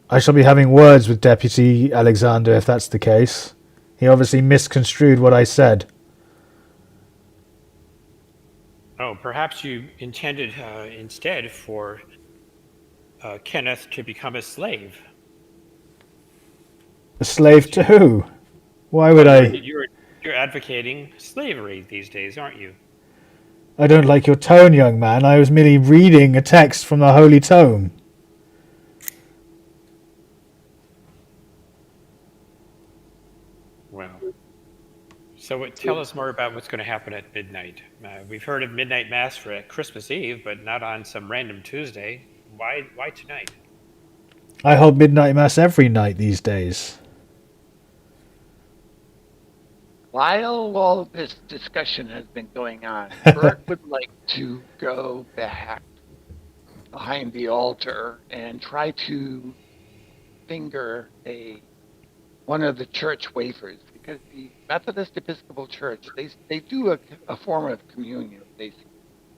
I shall be having words with Deputy Alexander if that's the case. He obviously misconstrued what I said. Oh, perhaps you intended instead for Kenneth to become a slave. A slave to who? Why would I? You're advocating slavery these days, aren't you? I don't like your tone, young man. I was merely reading a text from the Holy Tome. Well, So tell us more about what's going to happen at midnight. We've heard of midnight mass for Christmas Eve, but not on some random Tuesday. Why tonight? I hold midnight mass every night these days. While all this discussion has been going on, Bert would like to go back behind the altar and try to finger one of the church wafers, because the Methodist Episcopal Church, they do a form of communion.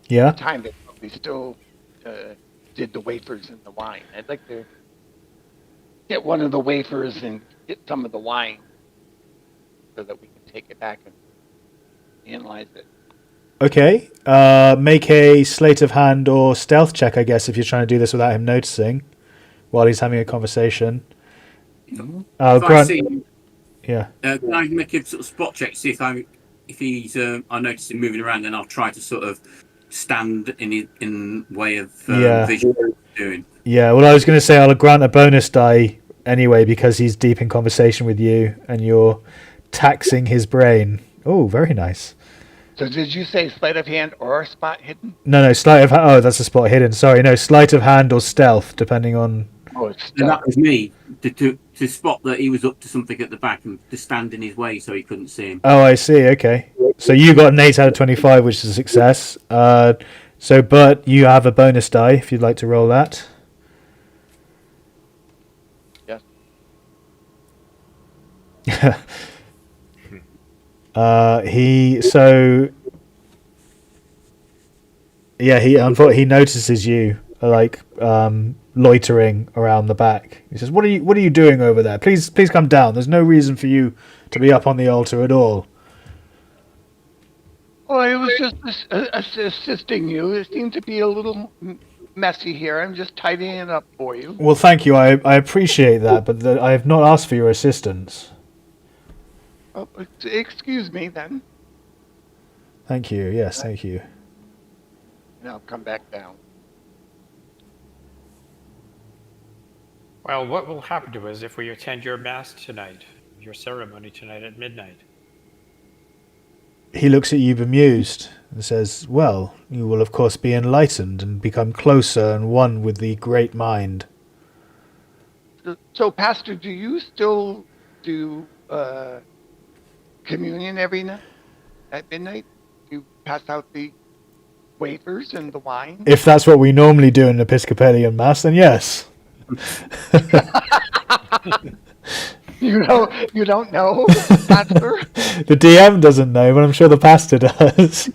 Yeah. At the time they probably still did the wafers and the wine. I'd like to get one of the wafers and get some of the wine so that we can take it back and analyze it. Okay. Make a sleight of hand or stealth check, I guess, if you're trying to do this without him noticing while he's having a conversation. If I Grant. see him, Yeah. can I make a sort of spot check, see if he's I notice him moving around, then I'll try to sort of stand in way of vision of what he's doing. Yeah. Well, I was going to say I'll grant a bonus die anyway because he's deep in conversation with you and you're taxing his brain. Oh, very nice. So did you say sleight of hand or spot hidden? No, sleight of hand. Oh, that's a spot hidden. Sorry, no, sleight of hand or stealth, depending on. Oh, it's And that was me to spot that he was up to something at the back and to stand in his way so he couldn't see him. Oh, I see. Okay, so you got an 8 out of 25, which is a success. So, Bert, you have a bonus die if you'd like to roll that. Yes. He notices you loitering around the back. He says, "What are you doing over there? Please come down. There's no reason for you to be up on the altar at all." Oh, I was just assisting you. It seemed to be a little messy here. I'm just tidying it up for you. Well, thank you. I appreciate that, but I have not asked for your assistance. Oh, excuse me then. Thank you. Yes, thank you. And I'll come back down. Well, what will happen to us if we attend your mass tonight, your ceremony tonight at midnight? He looks at you bemused and says, "Well, you will of course be enlightened and become closer and one with the great mind." So, Pastor, do you still do communion every night at midnight? You pass out the wafers and the wine? If that's what we normally do in an Episcopalian mass, then yes. You don't know, Pastor? The DM doesn't know, but I'm sure the pastor does.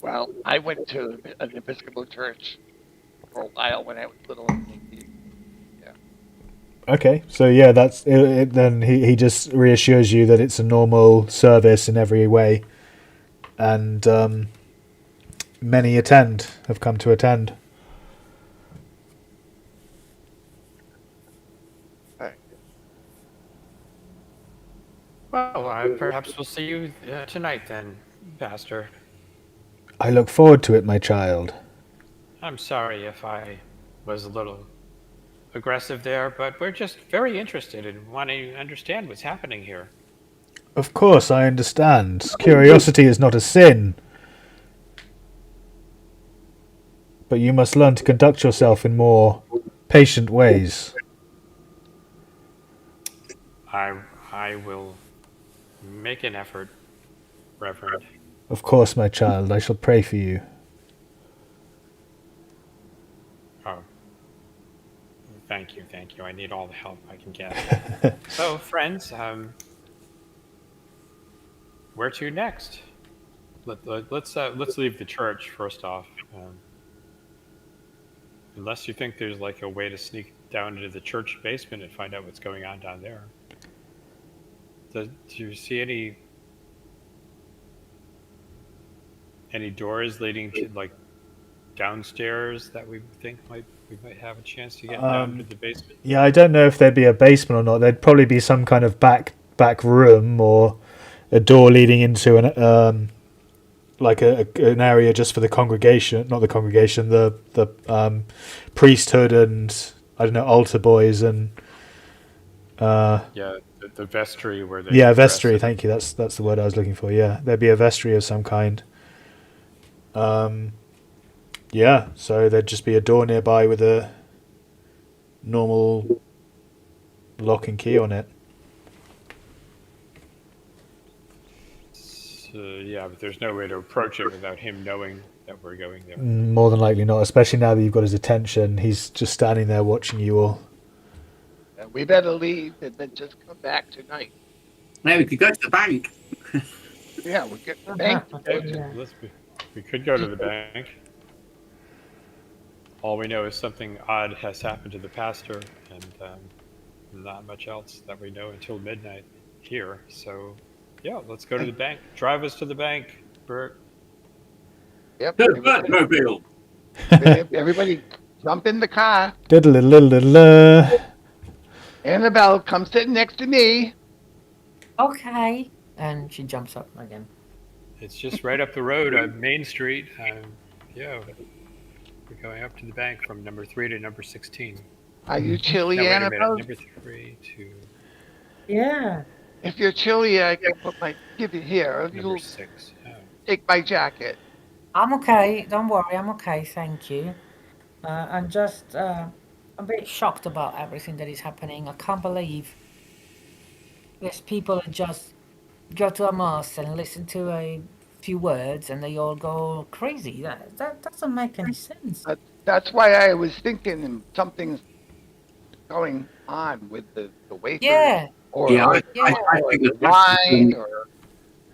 Well, I went to an Episcopal church for a while when I was little. Yeah. Okay, so yeah, that's it. Then he just reassures you that it's a normal service in every way, and many have come to attend. Well, perhaps we'll see you tonight then, Pastor. I look forward to it, my child. I'm sorry if I was a little aggressive there, but we're just very interested in wanting to understand what's happening here. Of course, I understand. Curiosity is not a sin. But you must learn to conduct yourself in more patient ways. I will make an effort, Reverend. Of course, my child. I shall pray for you. Oh. Thank you. I need all the help I can get. So, friends, where to next? Let's leave the church first off. Unless you think there's like a way to sneak down into the church basement and find out what's going on down there. Do you see any doors leading to like downstairs that we think we might have a chance to get down to the basement? Yeah, I don't know if there'd be a basement or not. There'd probably be some kind of back room or a door leading into an area just for the congregation, not the congregation, the priesthood and I don't know, altar boys and Yeah, the vestry where they Yeah, dress vestry. in. Thank you. That's the word I was looking for. Yeah, there'd be a vestry of some kind. Yeah, so there'd just be a door nearby with a normal lock and key on it. So, yeah, but there's no way to approach it without him knowing that we're going there. More than likely not, especially now that you've got his attention. He's just standing there watching you all. We better leave and then just come back tonight. Now we could go to the bank. Yeah, we'll get the bank. Yeah. We could go to the bank. All we know is something odd has happened to the pastor, and not much else that we know until midnight here. So, yeah, let's go to the bank. Drive us to the bank, Bert. Yep. The Batmobile. Everybody jump in the car. Diddle-diddle-diddle. Annabelle, come sit next to me. Okay. And she jumps up again. It's just right up the road on Main Street. Yeah, we're going up to the bank from number 3 to number 16. Are you chilly, No, wait a minute. Annabelle? Number 3 to Yeah. If you're chilly, I can give you here. number You'll 6. Oh. take my jacket. I'm okay. Don't worry. I'm okay. Thank you. I'm just a bit shocked about everything that is happening. I can't believe these people just go to a mass and listen to a few words and they all go crazy. That doesn't make any sense. That's why I was thinking something's going on with the wafer. Yeah. Or, Yeah, I or think the the pastor's wine. gone, Or,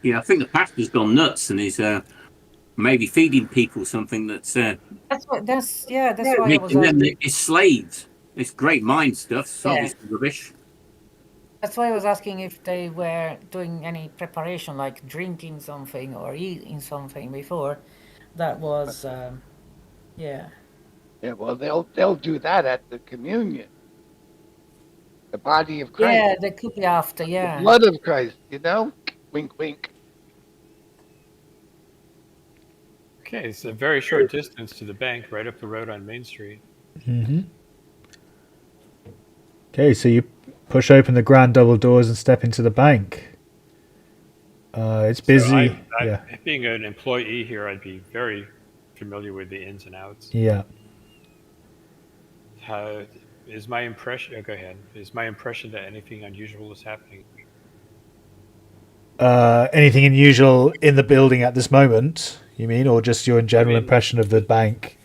yeah, I think the pastor's gone nuts and is maybe feeding people something that's That's why I was making them asking. his slaves. It's great mind stuff. It's Yeah. obviously rubbish. That's why I was asking if they were doing any preparation, like drinking something or eating something before. That was, yeah. yeah, well, they'll do that at the communion. The body of Christ. Yeah, they could be after, The yeah. blood of Christ, Wink, wink. Okay, it's a very short distance to the bank, right up the road on Main Street. Okay, so you push open the grand double doors and step into the bank. It's busy. So Yeah. Being an employee here, I'd be very familiar with the ins and outs. Yeah. Is my impression? Oh, go ahead. Is my impression that anything unusual is happening? Anything unusual in the building at this moment, you mean, or just your general impression of the bank?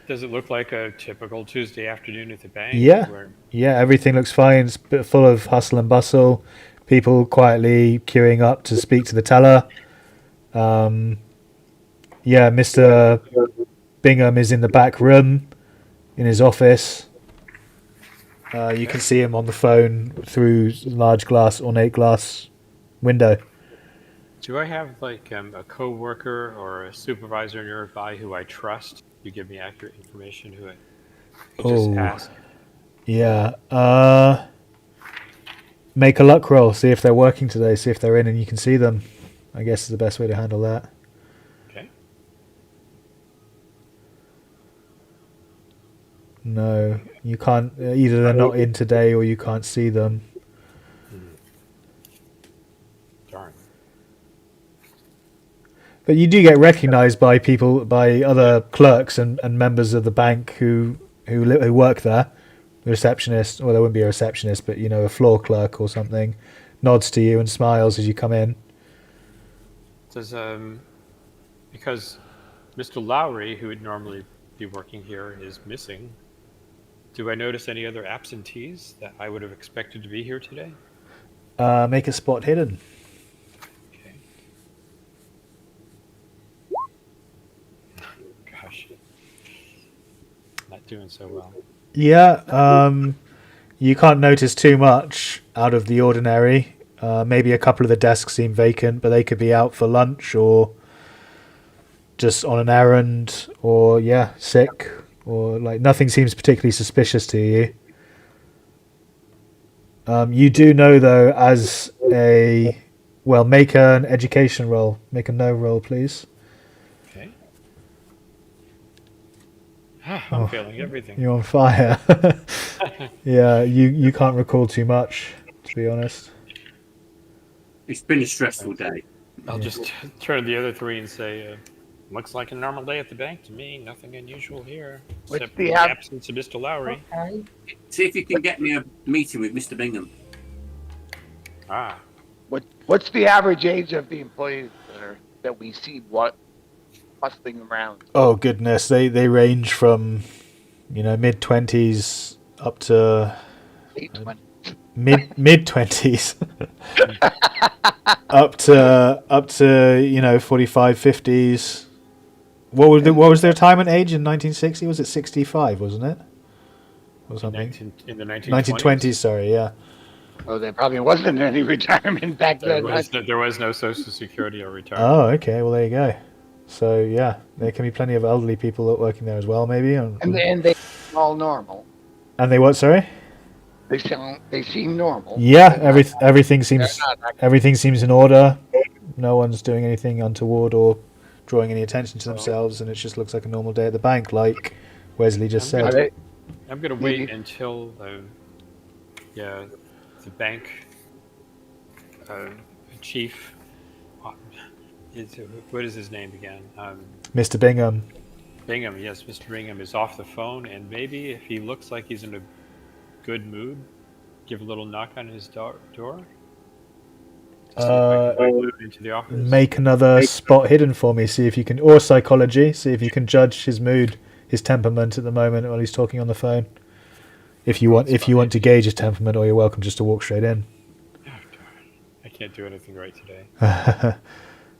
Does it look like a typical Tuesday afternoon at the bank? Yeah. Yeah, everything looks fine. It's a bit full of hustle and bustle. People quietly queuing up to speak to the teller. Yeah, Mr. Bingham is in the back room in his office. You can see him on the phone through large ornate glass window. Do I have like a co-worker or a supervisor nearby who I trust? You give me accurate information who I could just ask. Yeah. Make a luck roll. See if they're working today. See if they're in and you can see them. I guess is the best way to handle that. Okay. No, you can't. Either they're not in today or you can't see them. Darn. But you do get recognised by people, by other clerks and members of the bank who work there. The receptionist, well, there wouldn't be a receptionist, but a floor clerk or something, nods to you and smiles as you come in. Does because Mr. Lowry, who would normally be working here, is missing. Do I notice any other absentees that I would have expected to be here today? Make a spot hidden. Okay. Gosh, not doing so well. Yeah, you can't notice too much out of the ordinary. Maybe a couple of the desks seem vacant, but they could be out for lunch or just on an errand or, sick or nothing seems particularly suspicious to you. You do know, though, make an education roll. Make a no roll, please. Okay. I'm feeling everything. You're on fire. Yeah, you can't recall too much, to be honest. It's been a stressful day. I'll just turn to the other three and say, looks like a normal day at the bank to me. Nothing unusual here, What's except for the the ab- absence of Mr. Lowry. Okay. See if you can get me a meeting with Mr. Bingham. Ah, What's the average age of the employees that we see bustling around? Oh goodness, they range from, mid-20s up to Late 20s. mid-20s, up to 45, 50s. What was their retirement age in 1960? Was it 65? Wasn't it? Or something? in the 1920s. Sorry, yeah. Oh, there probably wasn't any retirement back There then. was no Social Security or retirement. Oh, okay. Well, there you go. So yeah, there can be plenty of elderly people working there as well, maybe. And they all normal. And they what? Sorry. They seem normal. Yeah, They're not- everything seems they're not- everything seems in order. No one's doing anything untoward or drawing any attention to themselves, and it just looks like a normal day at the bank, like Wesley just Are said. they- I'm going to wait Maybe. until the bank chief. What is his name again? Mr. Bingham. Bingham. Yes, Mr. Bingham is off the phone, and maybe if he looks like he's in a good mood, give a little knock on his door. To see if I can move into the office. Make another spot hidden for me. See if you can, or psychology. See if you can judge his mood, his temperament at the moment while he's talking on the phone. If you want to gauge his temperament, or you're welcome just to walk straight in. Oh, darn. I can't do anything right today.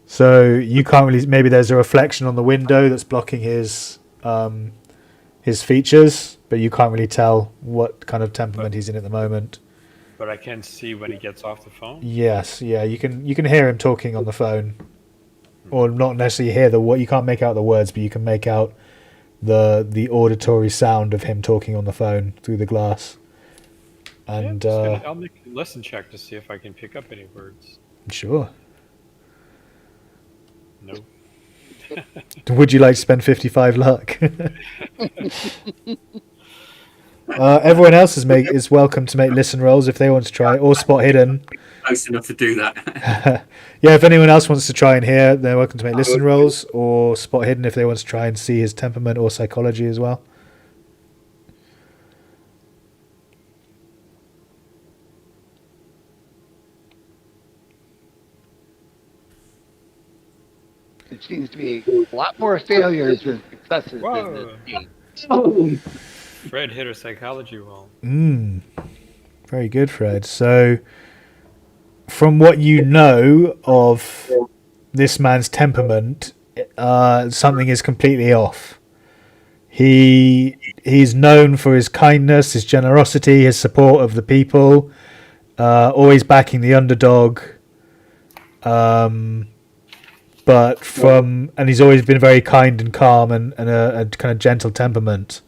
So you can't really. Maybe there's a reflection on the window that's blocking his features, but you can't really tell what kind of temperament he's in at the moment. But I can see when he gets off the phone. Yes, yeah, you can hear him talking on the phone, or not necessarily hear the what. You can't make out the words, but you can make out the auditory sound of him talking on the phone through the glass. And I'll make a listen check to see if I can pick up any words. sure. No. Would you like to spend 55 luck? Everyone else is welcome to make listen rolls if they want to try, or spot hidden. Close enough to do that. Yeah, if anyone else wants to try and hear, they're welcome to make listen rolls, or spot hidden if they want to try and see his temperament or psychology as well. It seems to be a lot more failures than successes Whoa. in this game. Fred hit a psychology roll. Very good, Fred. So, from what you know of this man's temperament, something is completely off. He's known for his kindness, his generosity, his support of the people, always backing the underdog. And he's always been very kind and calm and a kind of gentle temperament.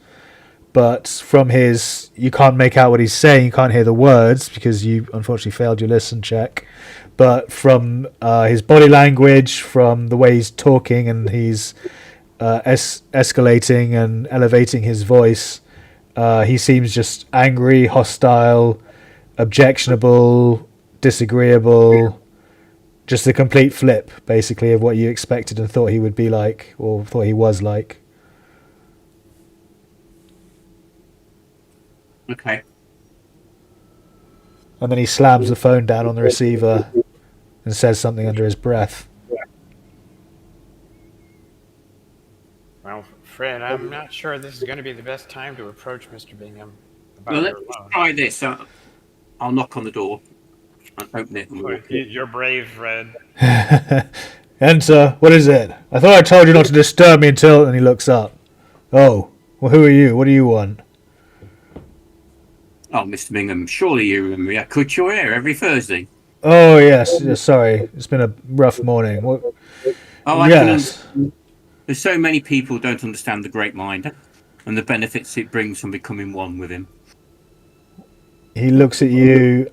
But from you can't make out what he's saying. You can't hear the words because you unfortunately failed your listen check. But from his body language, from the way he's talking, and he's escalating and elevating his voice, he seems just angry, hostile, objectionable, disagreeable. Just a complete flip, basically, of what you expected and thought he would be like, or thought he was like. Okay. And then he slams the phone down on the receiver and says something under his breath. Well, Fred, I'm not sure this is going to be the best time to approach Mr. Bingham about Well, your let's loan. try this. I'll knock on the door. I'll open it. And walk in. You're brave, Fred. Enter. What is it? I thought I told you not to disturb me until... And he looks up. Oh, well, who are you? What do you want? Oh, Mr. Bingham, surely you remember me. I cut your hair every Thursday. Oh, yes. Sorry. It's been a rough morning. What? Oh, I Yes. can. There's so many people who don't understand the great mind and the benefits it brings from becoming one with him. He looks at you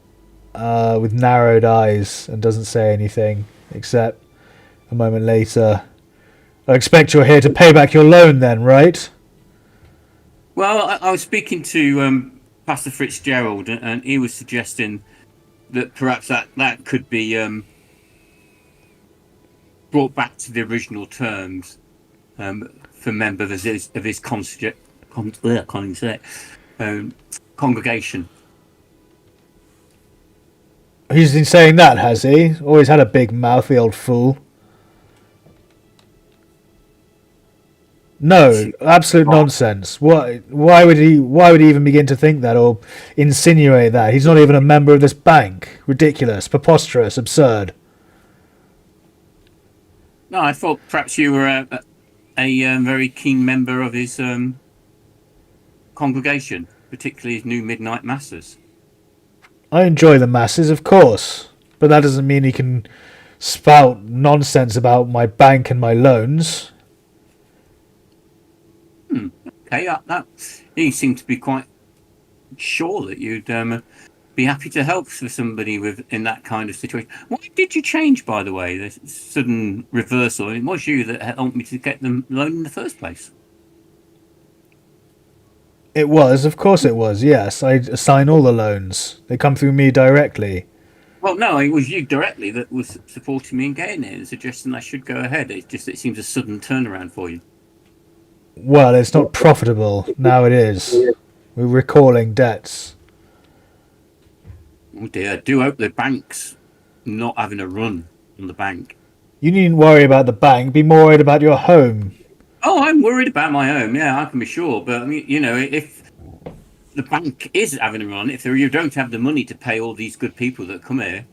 with narrowed eyes and doesn't say anything, except a moment later. I expect you're here to pay back your loan then, right? Well, I was speaking to Pastor Fitzgerald, and he was suggesting that perhaps that could be brought back to the original terms for members of his congregation. He's been saying that, has he? Always had a big mouth, the old fool. No, absolute nonsense. Why would he even begin to think that or insinuate that? He's not even a member of this bank. Ridiculous, preposterous, absurd. No, I thought perhaps you were a very keen member of his congregation, particularly his new midnight masses. I enjoy the masses, of course, but that doesn't mean he can spout nonsense about my bank and my loans. Okay, you seem to be quite sure that you'd be happy to help for somebody in that kind of situation. Why did you change, by the way? The sudden reversal. It was you that helped me to get the loan in the first place. It was, of course it was, yes. I assign all the loans. They come through me directly. Well, no, it was you directly that was supporting me in getting it and suggesting I should go ahead. It seems a sudden turnaround for you. Well, it's not profitable. Now it is. We're recalling debts. Oh dear, I do hope the bank's not having a run on the bank. You needn't worry about the bank. Be more worried about your home. Oh, I'm worried about my home. Yeah, I can be sure. But I mean, if the bank is having a run, if you don't have the money to pay all these good people that come here,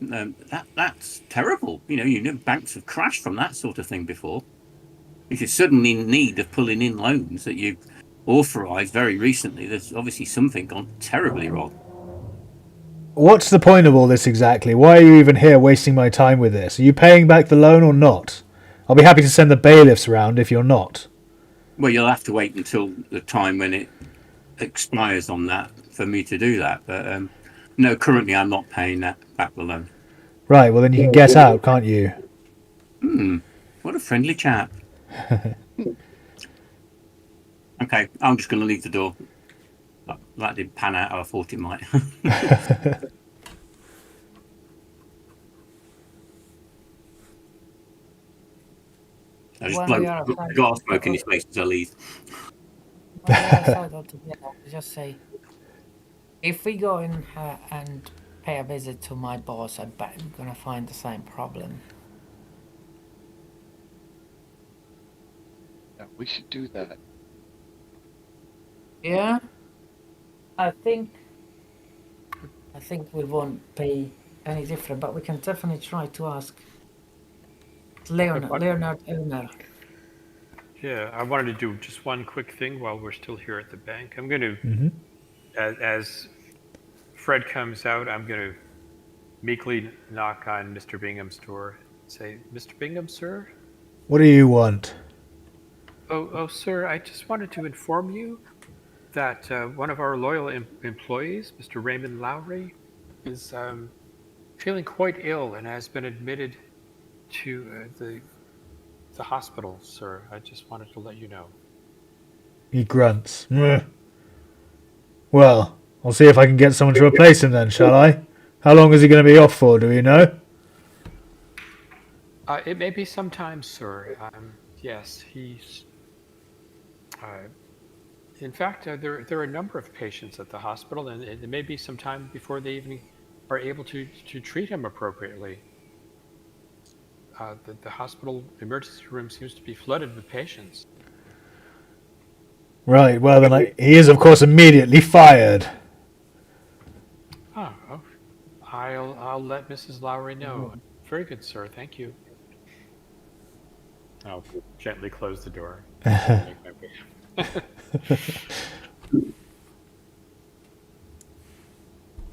that's terrible. Banks have crashed from that sort of thing before. If you're suddenly in need of pulling in loans that you've authorised very recently, there's obviously something gone terribly wrong. What's the point of all this exactly? Why are you even here wasting my time with this? Are you paying back the loan or not? I'll be happy to send the bailiffs round if you're not. Well, you'll have to wait until the time when it expires on that for me to do that. But no, currently I'm not paying that back the loan. Right, well then you can get out, can't you? What a friendly chap. Okay, I'm just going to leave the door. That didn't pan out how I thought it might. I just blow glass smoke in his face as I leave. Just say, if we go in and pay a visit to my boss, I bet we're going to find the same problem. Yeah, we should do that. Yeah? I think we won't be any different, but we can definitely try to ask Leonard Elmer. Yeah, I wanted to do just one quick thing while we're still here at the bank. I'm going to, as Fred comes out, I'm going to meekly knock on Mr. Bingham's door and say, "Mr. Bingham, sir?" What do you want? Oh, sir, I just wanted to inform you that one of our loyal employees, Mr. Raymond Lowry, is feeling quite ill and has been admitted to the hospital, sir. I just wanted to let you know. He grunts. Well, I'll see if I can get someone to replace him then, shall I? How long is he going to be off for, do you know? It may be some time, sir. Yes, he's... in fact, there are a number of patients at the hospital, and it may be some time before they even are able to treat him appropriately. The hospital emergency room seems to be flooded with patients. Right, well then he is of course immediately fired. Oh, I'll let Mrs. Lowry know. Very good, sir. Thank you. I'll gently close the door.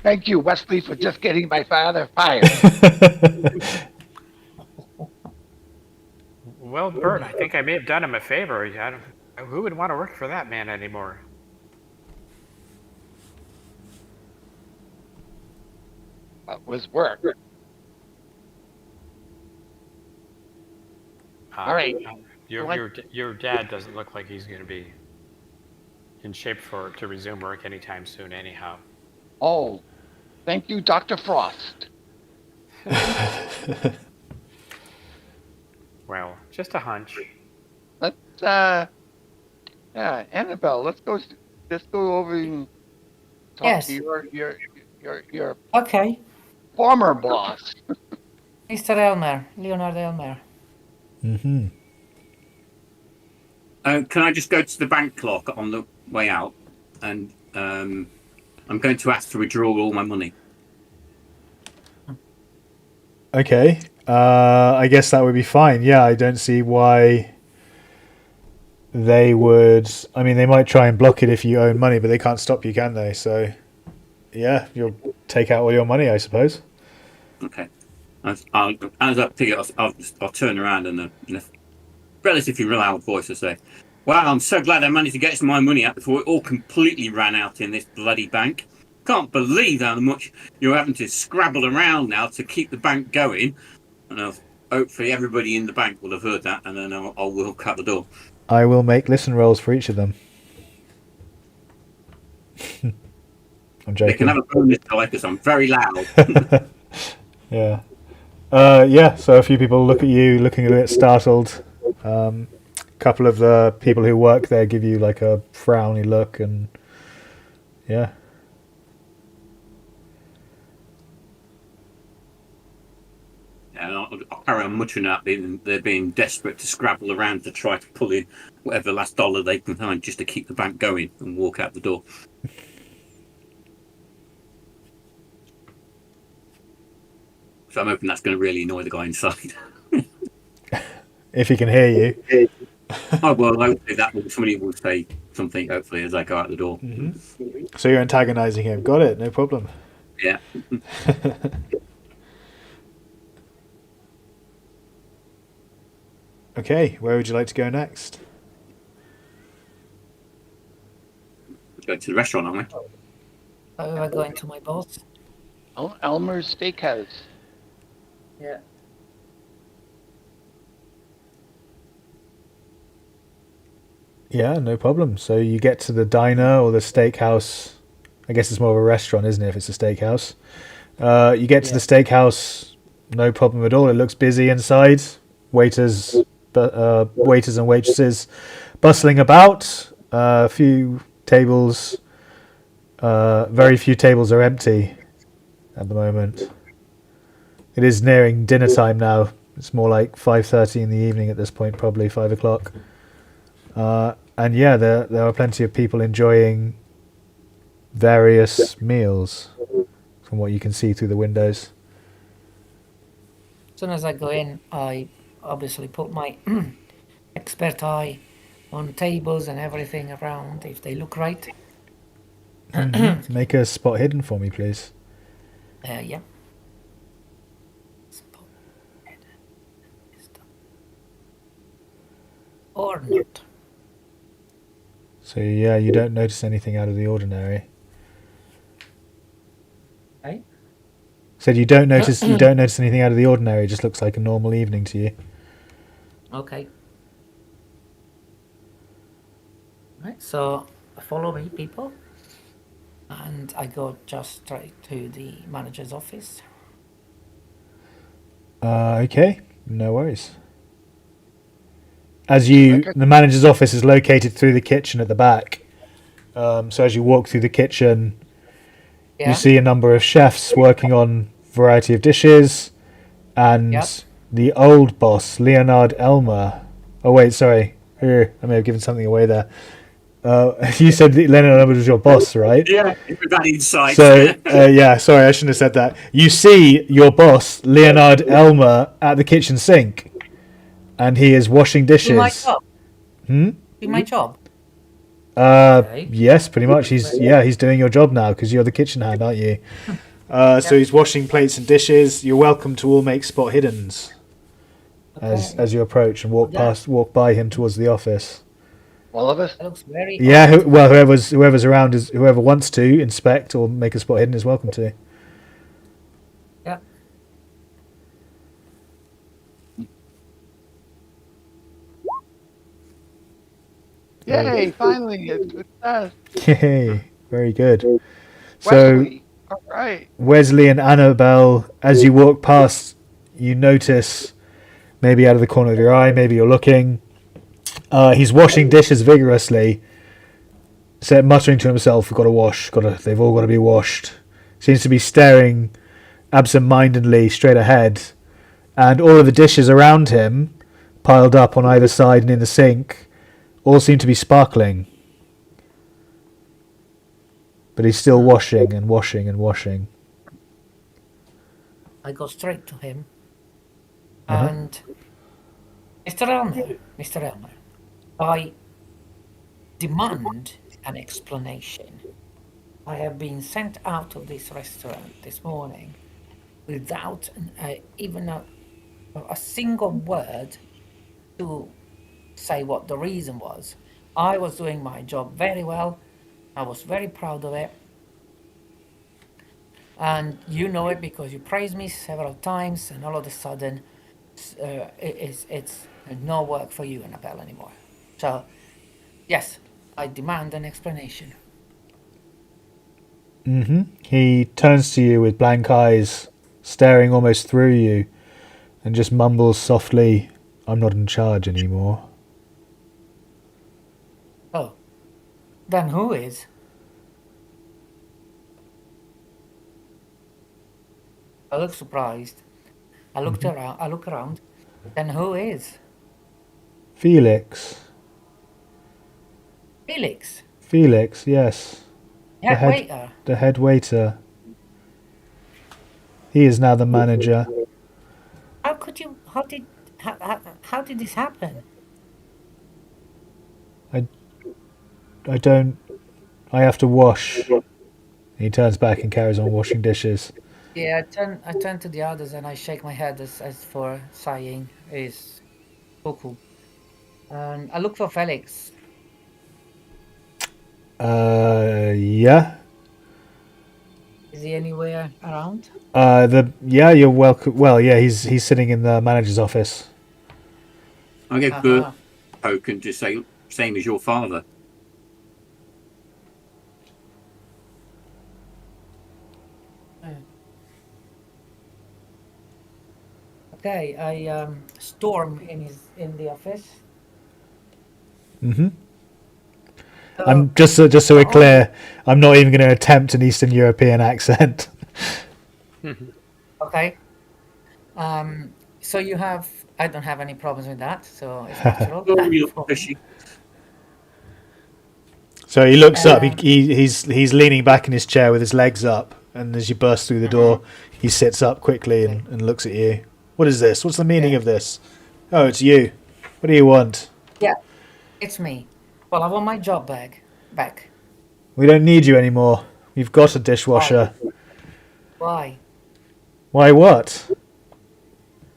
Thank you, Wesley, for just getting my father fired. Well, Bert, I think I may have done him a favor. Who would want to work for that man anymore? That was work. All right. Your dad doesn't look like he's going to be in shape to resume work anytime soon anyhow. Oh, thank you, Dr. Frost. Well, just a hunch. Let's Annabelle, let's go over and talk Yes. to your Okay. former boss. Mr. Elmer, Leonard Elmer. Mm-hmm. Can I just go to the bank clock on the way out? And I'm going to ask to withdraw all my money. Okay. I guess that would be fine. Yeah, I don't see why they would. I mean, they might try and block it if you own money, but they can't stop you, can they? So, yeah, you'll take out all your money, I suppose. Okay. As I pick it up, I'll turn around and in a relatively loud voice I say, "Wow, I'm so glad I managed to get some of my money out before it all completely ran out in this bloody bank. Can't believe how much you're having to scrabble around now to keep the bank going." And hopefully everybody in the bank will have heard that, and then I'll walk out the door. I will make listen rolls for each of them. I'm joking. They can have a bonus die because I'm very loud. Yeah. Yeah, so a few people look at you looking a bit startled. A couple of the people who work there give you like a frowny look, and yeah. And I'll carry on muttering at them. They're being desperate to scrabble around to try to pull in whatever last dollar they can find just to keep the bank going and walk out the door. So I'm hoping that's going to really annoy the guy inside. If he can hear you. Oh, well, hopefully somebody will say something, hopefully, as I go out the door. Mm-hmm. So you're antagonizing him. Got it, no problem. Yeah. Okay, where would you like to go next? Go to the restaurant, aren't we? We're going to my boss. Elmer's Steakhouse. Yeah. Yeah, no problem. So you get to the diner or the steakhouse. I guess it's more of a restaurant, isn't it, if it's a steakhouse? You get to the steakhouse, no problem at all. It looks busy inside. Waiters and waitresses bustling about. A few tables. Very few tables are empty at the moment. It is nearing dinner time now. It's more like 5:30 in the evening at this point, probably 5 o'clock. And yeah, there are plenty of people enjoying various meals from what you can see through the windows. As soon as I go in, I obviously put my expert eye on tables and everything around if they look right. Make a spot hidden for me, please. Yeah. Or not. So yeah, you don't notice anything out of the ordinary. Right? Said you don't notice anything out of the ordinary. It just looks like a normal evening to you. Okay. Right, so follow me, people. And I go just straight to the manager's office. Okay, no worries. The manager's office is located through the kitchen at the back. So as you walk through the kitchen, you see a number of chefs working on a variety of dishes, and the old boss, Leonard Elmer. Oh wait, sorry, I may have given something away there. You said that Leonard Elmer was your boss, right? Yeah, with that insight. So yeah, sorry, I shouldn't have said that. You see your boss, Leonard Elmer, at the kitchen sink. And he is washing dishes. Do my job. Do my job. Okay. Yes, pretty much. He's doing your job now because you're the kitchen hand, aren't you? So he's washing plates and dishes. You're welcome to all make spot hiddens as you approach and walk by him towards the office. All of us? That looks very whoever's around whoever wants to inspect or make a spot hidden is welcome to. Yeah. Yay! Finally, it's success. Yay, very good. So, Wesley. All right. Wesley and Annabelle, as you walk past, you notice, maybe out of the corner of your eye, maybe you're looking, he's washing dishes vigorously, muttering to himself, "We've got to wash, they've all got to be washed." Seems to be staring absent-mindedly straight ahead, and all of the dishes around him, piled up on either side and in the sink, all seem to be sparkling. But he's still washing and washing and washing. I go straight to him. Uh-huh. And Mr. Elmer, I demand an explanation. I have been sent out of this restaurant this morning without even a single word to say what the reason was. I was doing my job very well. I was very proud of it. And you know it because you praised me several times, and all of a sudden it's no work for you, Annabelle, anymore. So, yes, I demand an explanation. He turns to you with blank eyes, staring almost through you, and just mumbles softly, "I'm not in charge anymore." Oh, then who is? I look surprised. I look around. Then who is? Felix. Felix, Felix, yes. head head- waiter. The head waiter. He is now the manager. How could you? How did this happen? I have to wash. He turns back and carries on washing dishes. Yeah, I turn to the others and I shake my head as for sighing is cuckoo. And I look for Felix. Yeah. Is he anywhere around? You're welcome. Well, yeah, he's sitting in the manager's office. I give Bert a poke and just say, same as your father. Okay, I storm in the office. Mm-hmm. I'm just so we're clear. I'm not even going to attempt an Eastern European accent. Okay. So you have. I don't have any problems with that. So it's natural. Oh, you look fishy. So he looks up. He's leaning back in his chair with his legs up, and as you burst through the door, he sits up quickly and looks at you. What is this? What's the meaning of this? Oh, it's you. What do you want? Yeah, it's me. Well, I want my job back. We don't need you anymore. You've got a dishwasher. Why? Why what?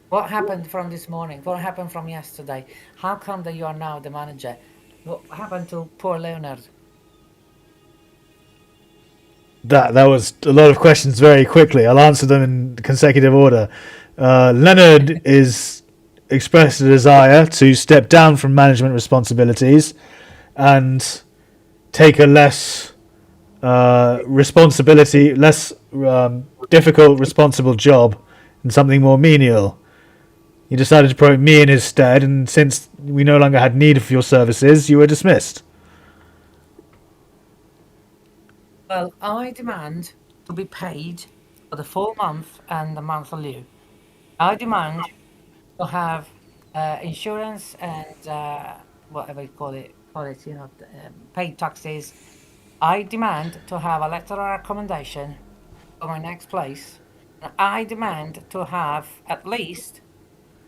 What happened from this morning? What happened from yesterday? How come that you are now the manager? What happened to poor Leonard? That was a lot of questions very quickly. I'll answer them in consecutive order. Leonard is expressed a desire to step down from management responsibilities and take a less difficult, responsible job and something more menial. He decided to promote me in his stead, and since we no longer had need of your services, you were dismissed. Well, I demand to be paid for the full month and the month of leave. I demand to have insurance and whatever you call it, paid taxes. I demand to have a letter of recommendation for my next place. And I demand to have at least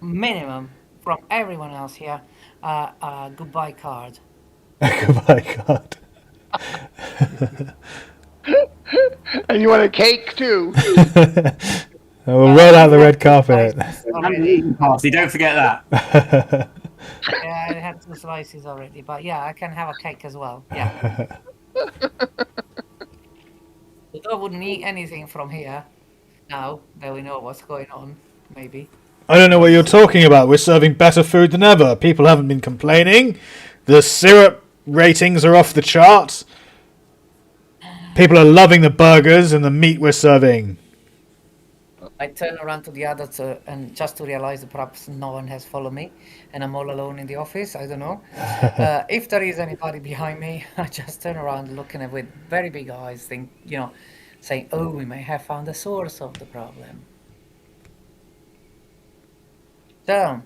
minimum from everyone else here a goodbye card. Goodbye, God. And you want a cake too? We'll roll out the red carpet. Party, don't forget that. Yeah, I had 2 slices already, but yeah, I can have a cake as well. Yeah. But I wouldn't eat anything from here now that we know what's going on, maybe. I don't know what you're talking about. We're serving better food than ever. People haven't been complaining. The syrup ratings are off the chart. People are loving the burgers and the meat we're serving. I turn around to the others and just to realize that perhaps no one has followed me and I'm all alone in the office. I don't know. If there is anybody behind me, I just turn around looking at with very big eyes, saying, oh, we may have found the source of the problem. So,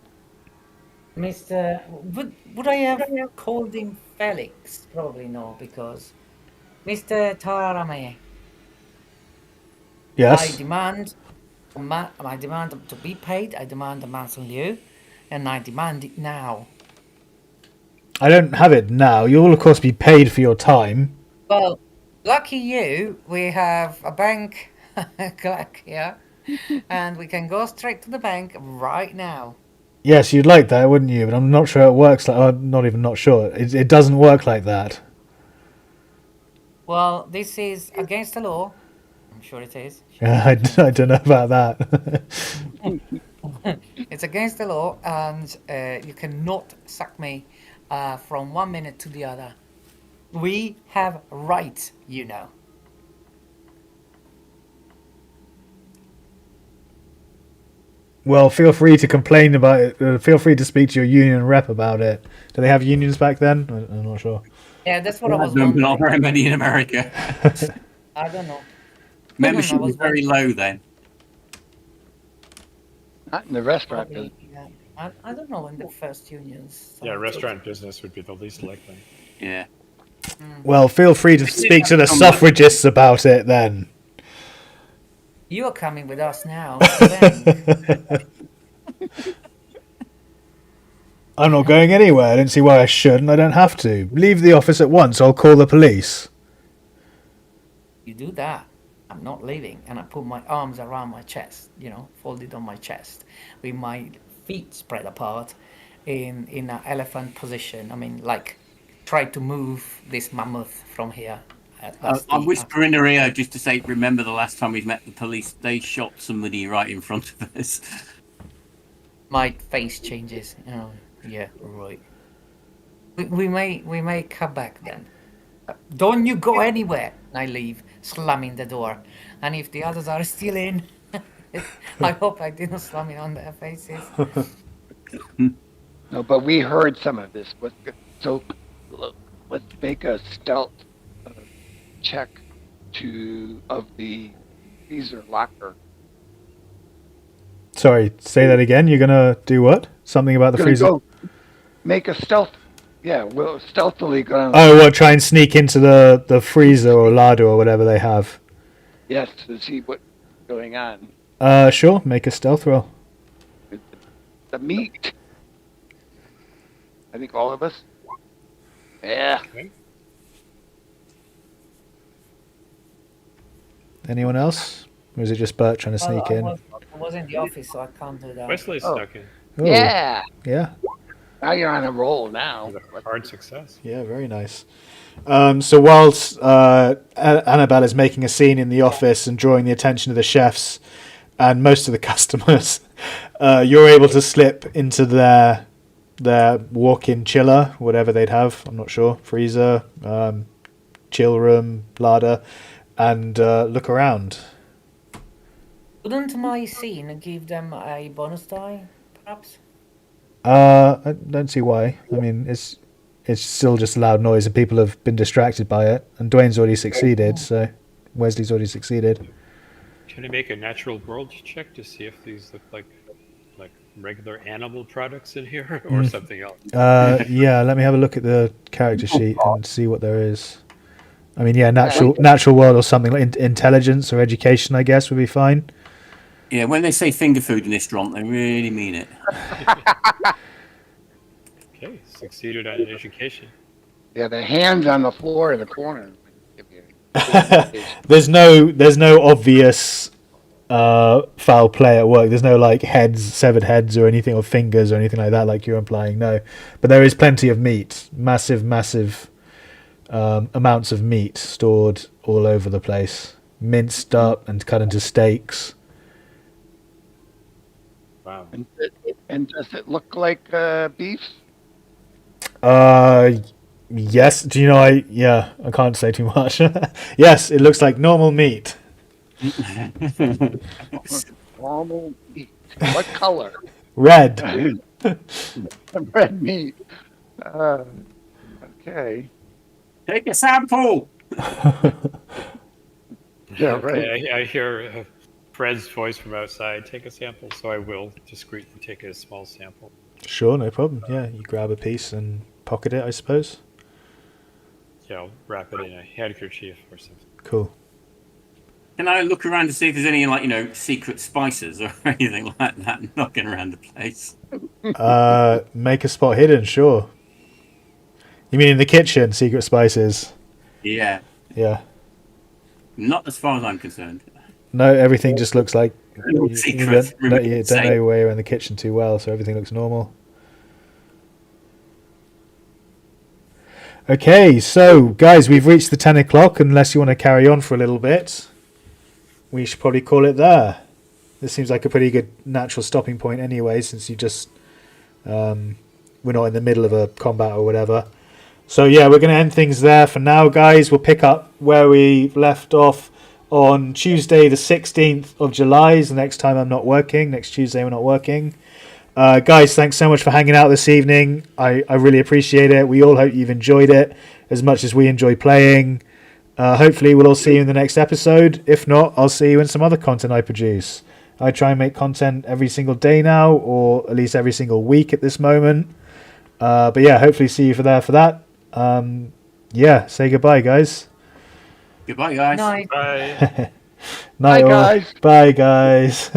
Mr. Would I have called him Felix? Probably no, because Mr. Tarame, Yes. I demand to be paid, I demand a ransom lieu, and I demand it now. I don't have it now. You'll, of course, be paid for your time. Well, lucky you, we have a bank clerk here, and we can go straight to the bank right now. Yes, you'd like that, wouldn't you? But I'm not sure it works like... I'm not even not sure. It doesn't work like that. Well, this is against the law. I'm sure it is. I don't know about that. It's against the law, and you cannot sack me from 1 minute to the other. We have rights, you know. Well, feel free to complain about it. Feel free to speak to your union rep about it. Do they have unions back then? I'm not sure. Yeah, that's what I was Not wondering. very many in America. I don't know. Membership was very low then. Not in the restaurant. Probably, yeah. I don't know when the first unions. Yeah, restaurant business would be the least likely. Yeah. Well, feel free to speak to the suffragists about it then. You are coming with us now. Then. I'm not going anywhere. I don't see why I should, and I don't have to. Leave the office at once. I'll call the police. You do that, I'm not leaving, and I put my arms around my chest, folded on my chest, with my feet spread apart in an elephant position. I mean, like, try to move this mammoth from here. I'm whispering in her ear just to say, remember the last time we met the police, they shot somebody right in front of us. My face changes. Yeah, right. We may come back then. Don't you go anywhere. I leave, slamming the door. And if the others are still in, I hope I didn't slam it on their faces. No, but we heard some of this. So let's make a stealth check of the freezer locker. Sorry, say that again. You're gonna do what? Something about the freezer? Go make a stealth. Yeah, we'll stealthily go down. Oh, what? Try and sneak into the freezer or larder or whatever they have. Yes, to see what's going on. Sure. Make a stealth roll. The meat. I think all of us. Yeah. Okay. Anyone else? Or is it just Bert trying to sneak in? I was in the office, so I can't do that. Wesley's stuck in. Oh, Yeah. Yeah. Now you're on a roll now. With a hard success. Yeah, very nice. So whilst Annabelle is making a scene in the office and drawing the attention of the chefs and most of the customers, you're able to slip into their walk-in chiller, whatever they'd have. I'm not sure. Freezer, chill room, larder, and look around. Wouldn't my scene give them a bonus die, perhaps? I don't see why. I mean, it's still just a loud noise, and people have been distracted by it. And Duane's already succeeded, so Wesley's already succeeded. Can I make a natural world check to see if these look like regular animal products in here or something else? Yeah, let me have a look at the character sheet and see what there is. I mean, yeah, natural world or something like intelligence or education, I guess, would be fine. Yeah, when they say finger food in this restaurant, they really mean it. Okay, succeeded at an education. Yeah, the hands on the floor in the corner. There's no obvious foul play at work. There's no like severed heads or anything, or fingers or anything like that, like you're implying. No, but there is plenty of meat, massive amounts of meat stored all over the place, minced up and cut into steaks. Wow. And does it look like beef? Yes. Do you know? I can't say too much. Yes, it looks like normal meat. Normal meat. What color? Red. Red meat. Okay. Take a sample. Yeah, right. Okay, I hear Fred's voice from outside. Take a sample, so I will discreetly take a small sample. Sure, no problem. Yeah, you grab a piece and pocket it, I suppose. Yeah, I'll wrap it in a handkerchief or something. Cool. Can I look around to see if there's any, like, secret spices or anything like that knocking around the place? Make a spot hidden, sure. You mean in the kitchen, secret spices? Yeah. Yeah. Not as far as I'm concerned. No, everything just looks like you Secrets. don't know your way around the kitchen too well, so everything looks normal. Okay, so guys, we've reached the 10 o'clock. Unless you want to carry on for a little bit, we should probably call it there. This seems like a pretty good natural stopping point anyway, since you just we're not in the middle of a combat or whatever. So yeah, we're going to end things there for now, guys. We'll pick up where we left off on Tuesday the 16th of July is the next time I'm not working. Next Tuesday we're not working. Guys, thanks so much for hanging out this evening. I really appreciate it. We all hope you've enjoyed it as much as we enjoy playing. Hopefully we'll all see you in the next episode. If not, I'll see you in some other content I produce. I try and make content every single day now, or at least every single week at this moment. But yeah, hopefully see you for that. Yeah, say goodbye, guys. Goodbye, guys. Night. Bye. Night, Bye, all. guys. Bye, guys.